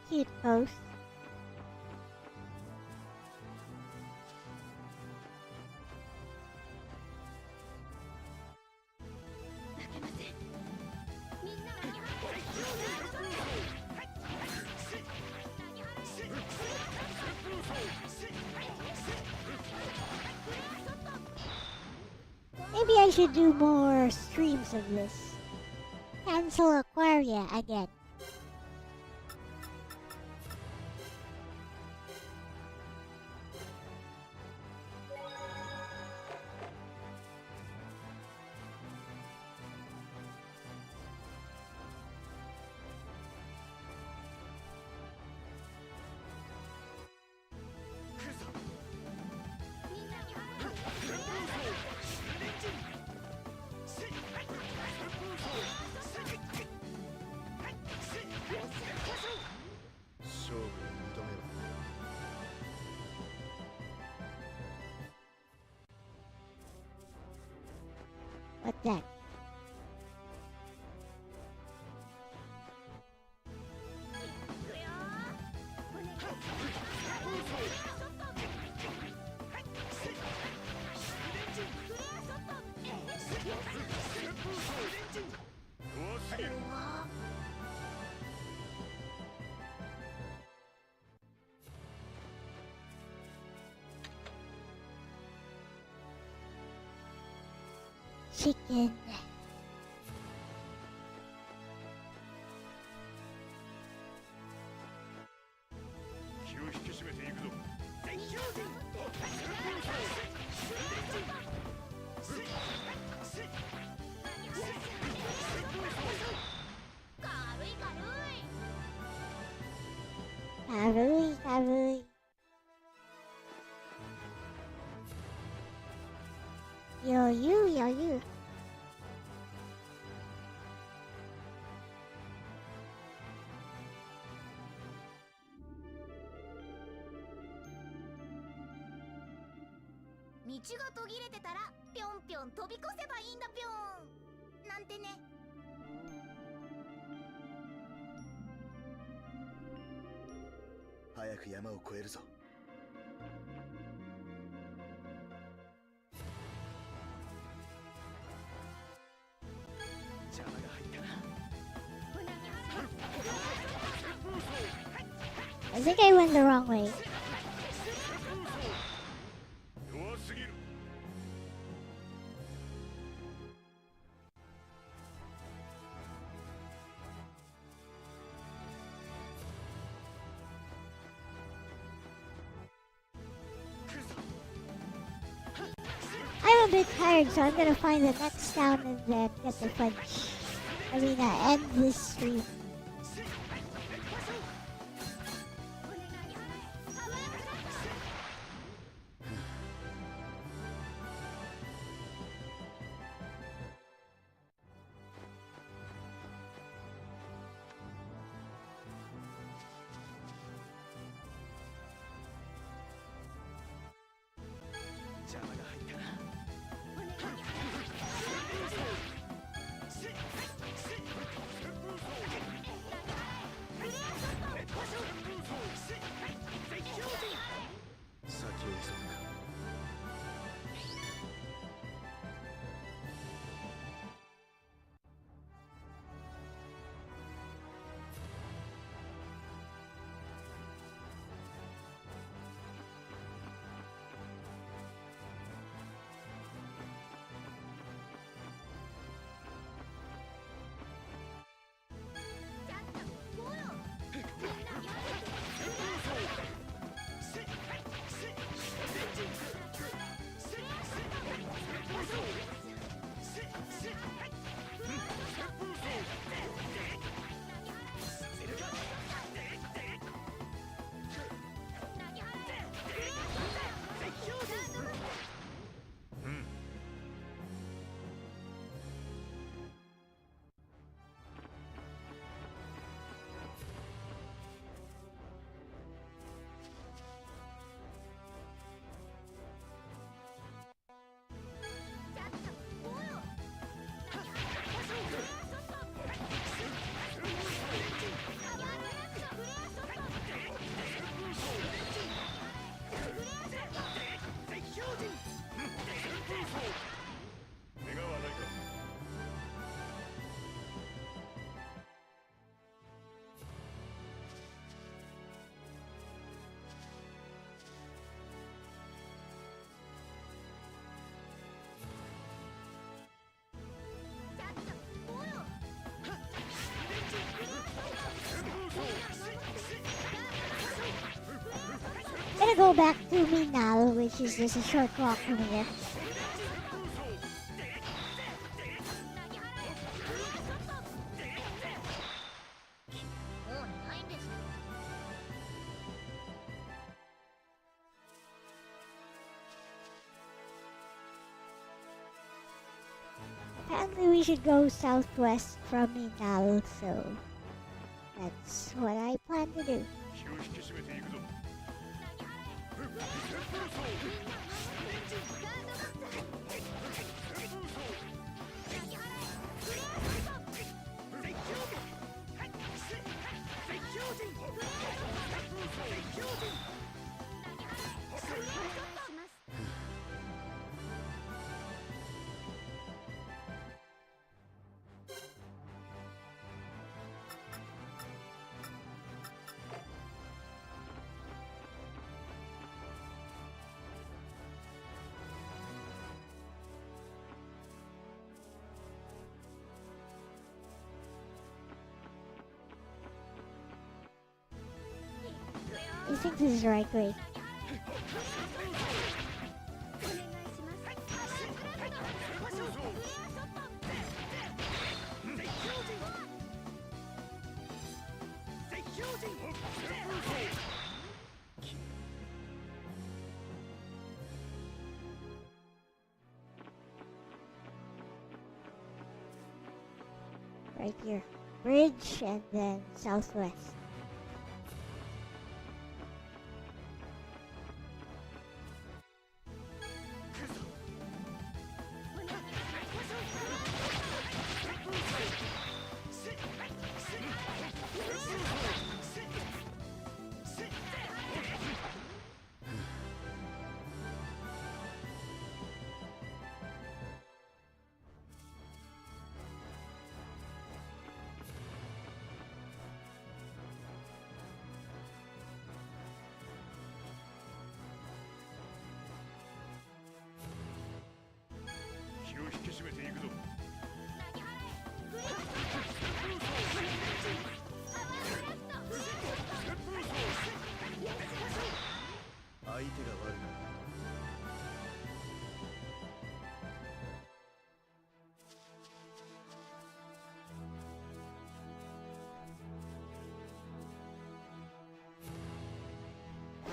Cute post. Maybe I should do more streams of this. Cancel Aquaria again. What's that? Chicken. 気を引き締めていくぞ。軽い軽い。余裕余裕。道が途切れてたらぴょんぴょん飛び越せばいいんだぴょんなんてね。早く山を越えるぞ。邪魔が入ったな。 I think I went the wrong way. 弱すぎる。 I'm a bit tired, so I'm gonna find the next town and then get the fudge. I mean, end this stream. go back to Minal, which is just a short walk from here. Apparently we should go southwest from Minal, so that's what I plan to do. I think this is the right way. Right here. Bridge and then southwest.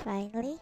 Finally.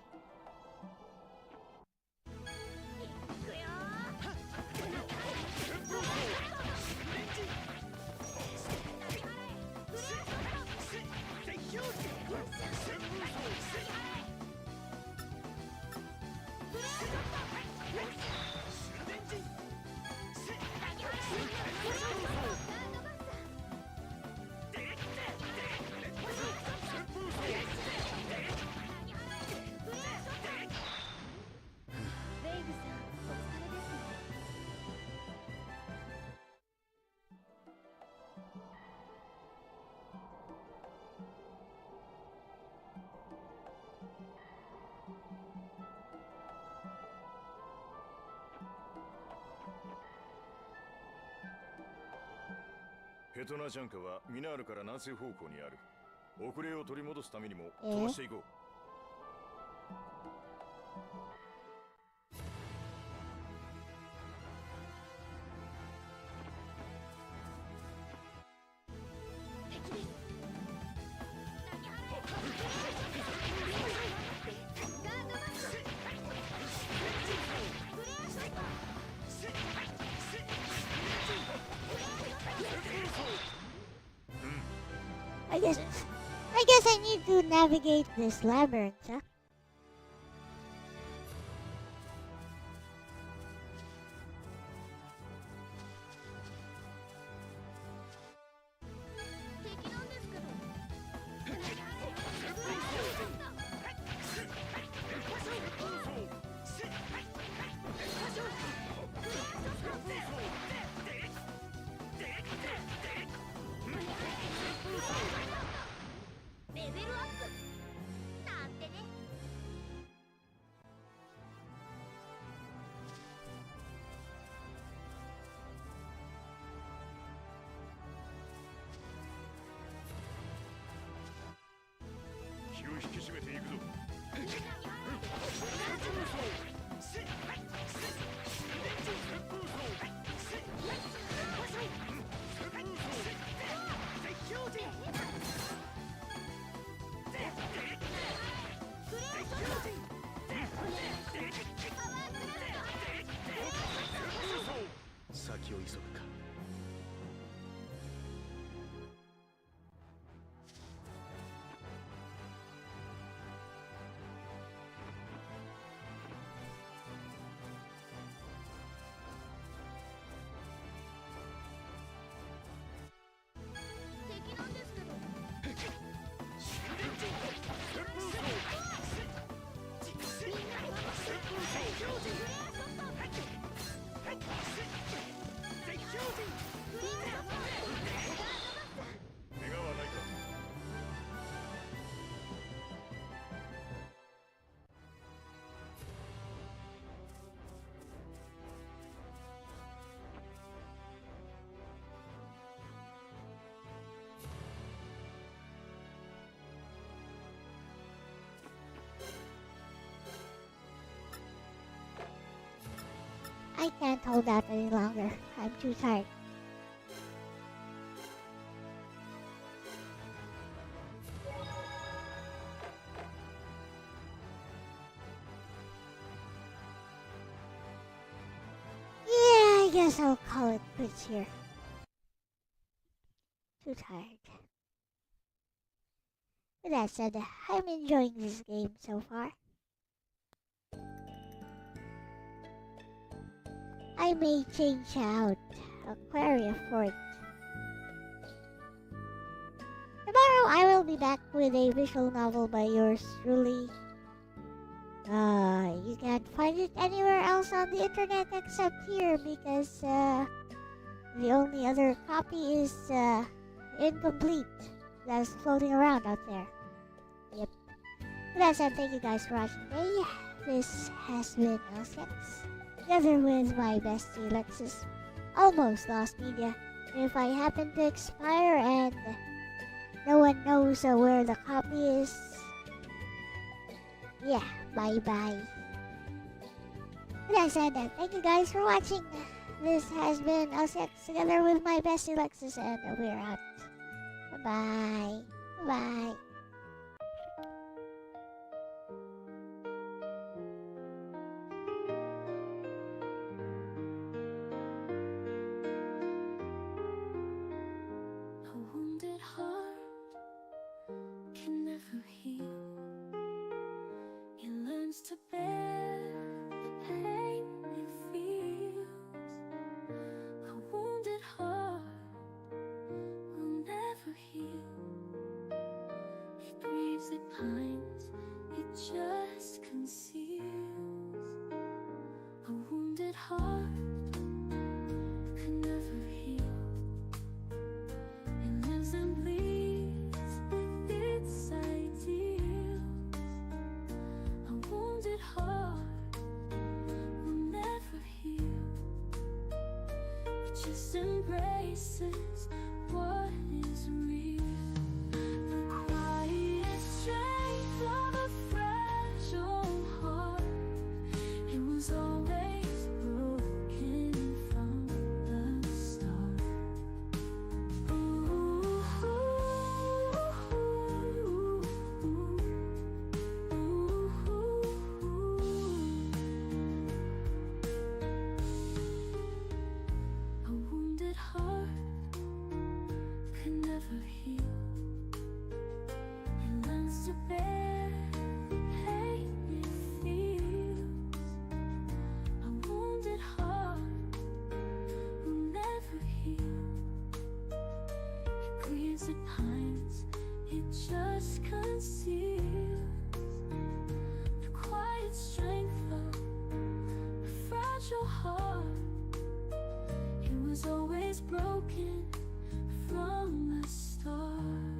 ペトナジャンカはミナールから南西方向にある。遅れを取り戻すためにも飛ばしていこう。I guess I need to navigate this labyrinth, huh? 先を急ぐか。敵なんですけど。怪我はないか。I can't hold out any longer. I'm too tired. Yeah, I guess I'll call it quits here. Too tired. With that said, I'm enjoying this game so far. I may change out Aquaria for it. Tomorrow I will be back with a visual novel by yours truly. You can't find it anywhere else on the internet except here because the only other copy is incomplete that's floating around out there. Yep. With that said, thank you guys for watching today. This has been Elle-C, together with my bestie Lexus, Almost Lost Media. If I happen to expire and no one knows where the copy is, yeah, bye-bye. With that said, thank you guys for watching. This has been Elle-C together with my bestie Lexus, and we're out. Bye-bye. Bye. A wounded heart can never heal. It learns to bear the pain it feels. A wounded heart will never heal. It grieves, it pines, it just conceals. A wounded heart can never heal. It lives and bleeds with its ideals. A wounded heart will never heal. It just embraces what is real. The quiet strength of a fragile heart. It was always broken from the start. A wounded heart can never heal. It learns to bear the pain it feels. A wounded heart will never heal. It grieves, it pines, it just conceals. The quiet strength of a fragile heart. It was always broken from the start.